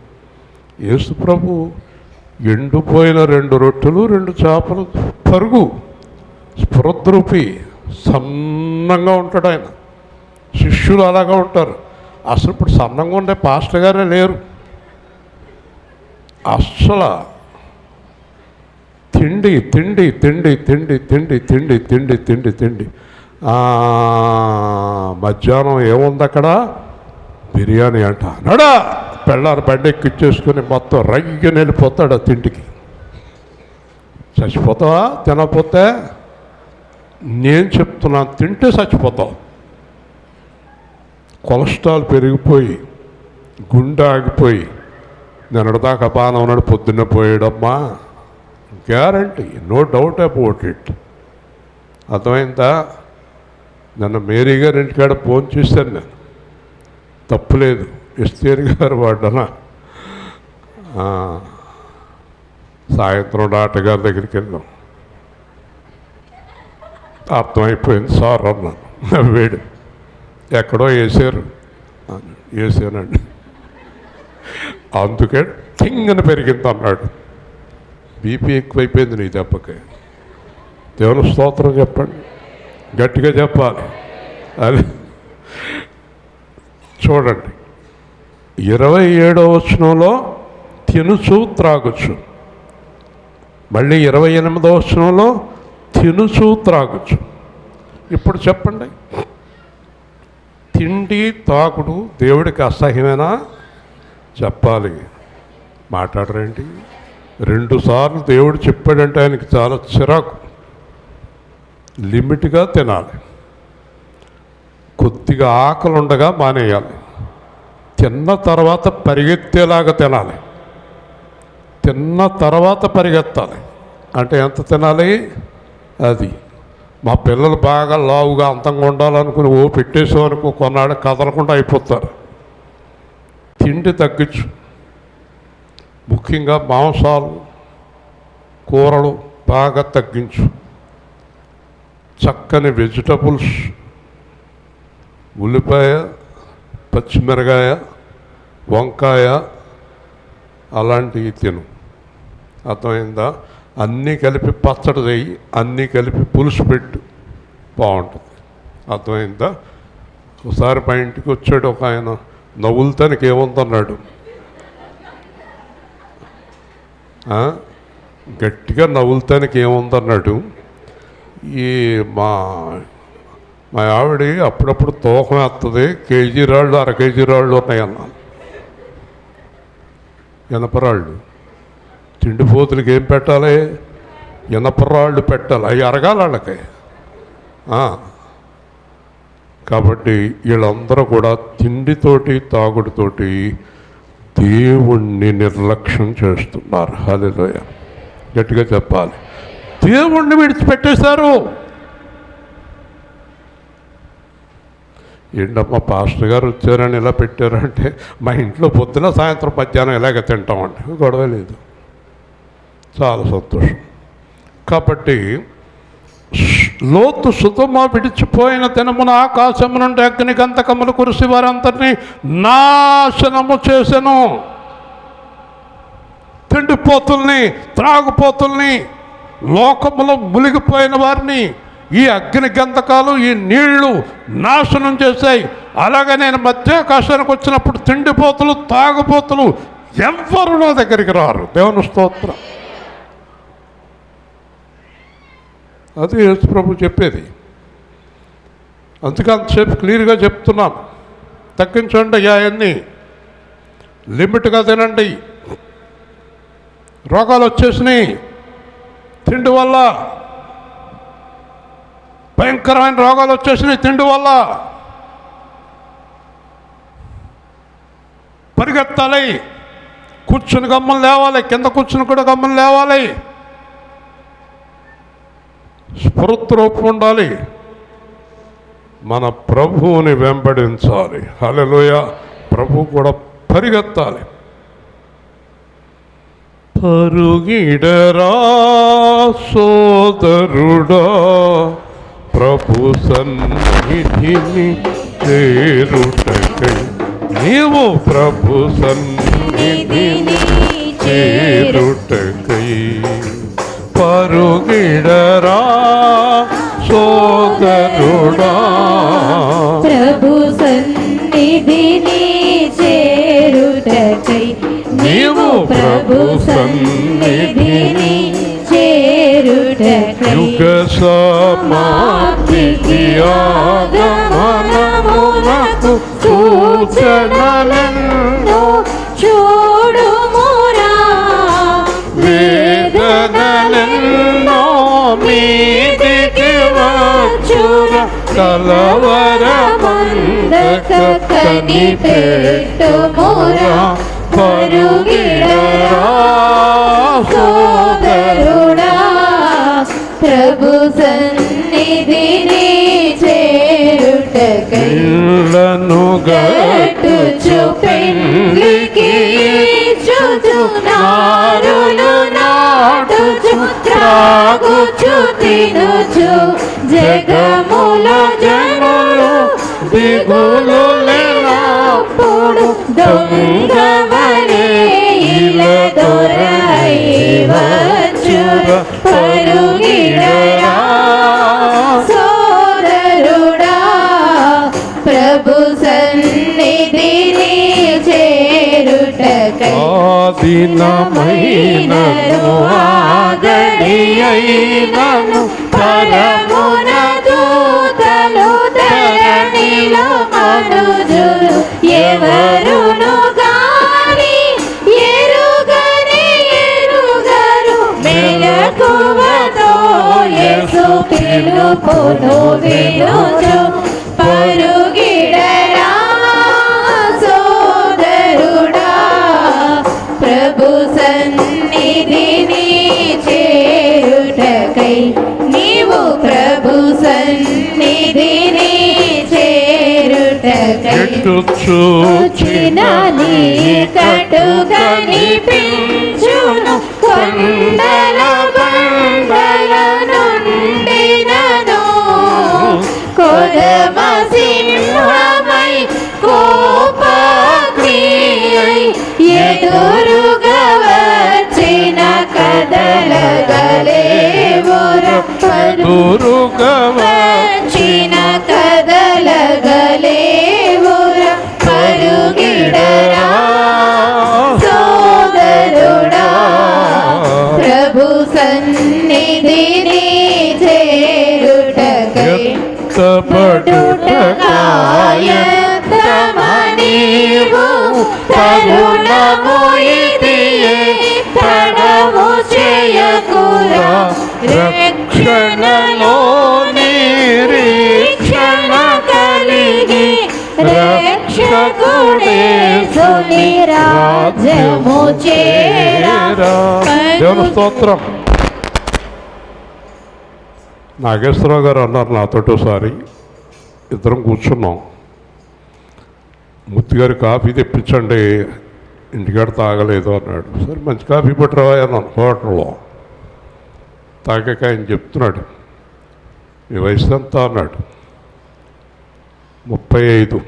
యేసు ప్రభు ఎండిపోయిన 2 రొట్టెలు 2 చేపలు పరుగు స్ఫురద్రూపి సన్నంగా ఉంటాడు ఆయన. శిష్యులు అలాగా ఉంటారు. అసలు ఇప్పుడు సన్నంగా ఉండే పాస్టర్ గారే లేరు. అస్సలు తిండి తిండి తిండి తిండి తిండి తిండి తిండి తిండి తిండి. మధ్యాహ్నం ఏముంది అక్కడ? బిర్యానీ అంట. నడా పెళ్ళారు బండి ఎక్కిచ్చేసుకుని మొత్తం రయ్యని వెళ్ళిపోతాడు ఆ తిండికి. చచ్చిపోతావా తినకపోతే? నేను చెప్తున్నాను, తింటే చచ్చిపోతావు. కొలెస్ట్రాల్ పెరిగిపోయి గుండె ఆగిపోయి నిన్నటిదాకా బాగానే ఉన్నాడు, పొద్దున్నే పోయాడమ్మా. Guarantee, no doubt about it. అర్థమైందా? నిన్న మేరీ గారి ఇంటికాడ ఫోన్ చేశాను నేను. తప్పులేదు, ఎస్తేరి గారు వాడనా. సాయంత్రం డాక్టర్ గారి దగ్గరికి వెళ్ళాం. అర్థమైపోయింది సార్ అన్నాను. నవ్వాడు. ఎక్కడో వేసానండి, అందుకే టింగని పెరిగింది అన్నాడు. బీపీ ఎక్కువైపోయింది నీ దెబ్బకి. దేవుని స్తోత్రం చెప్పండి, గట్టిగా చెప్పాలి. అది చూడండి, 27వ వచనంలో తినుచు త్రాగుచు, మళ్ళీ 28వ వచనంలో తినుచు త్రాగుచు. ఇప్పుడు చెప్పండి, తిండి తాగుడు దేవుడికి అసహ్యమేనా? చెప్పాలి, మాట్లాడరేంటి? 2 సార్లు దేవుడు చెప్పాడంటే ఆయనకి చాలా చిరాకు. లిమిట్గా తినాలి, కొద్దిగా ఆకలి ఉండగా మానేయాలి, తిన్న తర్వాత పరిగెత్తేలాగా తినాలి, తిన్న తర్వాత పరిగెత్తాలి. అంటే ఎంత తినాలి? అది మా పిల్లలు బాగా లావుగా అంతంగా ఉండాలనుకుని పెట్టేసామనుకో, కొన్నాళ్ళు కదలకుండా అయిపోతారు. తిండి తగ్గించు, ముఖ్యంగా మాంసాలు కూరలు బాగా తగ్గించు. చక్కని వెజిటబుల్స్, ఉల్లిపాయ, పచ్చిమిరకాయ, వంకాయ అలాంటివి తిను. అర్థమైందా? అన్నీ కలిపి పచ్చడి చేయి, అన్నీ కలిపి పులుసు పెట్టు, బాగుంటుంది. అర్థమైందా? ఒకసారి మా ఇంటికి వచ్చాడు ఒక ఆయన, నవ్వులతానికి ఏముందన్నాడు. గట్టిగా నవ్వులతానికి ఏముందన్నాడు. ఈ మా ఆవిడ అప్పుడప్పుడు తూకం వేస్తుంది, కేజీ రాళ్ళు 1/2 కేజీ రాళ్ళు ఉన్నాయన్నా. ఇనపరాళ్ళు. తిండిపోతులకి ఏం పెట్టాలి? ఇనపరాళ్ళు పెట్టాలి, అవి అరగాలి వాళ్ళకి. కాబట్టి వీళ్ళందరూ కూడా తిండితోటి తాగుడుతోటి దేవుణ్ణి నిర్లక్ష్యం చేస్తున్నారు. హల్లెలూయా, గట్టిగా చెప్పాలి. దేవుణ్ణి విడిచిపెట్టేశారు. ఏంటమ్మా పాస్టర్ గారు వచ్చారని ఇలా పెట్టారంటే, మా ఇంట్లో పొద్దున సాయంత్రం మధ్యాహ్నం ఇలాగ తింటామండి, గొడవ లేదు. చాలా సంతోషం. కాబట్టి లోతు సుధమ విడిచిపోయిన దినమున ఆకాశము నుండి అగ్ని గంధకములు కురిసి వారందరినీ నాశనము చేసెను. తిండిపోతుల్ని, త్రాగుపోతుల్ని, లోకములో మునిగిపోయిన వారిని ఈ అగ్ని గంధకాలు, ఈ నీళ్లు నాశనం చేశాయి. అలాగే నేను మధ్యాకాశానికి వచ్చినప్పుడు తిండిపోతులు, తాగుపోతులు ఎవ్వరు నా దగ్గరికి రారు. దేవుని స్తోత్రం. అది యేసు ప్రభు చెప్పేది. అందుకే అంతసేపు క్లియర్గా చెప్తున్నాను, తగ్గించండి అవన్నీ, లిమిట్గా తినండి. రోగాలు వచ్చేసినాయి తిండి వల్ల, భయంకరమైన రోగాలు వచ్చేసినాయి తిండి వల్ల. పరిగెత్తాలి, కూర్చుని గమ్మని లేవాలి, కింద కూర్చుని కూడా గమ్మని లేవాలి. స్ఫూర్తిరూపం ఉండాలి, మన ప్రభువుని వెంబడించాలి. హల్లెలూయా. ప్రభు కూడా పరిగెత్తాలి. పరుగిడరా సోదరుడా, ప్రభు సన్నిధిని చేరుటకై. నీవు ప్రభు సన్నిధిని చేరుటకై పరుగిడరా సోదరుడా, ప్రభు సన్నిధిని చేరుటకై. నీవు ప్రభు సన్నిధిని చేరుటకై. యుగ సమాప్తికి ఆగమనమునకు సూచనలెన్నో చూడుమురా. వేదనలెన్నో మీదికి వచ్చున, కలవరమందక కనిపెట్టుమురా. పరుగిడరా సోదరుడా, ప్రభు సన్నిధిని చేరుటకై. ఇళ్ళను గట్టుచు పెండ్లికి చుచునారులు నాటుచు, త్రాగుచు తినుచు, జగముల జనులు దిగులు లేనప్పుడు దొంగవలే ఇలా దొరై వచ్చురా. పరుగిడరా సోదరుడా, ప్రభు సన్నిధిని చేరుటకై. ఆదినమైనను ఆగడి అయినను పరమున దూతలు, ధరణిలో మనుజులు ఎవరును గాని ఎరుగని ఎరుగరు. మెలకువతో యేసు పిలుపును వినుచు, పరుగిడరా సోదరుడా, ప్రభు సన్నిధిని చేరుటకై. నీవు ప్రభు సన్నిధిని చేరుటకై. ఎటు చూచిన నీ కటు కనిపించును, కొండల బండల నుండినను, కొదమ సింహమై కోపాగ్నియై ఎదురుగా వచ్చిన కదలగలేవురా. ఎదురుగా వచ్చిన కదలగలేవురా. పరుగిడరా సోదరుడా, ప్రభు సన్నిధిని చేరుటకై. పడుటకాయత్తమనీవు తరుణము ఇదియే, తడవు చేయకురా. రక్షణలో నిరీక్షణ కలిగి రక్షకుడేసుని రాజ్యము చేరా. దేవుని స్తోత్రం. నాగేశ్వరరావు గారు అన్నారు నాతోటి ఒకసారి, ఇద్దరం కూర్చున్నాం, ముత్తిగారి కాఫీ తెప్పించండి ఇంటికాడ తాగలేదు అన్నాడు. సరే మంచి కాఫీ పట్టురావా అన్నాను హోటల్లో. తాగాక ఆయన చెప్తున్నాడు, మీ వయసు ఎంత అన్నాడు. 35.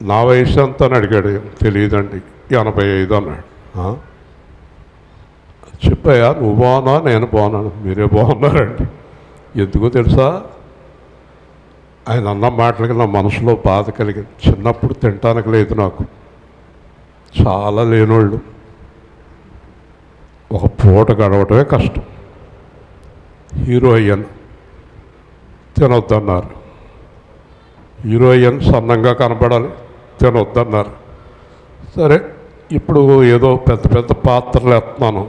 నా వయసు ఎంత అని అడిగాడు. తెలియదండి. 85 అన్నాడు. చెప్పాయా నువ్వు బాగున్నా నేను బాగున్నాను, మీరే బాగున్నారండి. ఎందుకో తెలుసా, ఆయన అన్న మాటలకి నా మనసులో బాధ కలిగింది. చిన్నప్పుడు తినటానికి లేదు నాకు, చాలా లేనోళ్ళు, ఒక పూట గడవటమే కష్టం. హీరో అయ్యాను, తినొద్దన్నారు. హీరో అయ్యాను, సన్నంగా కనబడాలి, తినొద్దన్నారు. సరే ఇప్పుడు ఏదో పెద్ద పెద్ద పాత్రలు వేస్తున్నాను.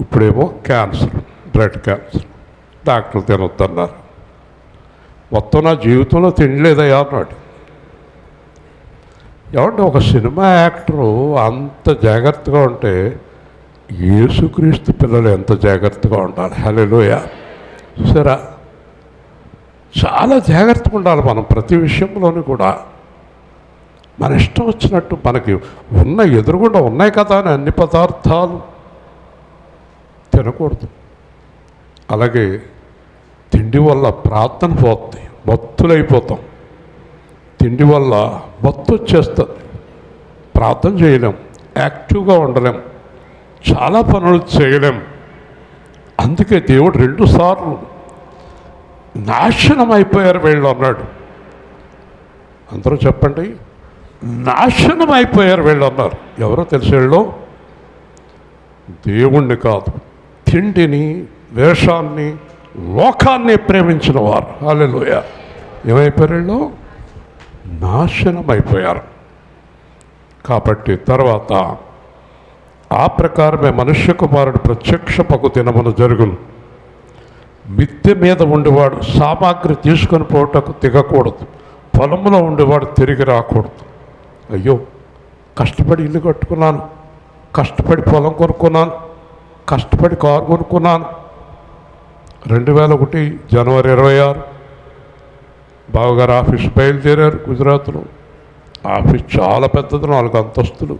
ఇప్పుడేమో క్యాన్సర్, బ్లడ్ క్యాన్సర్, డాక్టర్లు తినొద్దన్నారు. మొత్తం నా జీవితంలో తినలేదయ్యా అన్నాడు. ఏమంటే ఒక సినిమా యాక్టరు అంత జాగ్రత్తగా ఉంటే యేసుక్రీస్తు పిల్లలు ఎంత జాగ్రత్తగా ఉండాలి. హల్లెలూయా. చూసారా, చాలా జాగ్రత్తగా ఉండాలి మనం ప్రతి విషయంలోనూ కూడా. మన ఇష్టం వచ్చినట్టు మనకి ఉన్న ఎదురుగుండా ఉన్నాయి కదా అని అన్ని పదార్థాలు తినకూడదు. అలాగే తిండి వల్ల ప్రార్థన పోతుంది, మత్తులైపోతాం. తిండి వల్ల మత్తు వచ్చేస్తుంది, ప్రార్థన చేయలేం, యాక్టివ్గా ఉండలేం, చాలా పనులు చేయలేం. అందుకే దేవుడు 2 సార్లు నాశనం అయిపోయారు వీళ్ళు అన్నాడు. అందరూ చెప్పండి, నాశనం అయిపోయారు వీళ్ళు అన్నారు. ఎవరో తెలిసేళ్ళు? దేవుణ్ణి కాదు, తిండిని, వేషాన్ని, లోకాన్ని ప్రేమించిన వారు. హల్లెలూయా. ఏమైపోయారు వీళ్ళు? నాశనం అయిపోయారు. కాబట్టి తర్వాత ఆ ప్రకారమే మనుష్య కుమారుడు ప్రత్యక్షపకు దినమున జరుగును. మిద్దె మీద ఉండేవాడు సామాగ్రి తీసుకొని పోవటకు దిగకూడదు, పొలంలో ఉండేవాడు తిరిగి రాకూడదు. అయ్యో, కష్టపడి ఇల్లు కట్టుకున్నాను, కష్టపడి పొలం కొనుక్కున్నాను, కష్టపడి కారు కొనుక్కున్నాను. 2001 జనవరి 26 బావగారు ఆఫీస్ బయలుదేరారు గుజరాత్లో. ఆఫీస్ చాలా పెద్దది, 4 అంతస్తులు.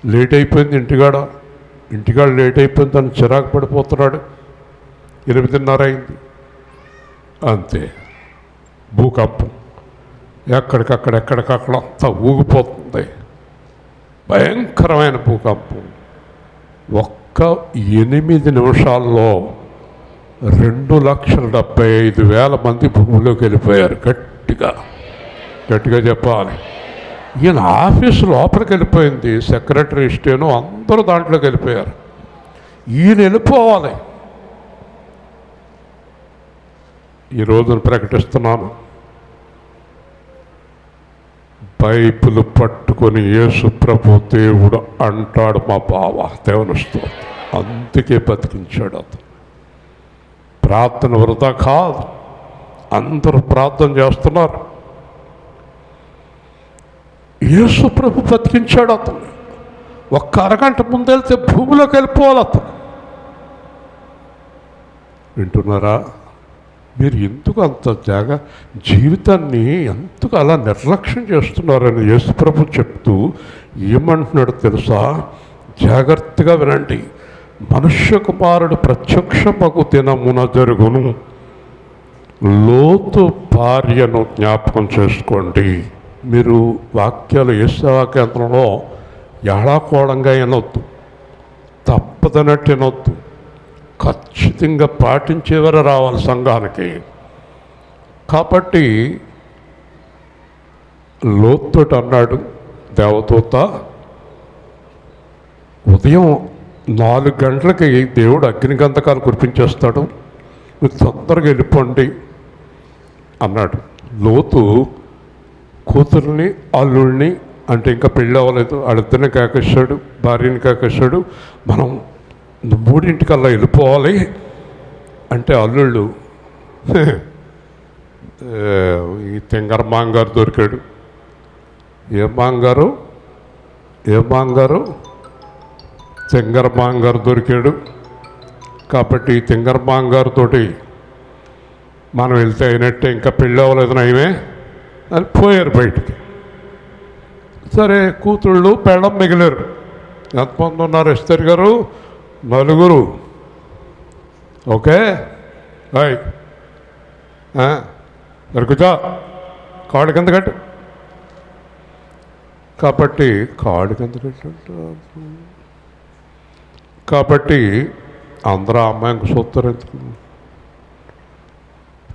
లేట్ అయిపోయింది ఇంటికాడ లేట్ అయిపోయింది అని చిరాకు పడిపోతున్నాడు. 8:30 అయింది, అంతే భూకంపం. ఎక్కడికక్కడ అంతా ఊగిపోతుంది. భయంకరమైన భూకంపం. ఒక్క 8 నిమిషాల్లో 2,75,000 మంది భూమిలోకి వెళ్ళిపోయారు. గట్టిగా చెప్పాలి. ఈయన ఆఫీసు లోపలికి వెళ్ళిపోయింది, సెక్రటరీ స్టేను అందరూ దాంట్లోకి వెళ్ళిపోయారు. ఈయన వెళ్ళిపోవాలి. ఈ రోజును ప్రకటిస్తున్నాను, బైబిల్ పట్టుకొని యేసు ప్రభు దేవుడు అంటాడు మా బావ. దేవుని స్తోత్రం. అందుకే బతికించాడు అతను. ప్రార్థన వృధా కాదు, అందరూ ప్రార్థన చేస్తున్నారు. యేసు ప్రభు బతికించాడు అతను. ఒక్క అరగంట ముందెళ్తే భూమిలోకి వెళ్ళిపోవాలి అతను. వింటున్నారా? మీరు ఎందుకు అంత జీవితాన్ని ఎందుకు అలా నిర్లక్ష్యం చేస్తున్నారని యేసు ప్రభు చెప్తూ ఏమంటున్నాడు తెలుసా? జాగ్రత్తగా వినండి. మనుష్య కుమారుడు ప్రత్యక్షమగు దినమున జరుగును. లోతు భార్యను జ్ఞాపకం చేసుకోండి. మీరు వాక్యాలు యేసువాక్యంలో ఏడాకోళంగా వినొద్దు, తప్పదనట్టు వినొద్దు. ఖచ్చితంగా పాటించేవారు రావాలి సంఘానికి. కాబట్టి లోతుట అన్నాడు దేవదూత, ఉదయం 4 గంటలకి దేవుడు అగ్నిగంధకాలు కురిపించేస్తాడు, మీరు తొందరగా వెళ్ళిపోండి అన్నాడు. లోతు కూతుర్ని, అల్లుడిని, అంటే ఇంకా పెళ్ళి అవ్వలేదు, వాళ్ళిద్దరిని కాకేశాడు, భార్యని కాకేశాడు. మనం 3 వెళ్ళిపోవాలి అంటే అల్లుళ్ళు ఈ తింగర మాంగారు దొరికాడు. ఏం మాంగారు తింగర మాంగారు దొరికాడు. కాబట్టి ఈ తింగర మాంగారుతోటి మనం వెళ్తే అయినట్టే, ఇంకా పెళ్ళి అవ్వలేదు నయమే అని పోయారు బయటికి. సరే, కూతుళ్ళు పెళ్ళం మిగిలారు. ఎంతమంది ఉన్నారు ఎస్తేర్ గారు? 4. ఓకే, హాయ్ కూర్చో, కాడు కింద కట్టు. కాబట్టి కాడు కింద కట్టు. కాబట్టి అందరూ అమ్మాయికి చూస్తారు. ఎందుకు?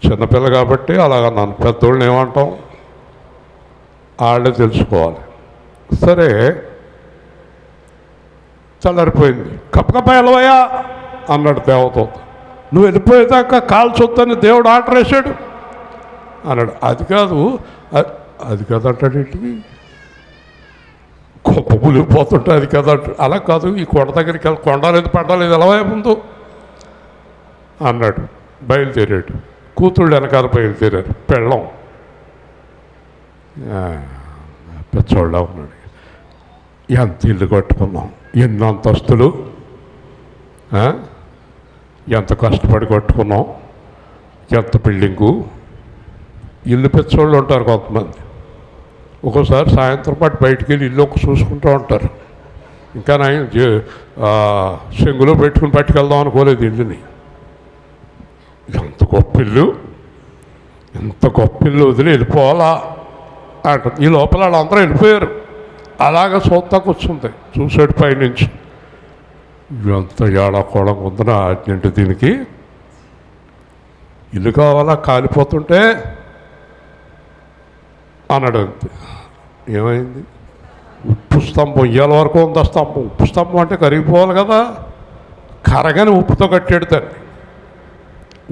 చిన్నపిల్ల కాబట్టి అలాగ నన్ను పెద్దోళ్ళని ఏమంటాం, వాళ్ళే తెలుసుకోవాలి. సరే, చల్లారిపోయింది. కప్పకప్ప వెళ్ళవయ్యా అన్నాడు దేవతో. నువ్వు వెళ్ళిపోయేదాకా కాల్చొద్దని దేవుడు ఆర్డర్ వేసాడు అన్నాడు. అది కాదు అంటాడేంటి? గొప్ప పులిపోతుంటే అది కదా అలా కాదు, ఈ కొండ దగ్గరికి వెళ్ళి కొండలేదు పడ్డలేదు ఎలా ముందు అన్నాడు. బయలుదేరాడు. కూతుళ్ళు వెనకాల బయలుదేరారు. పెళ్ళం పెచ్చోళ్ళ ఉన్నాడు. ఎంత ఇల్లు కట్టుకున్నాం, ఎన్ని అంతస్తులు, ఎంత కష్టపడి కట్టుకున్నాం, ఎంత బిల్డింగు. ఇల్లు పెచ్చోళ్ళు ఉంటారు కొంతమంది. ఒక్కోసారి సాయంత్రం పాటు బయటికి వెళ్ళి ఇల్లు ఒక చూసుకుంటూ ఉంటారు. ఇంకా నేను చెంగులో పెట్టుకుని పట్టుకెళ్దాం అనుకోలేదు ఇల్లుని. ఎంత గొప్ప ఇల్లు, ఎంత గొప్ప ఇల్లు వదిలి వెళ్ళిపోవాలా అంటుంది. ఈ లోపల వాళ్ళందరూ వెళ్ళిపోయారు. అలాగ చూస్తా కూర్చుంది. చూసాడు పైనుంచి, ఎంత ఏడాకోళంగా ఉందనా అజ్ఞంటే దీనికి. ఇల్లు కావాలా కాలిపోతుంటే అన్నాడు. అంతే. ఏమైంది? ఉప్పు స్తంభం ఇయ్యాల వరకు ఉందా స్తంభం. ఉప్పు స్తంభం అంటే కరిగిపోవాలి కదా, కరగని ఉప్పుతో కట్టాడు దాన్ని.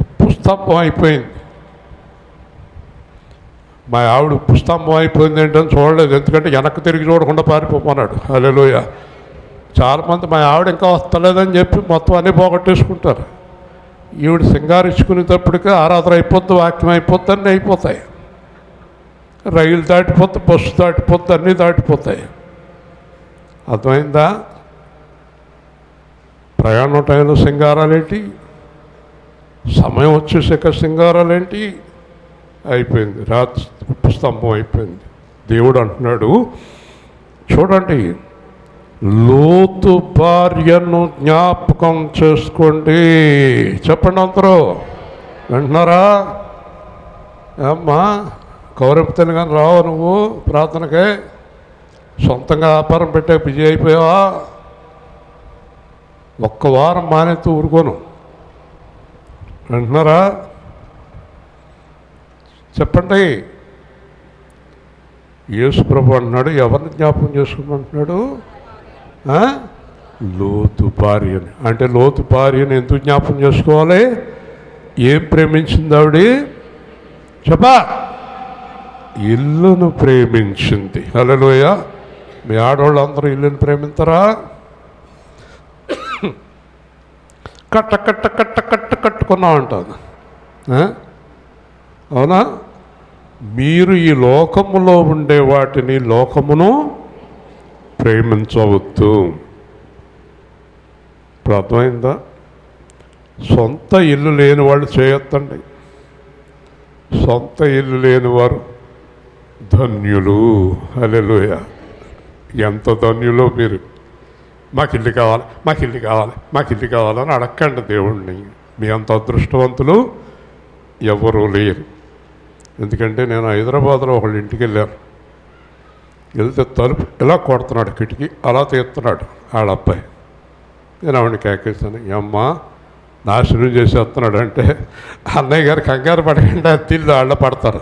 ఉప్పు స్తంభం అయిపోయింది. మా ఆవిడ ఉప్పు స్తంభం అయిపోయింది ఏంటని చూడలేదు, ఎందుకంటే వెనక్కి తిరిగి చూడకుండా పారిపోమన్నాడు. హల్లెలూయా. చాలామంది మా ఆవిడ ఇంకా వస్తలేదని చెప్పి మొత్తం అన్నీ పోగొట్టేసుకుంటారు. ఈవిడ సింగారించుకునేటప్పటికీ ఆరాధన అయిపోద్ది, వాక్యం అయిపోద్ది, అన్నీ అయిపోతాయి. రైలు దాటిపోతే, బస్సు దాటిపోతే, అన్నీ దాటిపోతాయి. అర్థమైందా? ప్రయాణం టైంలో సింగారాలేంటి, సమయం వచ్చేసాక సింగారాలేంటి, అయిపోయింది. రాత్రి ఉప్పు స్తంభం అయిపోయింది. దేవుడు అంటున్నాడు, చూడండి, లోతు భార్యను జ్ఞాపకం చేసుకోండి. చెప్పండి అందరూ. వింటున్నారా? అమ్మా కౌరంపుతాను కానీ రావు నువ్వు ప్రార్థనకే? సొంతంగా వ్యాపారం పెట్టే బిజీ అయిపోయావా? ఒక్క వారం మానేస్తూ ఊరుకోను. వింటున్నారా? చెప్పండి. యేసు ప్రభు అంటున్నాడు, ఎవరిని జ్ఞాపకం చేసుకోమంటున్నాడు? లోతు భార్యని. అంటే లోతు భార్యని ఎందుకు జ్ఞాపకం చేసుకోవాలి? ఏం ప్రేమించింది ఆవిడ? చెప్పా, ఇల్లును ప్రేమించింది. హల్లెలూయా. మీ ఆడవాళ్ళు అందరూ ఇల్లును ప్రేమిస్తారా? కట్టుకున్నాం అంటాను. అవునా? మీరు ఈ లోకములో ఉండే వాటిని, లోకమును ప్రేమించవద్దు. ఇప్పుడు అర్థమైందా? సొంత ఇల్లు లేని వాళ్ళు చేయొద్దండి. సొంత ఇల్లు లేని వారు ధన్యులు. హల్లెలూయా. ఎంత ధన్యులో మీరు. మాకు ఇల్లు కావాలి, మాకు ఇల్లు కావాలి, మాకు ఇల్లు కావాలని అడగండి దేవుణ్ణి. మీ అంత అదృష్టవంతులు ఎవరూ లేరు. ఎందుకంటే నేను హైదరాబాద్లో ఒకళ్ళ ఇంటికి వెళ్ళాను. వెళ్తే తలుపు ఇలా కొడుతున్నాడు, కిటికీ అలా తీస్తున్నాడు వాళ్ళ అబ్బాయి. నేను ఆవిడని కేకేసాను, అమ్మ నాశనం చేసేస్తున్నాడు అంటే, అన్నయ్య గారు కంగారు పడకుండా తిల్లు వాళ్ళ పడతారు.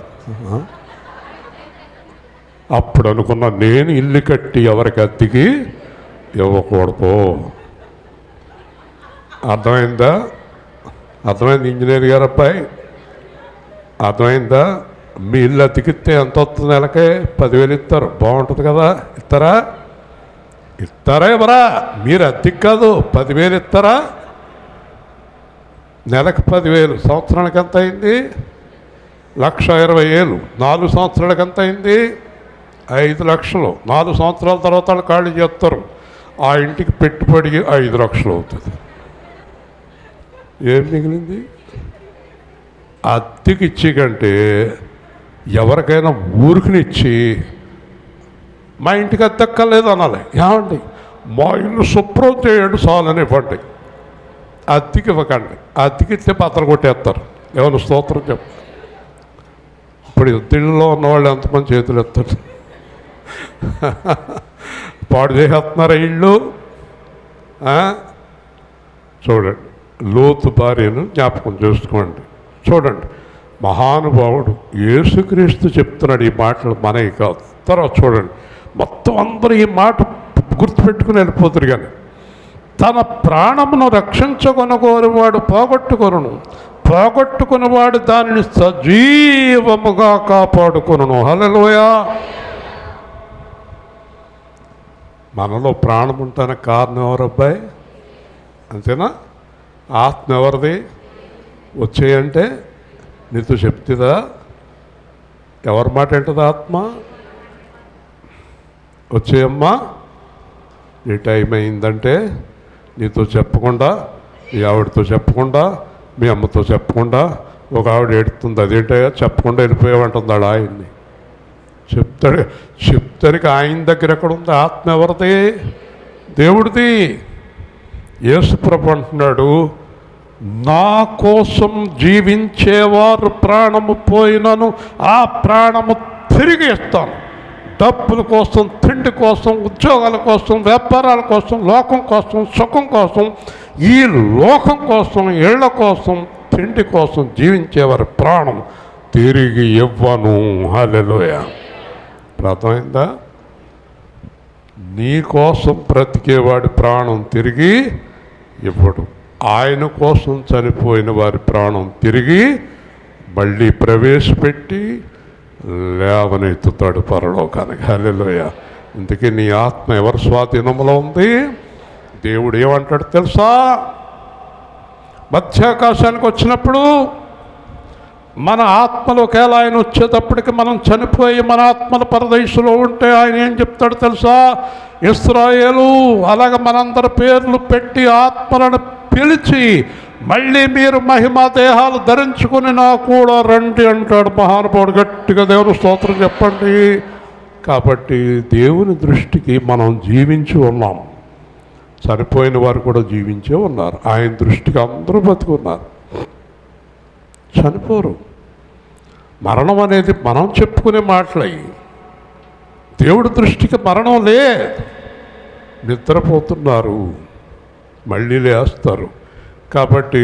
అప్పుడు అనుకున్నా, నేను ఇల్లు కట్టి ఎవరికి అద్దెకి ఇవ్వకూడదు. అర్థమైందా? అర్థమైంది ఇంజనీర్ గారు అబ్బాయి? అర్థమైందా? మీ ఇల్లు అతికిస్తే ఎంత వస్తుంది? నెలకే 10,000 ఇస్తారు. బాగుంటుంది కదా? ఇస్తారా? ఇస్తారా ఎవరా? మీరు అద్దెకి కాదు, 10,000 ఇస్తారా? నెలకు 10,000. సంవత్సరానికి ఎంత అయింది? 1,20,000. 4 సంవత్సరాలకి ఎంత అయింది? 5 లక్షలు. 4 సంవత్సరాల తర్వాత వాళ్ళు ఖాళీ చేస్తారు. ఆ ఇంటికి పెట్టుబడి 5 లక్షలు అవుతుంది. ఏం మిగిలింది? అద్దెకి ఇచ్చి కంటే ఎవరికైనా ఊరికినిచ్చి మా ఇంటికి అద్దెక్కర్లేదు అనాలి. ఏమండి మా ఇల్లు శుభ్రం చేయండి చాలని ఇవ్వండి, అద్దెకి ఇవ్వకండి. అద్దెకి ఇస్తే పత్రం కొట్టేస్తారు. ఏమైనా స్తోత్రం చెప్పు. ఇప్పుడు యుద్ధిలో ఉన్నవాళ్ళు ఎంతమంది చేతులు ఎత్తారు? పాడు చేసేస్తున్నారా ఇళ్ళు? చూడండి, లోతు భార్యను జ్ఞాపకం చేసుకోండి. చూడండి, మహానుభావుడు యేసుక్రీస్తు చెప్తున్నాడు ఈ మాటలు, మనవి కాదు. తర్వాత చూడండి, మొత్తం అందరూ ఈ మాట గుర్తుపెట్టుకుని వెళ్ళిపోతారు. కానీ తన ప్రాణమును రక్షించుకొనగోరువాడు పోగొట్టుకొనును, పోగొట్టుకున్నవాడు దానిని సజీవముగా కాపాడుకొనును. హల్లెలూయా. మనలో ప్రాణం ఉంటానికి కారణం ఎవరు అబ్బాయి? అంతేనా? ఆత్మ ఎవరిది? వచ్చేయంటే నీతో చెప్తుందా? ఎవరి మాట ఏంటది? ఆత్మ వచ్చేయమ్మా, నీ టైం అయిందంటే నీతో చెప్పకుండా, మీ ఆవిడతో చెప్పకుండా, మీ అమ్మతో చెప్పకుండా, ఒక ఆవిడ ఏడుతుంది, అదేంటయ్యా చెప్పకుండా వెళ్ళిపోయావంటుంది ఆడ ఆయన్ని. చెప్తానికి ఆయన దగ్గర ఎక్కడ ఉంది? ఆత్మ ఎవరిది? దేవుడిది. యేసుప్రభు అంటున్నాడు, నా కోసం జీవించేవారు ప్రాణము పోయినను ఆ ప్రాణము తిరిగి ఇస్తాను. డబ్బుల కోసం, తిండి కోసం, ఉద్యోగాల కోసం, వ్యాపారాల కోసం, లోకం కోసం, సుఖం కోసం, ఈ లోకం కోసం, ఇళ్ల కోసం, తిండి కోసం జీవించేవారి ప్రాణం తిరిగి ఇవ్వను. హల్లెలూయా. అర్థమైందా? నీ కోసం బ్రతికేవాడి ప్రాణం తిరిగి ఇవ్వడు. ఆయన కోసం చనిపోయిన వారి ప్రాణం తిరిగి మళ్ళీ ప్రవేశపెట్టి లేవనెత్తుతాడు పరలోకానికి. హల్లెలూయా. అందుకే నీ ఆత్మ ఎవరి స్వాధీనంలో ఉంది? దేవుడు ఏమంటాడు తెలుసా? మధ్యాకాశానికి వచ్చినప్పుడు మన ఆత్మలు ఒకవేళ ఆయన వచ్చేటప్పటికి మనం చనిపోయి మన ఆత్మల పరదేశంలో ఉంటే ఆయన ఏం చెప్తాడు తెలుసా? ఇశ్రాయేలు అలాగ మనందరి పేర్లు పెట్టి ఆత్మలను పిలిచి మళ్ళీ మీరు మహిమా దేహాలు ధరించుకుని నా కూడా రండి అంటాడు మహానుభావుడు. గట్టిగా దేవుని స్తోత్రం చెప్పండి. కాబట్టి దేవుని దృష్టికి మనం జీవించి ఉన్నాం, చనిపోయిన వారు కూడా జీవించే ఉన్నారు. ఆయన దృష్టికి అందరూ బతుకున్నారు, చనిపోరు. మరణం అనేది మనం చెప్పుకునే మాటలయ్యి, దేవుడి దృష్టికి మరణం లేదు. నిద్రపోతున్నారు, మళ్ళీ లేస్తారు. కాబట్టి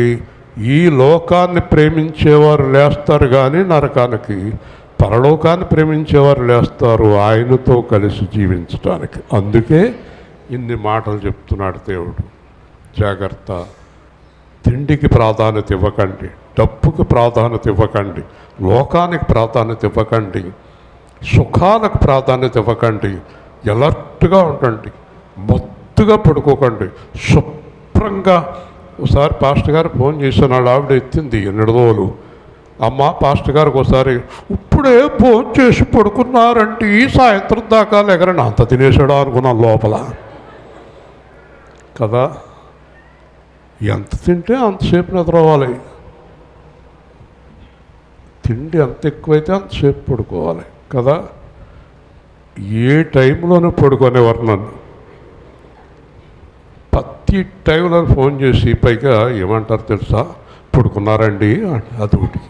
ఈ లోకాన్ని ప్రేమించేవారు లేస్తారు కానీ నరకానికి, పరలోకాన్ని ప్రేమించేవారు లేస్తారు ఆయనతో కలిసి జీవించడానికి. అందుకే ఇన్ని మాటలు చెప్తున్నాడు దేవుడు. జాగ్రత్త, తిండికి ప్రాధాన్యత ఇవ్వకండి, డబ్బుకి ప్రాధాన్యత ఇవ్వకండి, లోకానికి ప్రాధాన్యత ఇవ్వకండి, సుఖాలకు ప్రాధాన్యత ఇవ్వకండి. ఎలర్ట్గా ఉండండి, మొత్తుగా పడుకోకండి, శుభ్రంగా. ఒకసారి పాస్టర్ గారు ఫోన్ చేశాను, ఆవిడ ఎత్తింది 2 రోజులు. అమ్మ పాస్టర్ గారికి ఒకసారి ఇప్పుడే ఫోన్ చేసి పడుకున్నారంటే ఈ సాయంత్రం దాకా ఎగరని అంత తినేసాడు అనుకున్నాను లోపల కదా. ఎంత తింటే అంతసేపు నిద్రపోవాలి, తిండి ఎంత ఎక్కువైతే అంతసేపు పడుకోవాలి కదా. ఏ టైంలోనూ పడుకునేవారు నన్ను. ప్రతి టైంలో ఫోన్ చేసి పైగా ఏమంటారు తెలుసా? పడుకున్నారండి అదొకటి.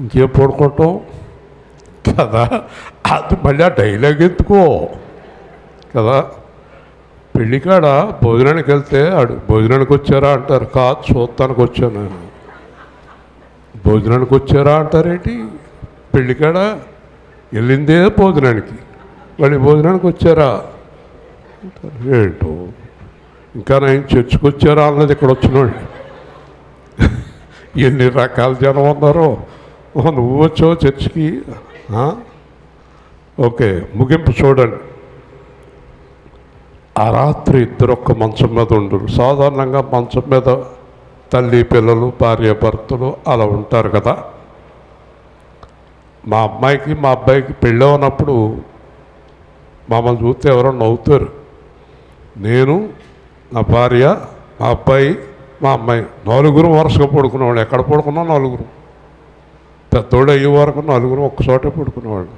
ఇంకేం పడుకోవటం కదా, అది మళ్ళీ ఆ డైలాగ్ ఎందుకో కదా. పెళ్ళికాడ భోజనానికి వెళ్తే భోజనానికి వచ్చారా అంటారు, కాదు చూస్తానికి వచ్చాను. భోజనానికి వచ్చారా అంటారేంటి? పెళ్ళికాడ వెళ్ళిందే భోజనానికి, మళ్ళీ భోజనానికి వచ్చారా అంటారు. ఏంటో ఇంకా నేను చర్చికి వచ్చారా అన్నది ఇక్కడ వచ్చినోళ్ళు. ఎన్ని రకాల జనం ఉన్నారో. నువ్వు వచ్చావు చర్చికి. ఓకే, ముగింపు చూడండి. ఆ రాత్రి ఇద్దరు ఒక్క మంచం మీద ఉండరు. సాధారణంగా మంచం మీద తల్లి పిల్లలు భార్య భర్తలు అలా ఉంటారు కదా. మా అమ్మాయికి మా అబ్బాయికి పెళ్ళి ఉన్నప్పుడు మమ్మల్ని చూస్తే ఎవరో నవ్వుతారు. నేను, నా భార్య, మా అబ్బాయి, మా అమ్మాయి నలుగురు వరుసగా పడుకునేవాళ్ళు. ఎక్కడ పడుకున్నా నలుగురు. పెద్దోళ్ళు అయ్యే వరకు నలుగురు ఒక్కచోటే పడుకునేవాళ్ళు.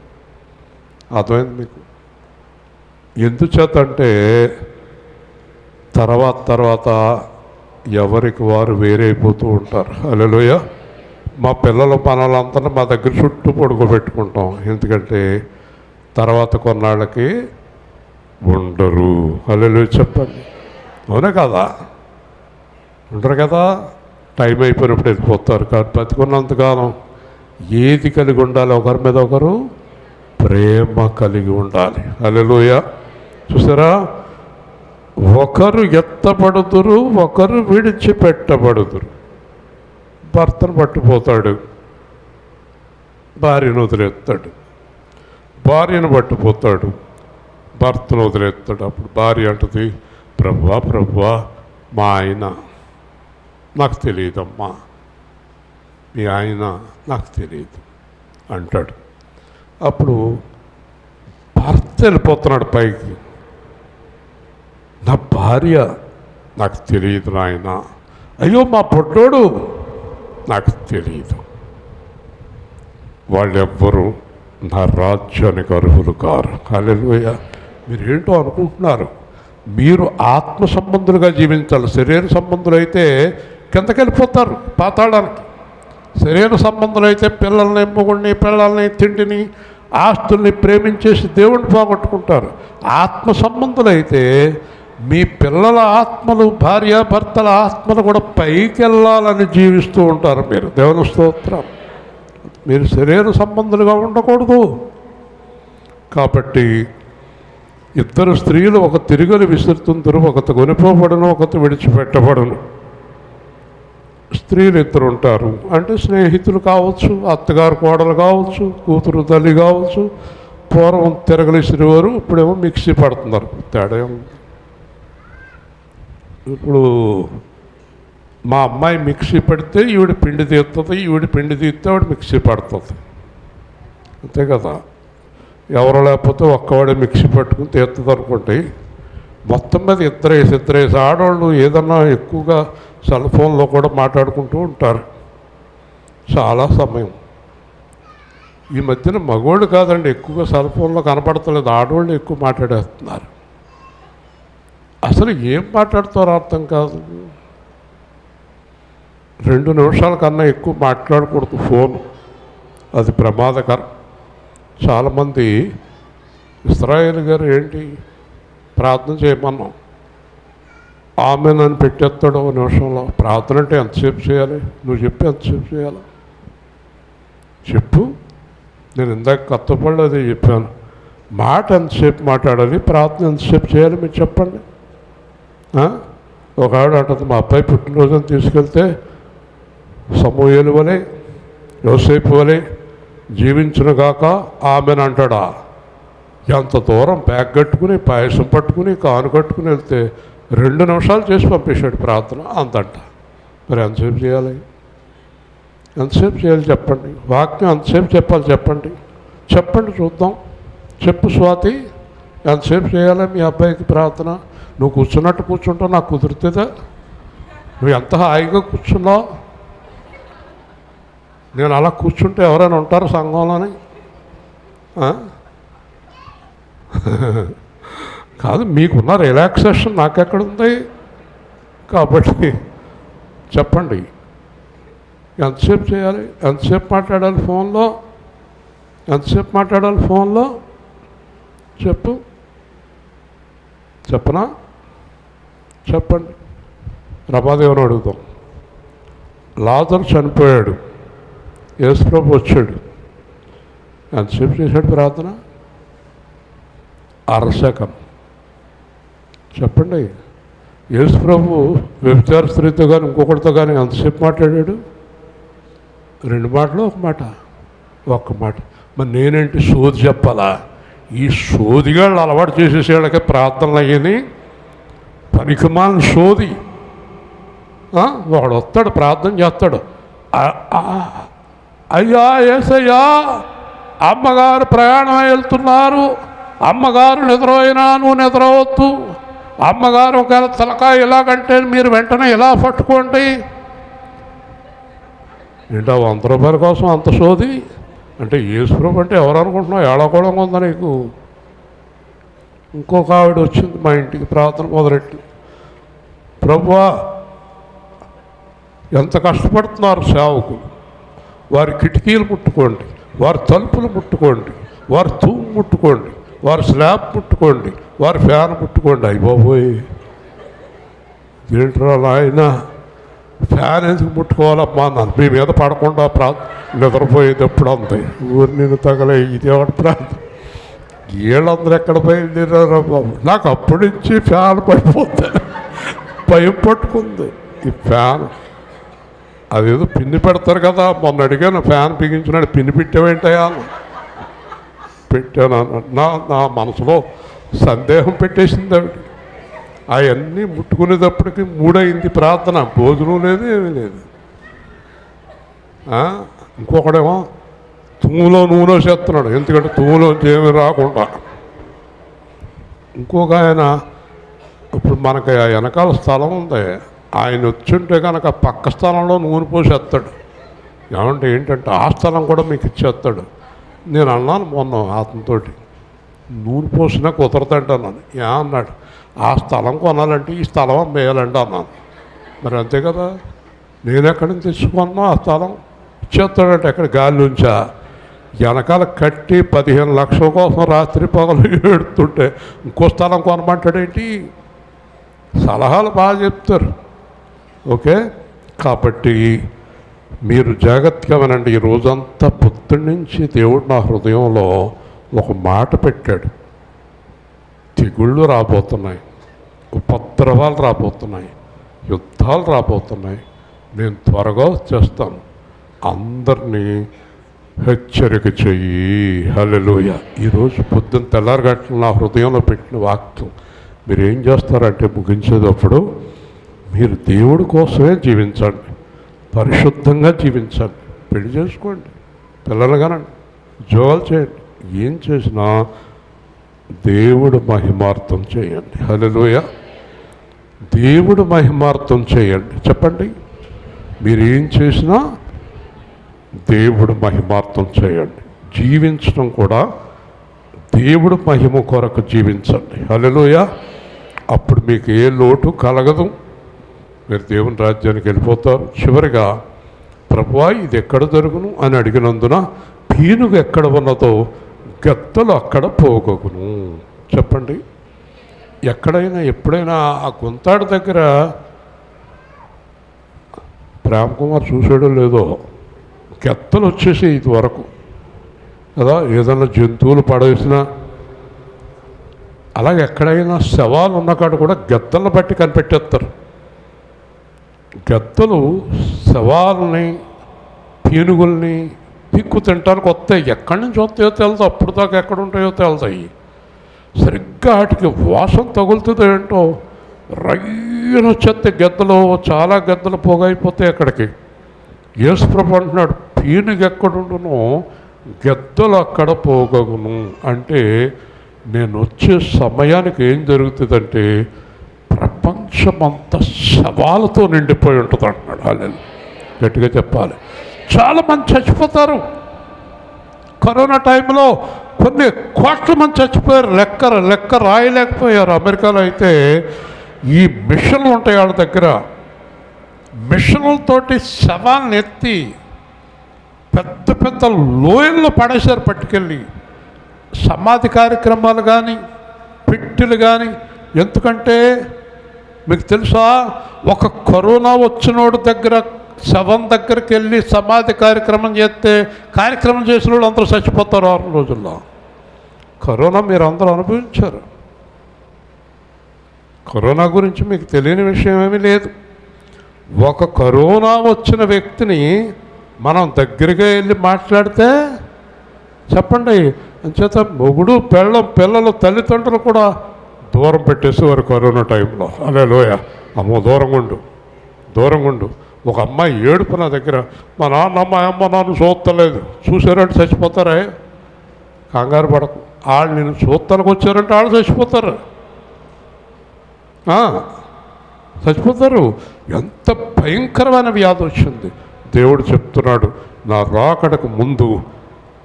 అర్థమైంది మీకు? ఎందుచేత అంటే తర్వాత ఎవరికి వారు వేరైపోతూ ఉంటారు. హల్లెలూయా. మా పిల్లల పనులంతా మా దగ్గర చుట్టూ పడుకోబెట్టుకుంటాం. ఎందుకంటే తర్వాత కొన్నాళ్ళకి ఉండరు. హల్లెలూయా చెప్పండి. అవునా కదా? ఉండరు కదా. టైం అయిపోయినప్పుడు వెళ్ళిపోతారు. కానీ బతికున్నంతకాలం ఏది కలిగి ఉండాలి? ఒకరి మీద ఒకరు ప్రేమ కలిగి ఉండాలి. హల్లెలూయా. చూసారా? ఒకరు ఎత్తబడుదురు, ఒకరు విడిచిపెట్టబడుదురు. భర్తను పట్టుపోతాడు, భార్యను వదిలేస్తాడు. భార్యను పట్టుపోతాడు, భర్తను వదిలేస్తాడు. అప్పుడు భార్య అంటుంది, ప్రభువా మా ఆయన నాకు తెలియదమ్మా, మీ ఆయన నాకు తెలియదు అంటాడు. అప్పుడు భర్త వెళ్ళిపోతున్నాడు పైకి, నా భార్య నాకు తెలియదు నాయన, అయ్యో మా పొట్టోడు నాకు తెలియదు, వాళ్ళెవ్వరూ నా రాజ్యానికి అర్హులు కారు. హల్లెలూయా. మీరేంటో అనుకుంటున్నారు? మీరు ఆత్మ సంబంధులుగా జీవించాలి. శరీర సంబంధులు అయితే కిందకి వెళ్ళిపోతారు పాతాళానికి. శరీర సంబంధులు అయితే పిల్లల్ని, మొగుడిని, పిల్లల్ని, తిండిని, ఆస్తుల్ని ప్రేమించేసి దేవుణ్ణి పోగొట్టుకుంటారు. ఆత్మ సంబంధులు అయితే మీ పిల్లల ఆత్మలు, భార్య భర్తల ఆత్మలు కూడా పైకి వెళ్ళాలని జీవిస్తూ ఉంటారు మీరు. దేవుని స్తోత్రం. మీరు శరీర సంబంధులుగా ఉండకూడదు. కాబట్టి ఇద్దరు స్త్రీలు ఒక తిరుగలు విసురుతుందరు, ఒకటి కొనిపోబడును, ఒకటి విడిచిపెట్టబడును. స్త్రీలు ఇద్దరు ఉంటారు. అంటే స్నేహితులు కావచ్చు, అత్తగారు కోడలు కావచ్చు, కూతురు తల్లి కావచ్చు. పూర్వం తిరగలు విసిరేవారు, ఇప్పుడేమో మిక్సీ పడుతున్నారు. తేడా ఉంది. ఇప్పుడు మా అమ్మాయి మిక్సీ పెడితే ఈవిడ పిండి తీస్తుంది, ఈవిడ పిండి తీస్తే ఆవిడ మిక్సీ పడుతుంది. అంతే కదా. ఎవరు లేకపోతే ఒక్కవాడే మిక్సీ పట్టుకుని తీస్తుంది అనుకోండి. మొత్తం మీద ఇద్దరేసి ఆడవాళ్ళు ఏదన్నా ఎక్కువగా సెల్ ఫోన్లో కూడా మాట్లాడుకుంటూ ఉంటారు చాలా సమయం. ఈ మధ్యన మగవాళ్ళు కాదండి ఎక్కువగా సెల్ ఫోన్లో కనపడతలేదు, ఆడవాళ్ళు ఎక్కువ మాట్లాడేస్తున్నారు. అసలు ఏం మాట్లాడుతారో అర్థం కాదు. 2 నిమిషాల కన్నా ఎక్కువ మాట్లాడకూడదు ఫోన్, అది ప్రమాదకరం. చాలామంది ఇస్రాయేల్ గారు ఏంటి ప్రార్థన చేయమన్నాం, ఆమెనని పెట్టేస్తాడు 1 నిమిషంలో. ప్రార్థన అంటే ఎంతసేపు చేయాలి? నువ్వు చెప్పి ఎంతసేపు చేయాలి చెప్పు. నేను ఇందాక కొత్తపళ్ళు అదే చెప్పాను. మాట ఎంతసేపు మాట్లాడాలి, ప్రార్థన ఎంతసేపు చేయాలి మీరు చెప్పండి. ఒక ఆవిడ అంటుంది, మా అబ్బాయి పుట్టినరోజుని తీసుకెళ్తే సమూయేలు వలె, యోసేపు వలె జీవించునుగాక ఆమెను అంటాడా? ఎంత దూరం బ్యాగ్ కట్టుకుని, పాయసం పట్టుకుని, కాను కట్టుకుని వెళ్తే 2 నిమిషాలు చేసి పంపేశాడు ప్రార్థన అంతంట. మరి ఎంతసేపు చేయాలి? ఎంతసేపు చేయాలి చెప్పండి. వాక్యం ఎంతసేపు చెప్పాలి చెప్పండి. చెప్పండి చూద్దాం. చెప్పు స్వాతి, ఎంతసేపు చేయాలి మీ అబ్బాయికి ప్రార్థన? నువ్వు కూర్చున్నట్టు కూర్చుంటావు, నాకు కుదురుతుందా? నువ్వు ఎంత హాయిగా కూర్చున్నావు. నేను అలా కూర్చుంటే ఎవరైనా ఉంటారు సంఘంలోని? కాదు, మీకున్న రిలాక్సేషన్ నాకెక్కడుంది? కాబట్టి చెప్పండి, ఎంతసేపు చేయాలి, ఎంతసేపు మాట్లాడాలి ఫోన్లో, ఎంతసేపు మాట్లాడాలి ఫోన్లో చెప్పు. చెప్పనా? చెప్పండి. రమాదేవిని అడుగుతాం. లాజరు చనిపోయాడు, యేసుప్రభు వచ్చాడు, ఎంతసేపు చేశాడు ప్రార్థన? 1/2 సెకండ్. చెప్పండి. యేసుప్రభు వ్యభిచార స్త్రీతో కానీ ఇంకొకటితో కానీ ఎంతసేపు మాట్లాడాడు? 2 మాటలు, 1 మాట, 1 మాట. మరి నేనేంటి సోది చెప్పాలా? ఈ సోదిగాళ్ళు అలవాటు చేసేసేళ్ళకే ప్రార్థనలు అయ్యని పనికిమాలిన సోది. వాడు వస్తాడు ప్రార్థన చేస్తాడు, అయ్యా ఏసయ్యా అమ్మగారు ప్రయాణం వెళ్తున్నారు, అమ్మగారు నిద్రపోయినా నువ్వు నిద్రవద్దు, అమ్మగారు ఒకవేళ తలకాయ ఇలాగంటే మీరు వెంటనే ఇలా పట్టుకోండి. ఏంటో 100 రూపాయల కోసం అంత సోది అంటే యేసుప్రభు అంటే ఎవరు అనుకుంటున్నావు? ఏడకోవడం ఉందా నీకు? ఇంకొక ఆవిడ వచ్చింది మా ఇంటికి, ప్రార్థన మొదలెట్టి, ప్రభువా ఎంత కష్టపడుతున్నారు సేవకులు, వారి కిటికీలు ముట్టుకోండి, వారి తలుపులు ముట్టుకోండి, వారి తూము ముట్టుకోండి, వారి స్లాబ్ ముట్టుకోండి, వారి ఫ్యాన్ ముట్టుకోండి. అయిపోయి ఏంట్రా నాయన ఫ్యాన్ ఎందుకు ముట్టుకోవాలమ్మా నన్ను మీ మీద పడకుండా నిద్రపోయేటప్పుడు అంతే ఊరి నేను తగలే ఇది ఒకటి ప్రాంతం. వీళ్ళందరూ ఎక్కడ బయలుదేరారు బాబు. నాకు అప్పటి నుంచి ఫ్యాన్ పడిపోతాను, భయం పట్టుకుంది. ఈ ఫ్యాన్ అదేదో పిన్ని పెడతారు కదా, మొన్న అడిగాను ఫ్యాన్ బిగించినాడు, పిన్ని పెట్టావేంటయా? పెట్టాను. నా మనసులో సందేహం పెట్టేసింది ఆవిడ. అవన్నీ ముట్టుకునేటప్పటికి 3 అయింది ప్రార్థన, భోజనం లేదు ఏమీ లేదు. ఇంకొకడేమో తుమ్ములో నూనె చేస్తున్నాడు, ఎందుకంటే తుమ్ములోంచి ఏమీ రాకుండా. ఇంకొక ఆయన ఇప్పుడు మనకి ఆ వెనకాల స్థలం ఉంది, ఆయన వచ్చుంటే కనుక పక్క స్థలంలో నూనె పోసేస్తాడు. ఏమంటే ఏంటంటే ఆ స్థలం కూడా మీకు ఇచ్చేస్తాడు. నేను అన్నాను మొన్న అతనితోటి, నూనె పోసినా కుదరదండి అన్నాను. అన్నాడు, ఆ స్థలం కొనాలంటే ఈ స్థలం అమ్మేయాలండి అన్నాను. మరి అంతే కదా, నేను ఎక్కడి నుంచి తెచ్చుకున్నా ఆ స్థలం ఇచ్చేస్తాడంటే ఎక్కడ గాలిలోంచా? వెనకాల కట్టి 15 లక్షల కోసం రాత్రి పగలు ఏడుతుంటే ఇంకో స్థలం కొనమంటాడేంటి? సలహాలు బాగా చెప్తారు. ఓకే, కాబట్టి మీరు జాగ్రత్తగా వినండి. ఈ రోజంతా పొద్దున్న నుంచి దేవుడు నా హృదయంలో ఒక మాట పెట్టాడు. తెగుళ్ళు రాబోతున్నాయి, ఉపద్రవాలు రాబోతున్నాయి, యుద్ధాలు రాబోతున్నాయి, నేను త్వరగా వచ్చేస్తాను, అందరినీ హెచ్చరిక చెయ్యి. హల్లెలూయా. ఈరోజు పొద్దున్న తెల్లారగట్ల నా హృదయంలో పెట్టిన వాక్యం మీరు ఏం చేస్తారంటే ముగించేటప్పుడు మీరు దేవుడి కోసమే జీవించండి, పరిశుద్ధంగా జీవించండి, పెళ్లి చేసుకోండి, పిల్లలు కనండి, ఉద్యోగాలు చేయండి, ఏం చేసినా దేవుడు మహిమార్థం చేయండి. హల్లెలూయా. దేవుడు మహిమార్థం చేయండి. చెప్పండి, మీరు ఏం చేసినా దేవుడు మహిమార్థం చేయండి. జీవించడం కూడా దేవుడు మహిమ కొరకు జీవించండి. హల్లెలూయా. అప్పుడు మీకు ఏ లోటు కలగదు, మీరు దేవుని రాజ్యానికి వెళ్ళిపోతారు. చివరిగా ప్రభువా ఇది ఎక్కడ జరుగును అని అడిగినందున పీనుగు ఎక్కడ ఉన్నదో గద్దలు అక్కడ పోగొగును. చెప్పండి, ఎక్కడైనా ఎప్పుడైనా ఆ గుంతాడు దగ్గర ప్రేమ్ కుమార్ చూసాడో లేదో, గద్దలు వచ్చేసి ఇది వరకు కదా, ఏదైనా జంతువులు పడేసినా, అలాగే ఎక్కడైనా శవాలు ఉన్నకాడ కూడా గద్దలను బట్టి కనిపెట్టేస్తారు. గద్దలు శవాలని పీనుగుల్ని పిక్కు తింటానికి వస్తాయి. ఎక్కడి నుంచి వస్తాయో తెలుసు, అప్పుడు దాకా ఎక్కడ ఉంటాయో తెలుతాయి. సరిగ్గా వాటికి వాసన తగులుతుందో ఏంటో రయ్యన వచ్చేస్తే గద్దలు, చాలా గద్దలు పోగైపోతాయి అక్కడికి. యేసుప్రభు అంటున్నాడు, పీనుగు ఎక్కడుండునో గద్దలు అక్కడ పోగగును. అంటే నేను వచ్చే సమయానికి ఏం జరుగుతుందంటే ప్రపంచమంతా శవాలతో నిండిపోయి ఉంటుంది అంటున్నాడు. అలా గట్టిగా చెప్పాలి. చాలామంది చచ్చిపోతారు. కరోనా టైంలో కొన్ని కోట్ల మంది చచ్చిపోయారు, లెక్క రాయలేకపోయారు. అమెరికాలో అయితే ఈ మిషన్లు ఉంటాయి వాళ్ళ దగ్గర, మిషన్లతోటి శవాలను ఎత్తి పెద్ద పెద్ద లోయల్లో పడేశారు పట్టుకెళ్ళి. సమాధి కార్యక్రమాలు కానీ పెట్టెలు కానీ. ఎందుకంటే మీకు తెలుసా, ఒక కరోనా వచ్చినోడు దగ్గర శవం దగ్గరికి వెళ్ళి సమాధి కార్యక్రమం చేసిన వాళ్ళు అందరూ చచ్చిపోతారు 6 రోజుల్లో. కరోనా మీరు అందరూ అనుభవించారు. కరోనా గురించి మీకు తెలియని విషయం ఏమీ లేదు. ఒక కరోనా వచ్చిన వ్యక్తిని మనం దగ్గరగా వెళ్ళి మాట్లాడితే చెప్పండి, అంచేత మొగుడు పిల్లలు తల్లిదండ్రులు కూడా దూరం పెట్టేసేవారు కరోనా టైంలో. హల్లెలూయా. అమ్మో దూరంగా ఉండు. ఒక అమ్మాయి ఏడుపు నా దగ్గర, మా నాన్న మా అమ్మ నాన్న చూస్తలేదు, చూసారంటే చచ్చిపోతారే. కంగారు పడకు. వాళ్ళు నేను చూస్తానికి వచ్చారంటే వాళ్ళు చచ్చిపోతారు, చచ్చిపోతారు. ఎంత భయంకరమైన వ్యాధి వచ్చింది. దేవుడు చెప్తున్నాడు, నా రాకడకు ముందు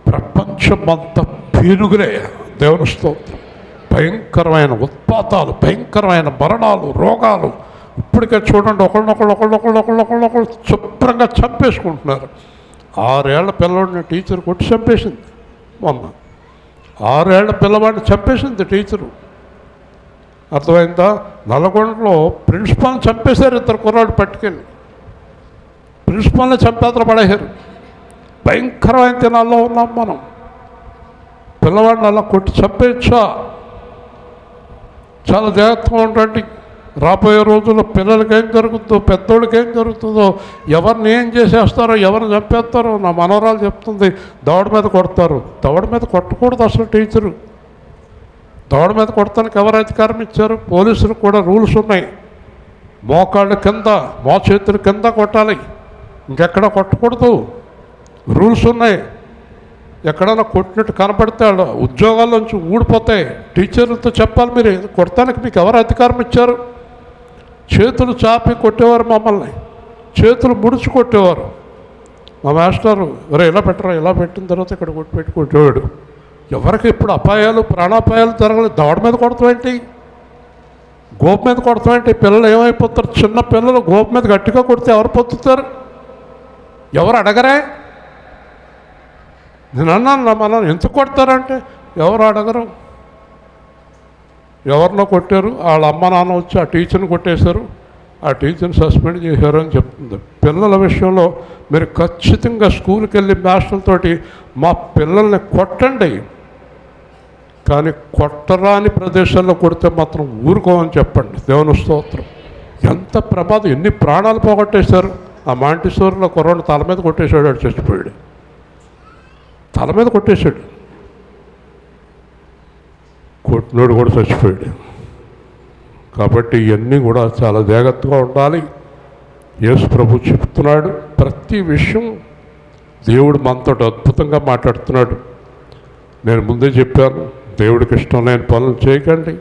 ప్రపంచమంతా పీనుగులే. దేవుని స్తోత్రం. భయంకరమైన ఉత్పాతాలు, భయంకరమైన మరణాలు, రోగాలు. ఇప్పటికే చూడండి, ఒకళ్ళొకళ్ళు శుభ్రంగా చంపేసుకుంటున్నారు. 6 ఏళ్ల పిల్లవాడిని టీచర్ కొట్టి చంపేసింది. మొన్న 6 ఏళ్ల పిల్లవాడిని చంపేసింది టీచరు. అర్థమైందా? నల్లగొండలో ప్రిన్సిపాల్ని చంపేశారు. 2 కుర్రాడు పట్టుకెళ్ళి ప్రిన్సిపాల్ని చంపేతలు పడేశారు. భయంకరమైన దినాల్లో ఉన్నాం మనం. పిల్లవాడిని అలా కొట్టి చంపేయచ్చా? చాలా జాగ్రత్తగా ఉండండి. రాబోయే రోజుల్లో పిల్లలకి ఏం జరుగుతుందో, పెద్దోళ్ళకి ఏం జరుగుతుందో, ఎవరిని ఏం చేసేస్తారో, ఎవరిని చంపేస్తారో. నా మనవరాలు చెప్తుంది, దవడ మీద కొడతారు. దవడ మీద కొట్టకూడదు అసలు టీచరు. దవడ మీద కొడతానికి ఎవరు అధికారం ఇచ్చారు? పోలీసులకు కూడా రూల్స్ ఉన్నాయి. మోకాళ్ళ కింద, మోచేతుల కింద కొట్టాలి, ఇంకెక్కడ కొట్టకూడదు. రూల్స్ ఉన్నాయి. ఎక్కడైనా కొట్టినట్టు కనపడితే వాళ్ళ ఉద్యోగాల్లోంచి ఊడిపోతాయి. టీచర్లతో చెప్పాలి, మీరు కొడతానికి మీకు ఎవరు అధికారం ఇచ్చారు? చేతులు చాపి కొట్టేవారు మమ్మల్ని, చేతులు ముడిచి కొట్టేవారు. మా మాస్టరు ఇలా పెట్టరా, ఇలా పెట్టిన తర్వాత ఇక్కడ పెట్టి కొట్టేవాడు. ఎవరికి ఇప్పుడు అపాయాలు, ప్రాణాపాయాలు జరగలేదు. దవడ మీద కొడతామేంటి, గోపు మీద కొడతామేంటి? పిల్లలు ఏమైపోతారు? చిన్న పిల్లలు గోపు మీద గట్టిగా కొడితే ఎవరు పొత్తుతారు? ఎవరు అడగరే? నేను అన్నాను, మనం ఎందుకు కొడతారంటే ఎవరు అడగరు. ఎవరినో కొట్టారు, వాళ్ళ అమ్మ నాన్న వచ్చి ఆ టీచర్ని కొట్టేశారు, ఆ టీచర్ని సస్పెండ్ చేశారు అని చెప్తుంది. పిల్లల విషయంలో మీరు ఖచ్చితంగా స్కూల్కి వెళ్ళి మాస్టర్లతోటి మా పిల్లల్ని కొట్టండి, కానీ కొట్టరాని ప్రదేశాల్లో కొడితే మాత్రం ఊరుకోమని చెప్పండి. దేవుని స్తోత్రం. ఎంత ప్రమాదం, ఎన్ని ప్రాణాలు పోగొట్టేశారు. ఆ మాంటిసోరిలో కుర్రాడు తల మీద కొట్టేశాడు, వాడు చచ్చిపోయాడు. తల మీద కొట్టేశాడు, కొట్టినోడు కూడా చచ్చిపోయాడు. కాబట్టి ఇవన్నీ కూడా చాలా జాగ్రత్తగా ఉండాలి. యేసు ప్రభు చెప్తున్నాడు, ప్రతి విషయం దేవుడు మనతో అద్భుతంగా మాట్లాడుతున్నాడు. నేను ముందే చెప్పాను, దేవుడికి ఇష్టం లేని పనులు చేయకండి,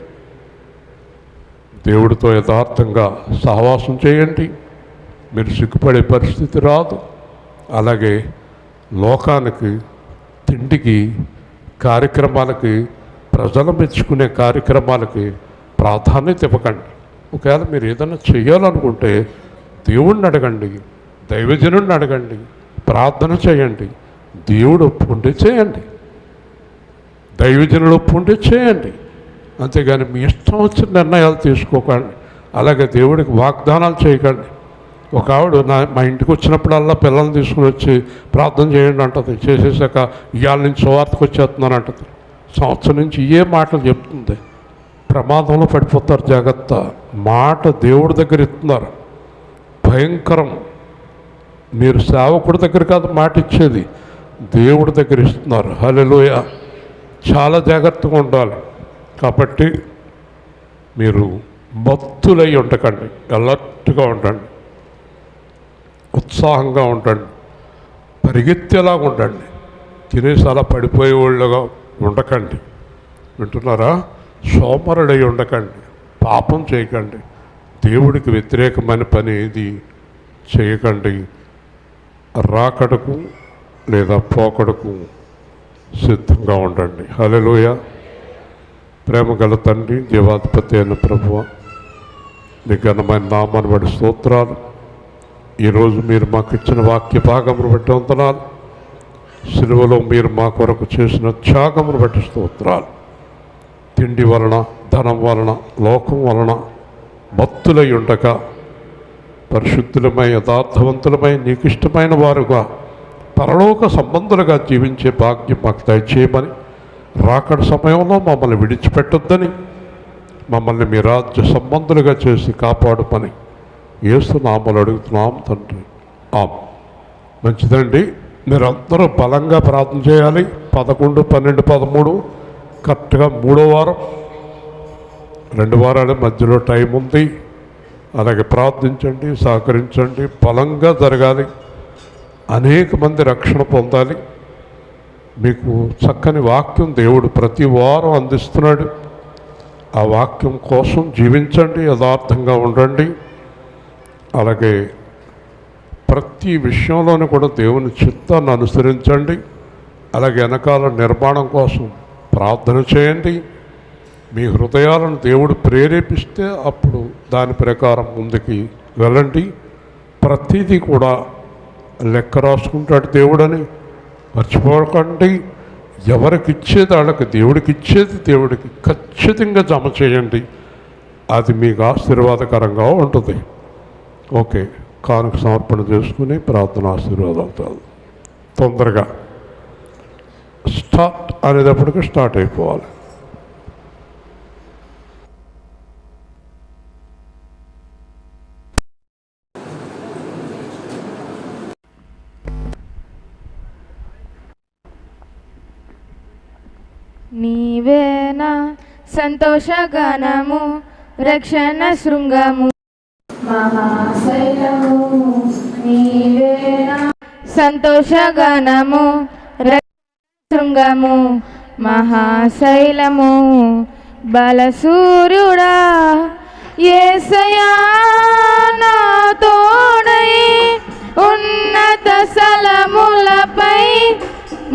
దేవుడితో యథార్థంగా సహవాసం చేయండి, మీరు సిగ్గుపడే పరిస్థితి రాదు. అలాగే లోకానికి, తిండికి, కార్యక్రమాలకి, ప్రజలు మెచ్చుకునే కార్యక్రమాలకి ప్రాధాన్యత ఇవ్వకండి. ఒకవేళ మీరు ఏదైనా చేయాలనుకుంటే దేవుణ్ణి అడగండి, దైవజనుడిని అడగండి, ప్రార్థన చేయండి, దేవుడు ఒప్పుకుంటే చేయండి, దైవజనుడు ఒప్పుకుంటే చేయండి. అంతేగాని మీ ఇష్టం వచ్చిన నిర్ణయాలు తీసుకోకండి. అలాగే దేవుడికి వాగ్దానాలు చేయకండి. ఒక ఆవిడ మా ఇంటికి వచ్చినప్పుడల్లా పిల్లల్ని తీసుకుని వచ్చి ప్రార్థన చేయండి అంటది. చేసేసాక ఇవాళ నుంచి సువార్తకు వచ్చేస్తున్నాను అంటది. సంవత్సరం నుంచి ఏ మాటలు చెప్తుంది. ప్రమాదంలో పడిపోతారు, జాగ్రత్త. మాట దేవుడి దగ్గర ఇస్తున్నారు, భయంకరం. మీరు సేవకుడి దగ్గర కాదు మాట ఇచ్చేది, దేవుడి దగ్గర ఇస్తున్నారు. హల్లెలూయా. చాలా జాగ్రత్తగా ఉండాలి. కాబట్టి మీరు మత్తులై ఉండకండి, అలర్ట్గా ఉండండి, ఉత్సాహంగా ఉండండి, పరిగెత్తేలాగా ఉండండి. తినేసి అలా పడిపోయేవాళ్ళుగా ఉండకండి. వింటున్నారా? సోమరుడై ఉండకండి, పాపం చేయకండి, దేవుడికి వ్యతిరేకమైన పని ఏది చేయకండి. రాకడకు లేదా పోకడకు సిద్ధంగా ఉండండి. హల్లెలూయా. ప్రేమ గల తండ్రి, జీవాధిపతి అయిన ప్రభువా, నీ ఘనమైన నామాన్ని బట్టి స్తోత్రాలు. ఈరోజు మీరు మాకు ఇచ్చిన వాక్య భాగమును బట్టి వందనాలు. సిలువలో మీరు మా కొరకు చేసిన త్యాగమును బట్టి స్తోత్రాలు. తిండి వలన, ధనం వలన, లోకం వలన మత్తులై ఉండక పరిశుద్ధులమై, యథార్థవంతులమై, నీకు ఇష్టమైన వారుగా, పరలోక సంబంధులుగా జీవించే భాగ్యం మాకు దయచేయమని, రాకడ సమయంలో మమ్మల్ని విడిచిపెట్టొద్దని, మమ్మల్ని మీ రాజ్య సంబంధులుగా చేసి కాపాడుమని యేసు నామములో అడుగుతున్నాం తండ్రి. మంచిదండి. మీరందరూ బలంగా ప్రార్థన చేయాలి. 11, 12, 13 కరెక్ట్గా 3వ వారం, 2 వారాల మధ్యలో టైం ఉంది. అలాగే ప్రార్థించండి, సహకరించండి, బలంగా జరగాలి. అనేక మంది రక్షణ పొందాలి. మీకు చక్కని వాక్యం దేవుడు ప్రతి వారం అందిస్తున్నాడు. ఆ వాక్యం కోసం జీవించండి, యథార్థంగా ఉండండి. అలాగే ప్రతి విషయంలోనూ కూడా దేవుని చిత్తాన్ని అనుసరించండి. అలాగే వెనకాల నిర్మాణం కోసం ప్రార్థన చేయండి. మీ హృదయాలను దేవుడు ప్రేరేపిస్తే అప్పుడు దాని ప్రకారం ముందుకి వెళ్ళండి. ప్రతిదీ కూడా లెక్క రాసుకుంటాడు దేవుడని మర్చిపోకండి. ఎవరికి ఇచ్చేది వాళ్ళకి, దేవుడికి ఇచ్చేది దేవుడికి ఖచ్చితంగా జమ చేయండి. అది మీకు ఆశీర్వాదకరంగా ఉంటుంది. ఓకే, కానుక సమర్పణ చేసుకుని ప్రార్థన ఆశీర్వాదాలు తొందరగా స్టార్ట్ అనేటప్పటికి స్టార్ట్ అయిపోవాలి. నీవేనా సంతోషగానము, రక్షణ శృంగము, మహాశైలము. నీవేనా సంతోషగానము, శృంగము, మహాశైలము. బలసూర్యుడా యేసయ్యా నా తోడై ఉన్నత స్థలములపై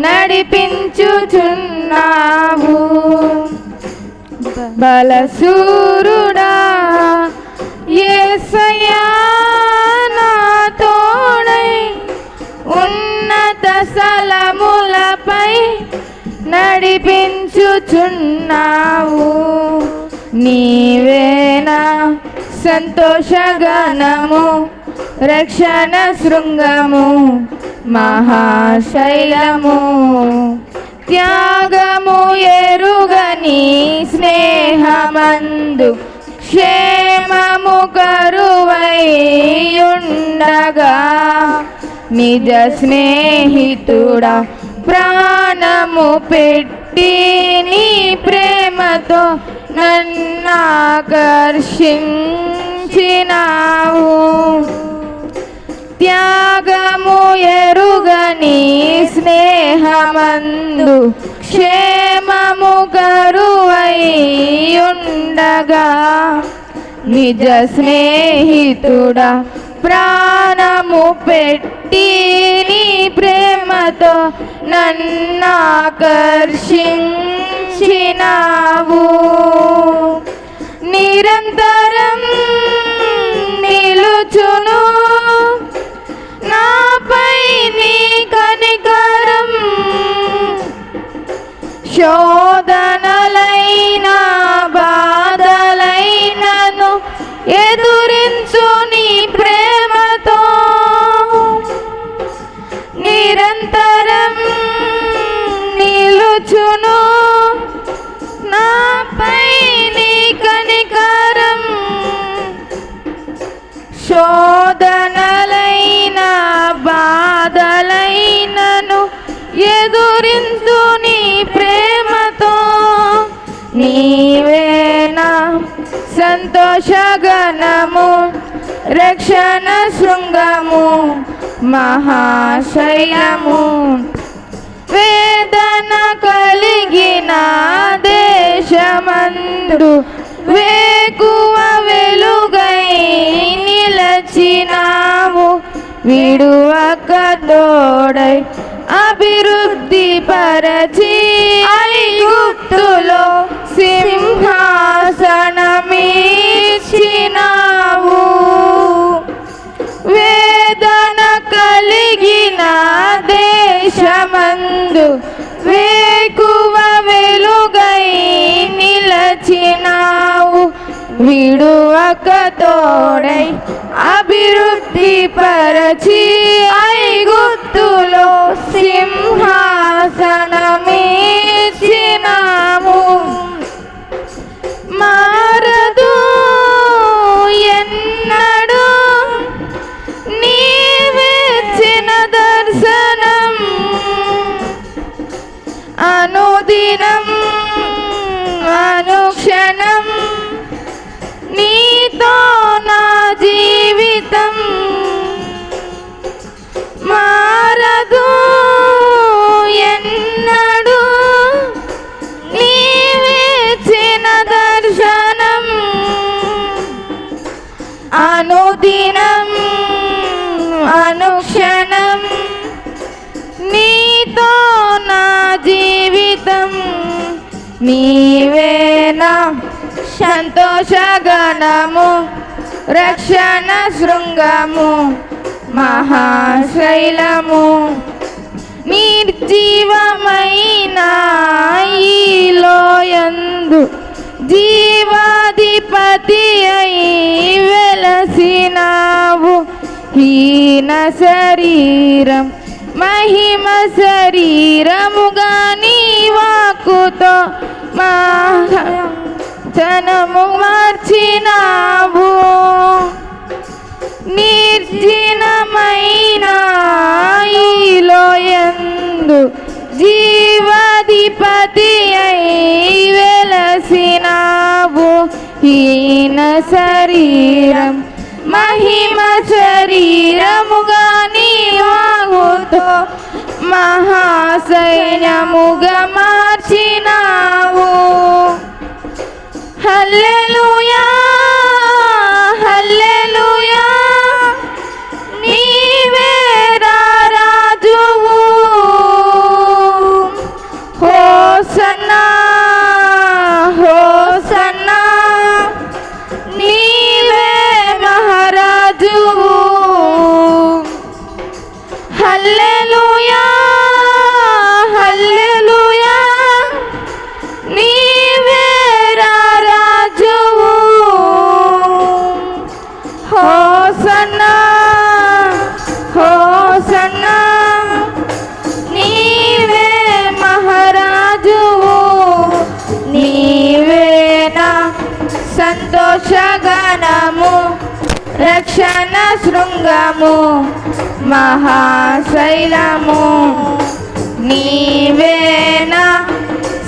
నడిపించుచున్నావు. బలసూరుడా యేసయ్యా నా తోడై ఉన్నత స్థలములపై నడిపించుచున్నావు. నీవేనా సంతోషగానము, రక్షణ శృంగము, మహాశైలము. త్యాగము ఎరుగని స్నేహమందు క్షేమము కరువై ఉండగా, నిజ స్నేహితుడా ప్రాణము పెట్టి నీ ప్రేమతో నన్నాకర్షించినావు. త్యాగము ఎరుగని స్నేహమందు క్షేమము కరువై ఉండగా, నిజ స్నేహితుడా ప్రాణము పెట్టి నీ ప్రేమతో నన్నాకర్షించినావు. నిరంతరం నిలుచును నాపై నీ కనికరం, శోధనలైనా బాధలైనను ఎదురించు నీ ప్రేమతో. నిరంతరం నిలుచును నాపై నీ కనికరం, శోధనలైనా బాధలైనను ఎదురించు నీ ప్రేమతో. నీవేనా సంతోషగానము, రక్షణ శృంగము, మహాశైలము. వేదన కలిగిన దేశమందు వేకువ వెలుగై నిలచినావు. విడువక తోడై అభివృద్ధి పరచి ఐగుప్తులో సింహాసనమిచ్చినావు. వేదన కలిగిన దేశమందు వేకువ వెలుగై నిలచినావు. విడువక తోడై అభివృద్ధి పరచి ఐగుప్తులో సింహాసనమిచ్చినావు. మారదు ఎన్నడు నీవిచ్చిన దర్శనం, అనుదినం అనుక్షణం నీతో నా జీవితం. మారదు ఎన్నడు నీవేనా సంతోషగణము రక్షణ శృంగము మహాశైలము నిర్జీవమైన ఈ లోయందు జీవాధిపతి అయి వెలసినావు హీన శరీరం మహిమ శరీరముగా నీ వాక్కుతో జనము మార్చినావు నిర్జనమైన ఈ లోయందు జీవాధిపతి అయి వెలసినావు హీన శరీరం మహిమ శరీరముగా నీ వాక్కుతో మహాసైన్యముగా మార్చినావు. హల్లెలూయా హల్లెలూయా నీవే రాజువు హోసన్నా హోసన్నా నీవే మహారాజువు. హల్లెలూయా హల్లెలూయా నీవే రాజువు హోసన్నా హోసన్నా నీవే మహారాజువు. నీవేనా సంతోషగణము రక్షణ శృంగము మహాశైలము నీవేనా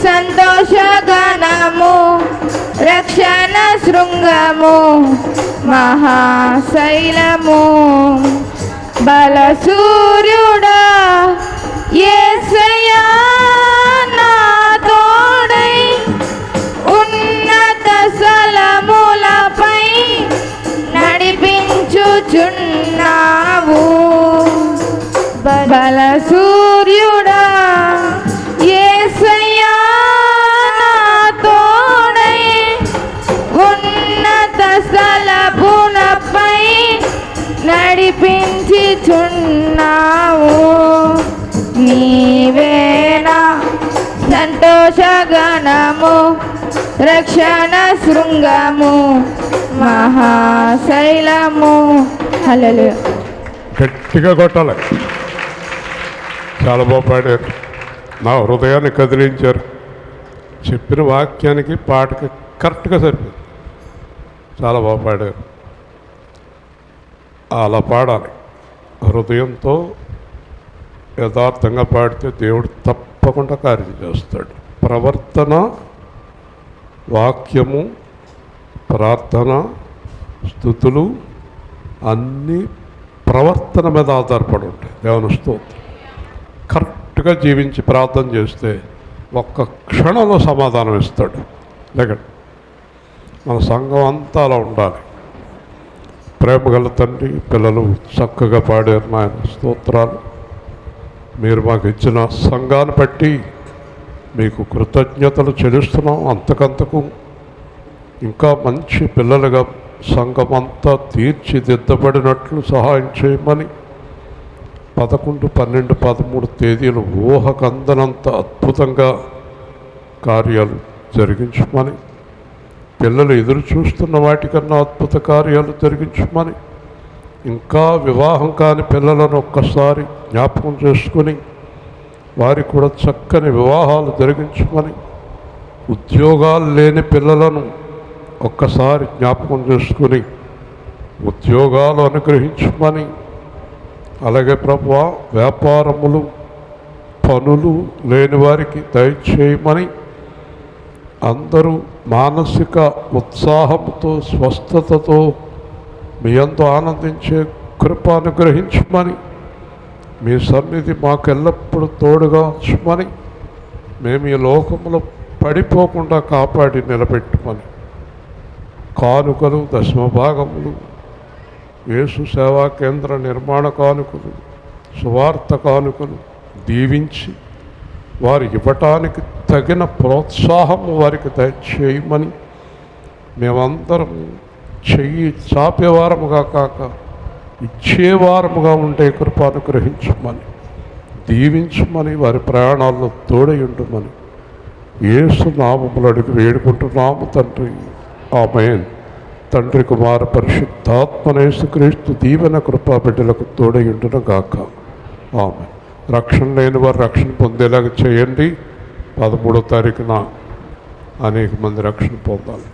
సంతోషగణము రక్షణ శృంగము మహాశైలము. బలసూర్యుడా యేసయ్యా నా తోడై ఉన్నత స్థలములపై నడిపించుచున్నావు. బలసూర్యుడా యేసయ్యా నా తోడై ఉన్నత స్థలములపై నడిపించుచున్నావు. నీవేనా సంతోషగణము రక్షణ శృంగము మహాశైలము. హల్లెలూయా. గట్టిగా కొట్టాలి. చాలా బాగా పాడారు. నా హృదయాన్ని కదిలించారు. చెప్పిన వాక్యానికి పాటకి కరెక్ట్గా సరిపోయింది. చాలా బాగా పాడారు. అలా పాడాలి. హృదయంతో యథార్థంగా పాడితే దేవుడు తప్పకుండా కార్యం చేస్తాడు. ప్రవర్తన, వాక్యము, ప్రార్థన, స్తుతులు అన్నీ ప్రవర్తన మీద ఆధారపడి ఉంటాయి. దేవుని స్తోత్రం. కరెక్ట్గా జీవించి ప్రార్థన చేస్తే ఒక్క క్షణంలో సమాధానం ఇస్తాడు. లేకండి మన సంఘం అంతా అలా ఉండాలి. ప్రేమగల తండ్రి, పిల్లలు చక్కగా పాడారు నాయన, స్తోత్రాలు. మీరు మాకు ఇచ్చిన సంఘాన్ని బట్టి మీకు కృతజ్ఞతలు చెల్లిస్తున్నాం. అంతకంతకు ఇంకా మంచి పిల్లలుగా సంఘమంతా తీర్చిదిద్దబడినట్లు సహాయం చేయమని 11, 12, 13 తేదీలు ఊహకందనంత అద్భుతంగా కార్యాలు జరిగించమని, పిల్లలు ఎదురు చూస్తున్న వాటికన్నా అద్భుత కార్యాలు జరిగించమని, ఇంకా వివాహం కాని పిల్లలను ఒక్కసారి జ్ఞాపకం చేసుకొని వారికి కూడా చక్కని వివాహాలు జరిగించమని, ఉద్యోగాలు లేని పిల్లలను ఒక్కసారి జ్ఞాపకం చేసుకుని ఉద్యోగాలు అనుగ్రహించమని, అలాగే ప్రభువా వ్యాపారములు, పనులు లేని వారికి దయచేయమని, అందరూ మానసిక ఉత్సాహంతో స్వస్థతతో మీ యందు ఆనందించే కృప అనుగ్రహించమని, మీ సన్నిధి మాకు ఎల్లప్పుడూ తోడుగా ఉంచమని, మేము ఈ లోకంలో పడిపోకుండా కాపాడి నిలబెట్టమని, కానుకలు, దశమ భాగములు, యేసు సేవా కేంద్ర నిర్మాణ కానుకలు, సువార్త కానుకలు దీవించి వారు ఇవ్వటానికి తగిన ప్రోత్సాహం వారికి దయచేయమని, మేమందరం చెయ్యి చాపేవారముగా కాక ఇచ్చేవారముగా ఉండే కృప అనుగ్రహించమని, దీవించమని, వారి ప్రయాణాల్లో తోడయుండమని యేసు నామములు అడిగి వేడుకుంటున్నాము తండ్రి. ఆమేన్. తండ్రి, కుమార పరిశుద్ధాత్మనేసుక్రీస్తు దీవెన కృపా బిడ్డలకు తోడయుండును గాక. ఆమేన్. రక్షణ లేని వారు రక్షణ పొందేలాగా చేయండి. 13వ తారీఖున అనేక మంది రక్షణ పొందాలి.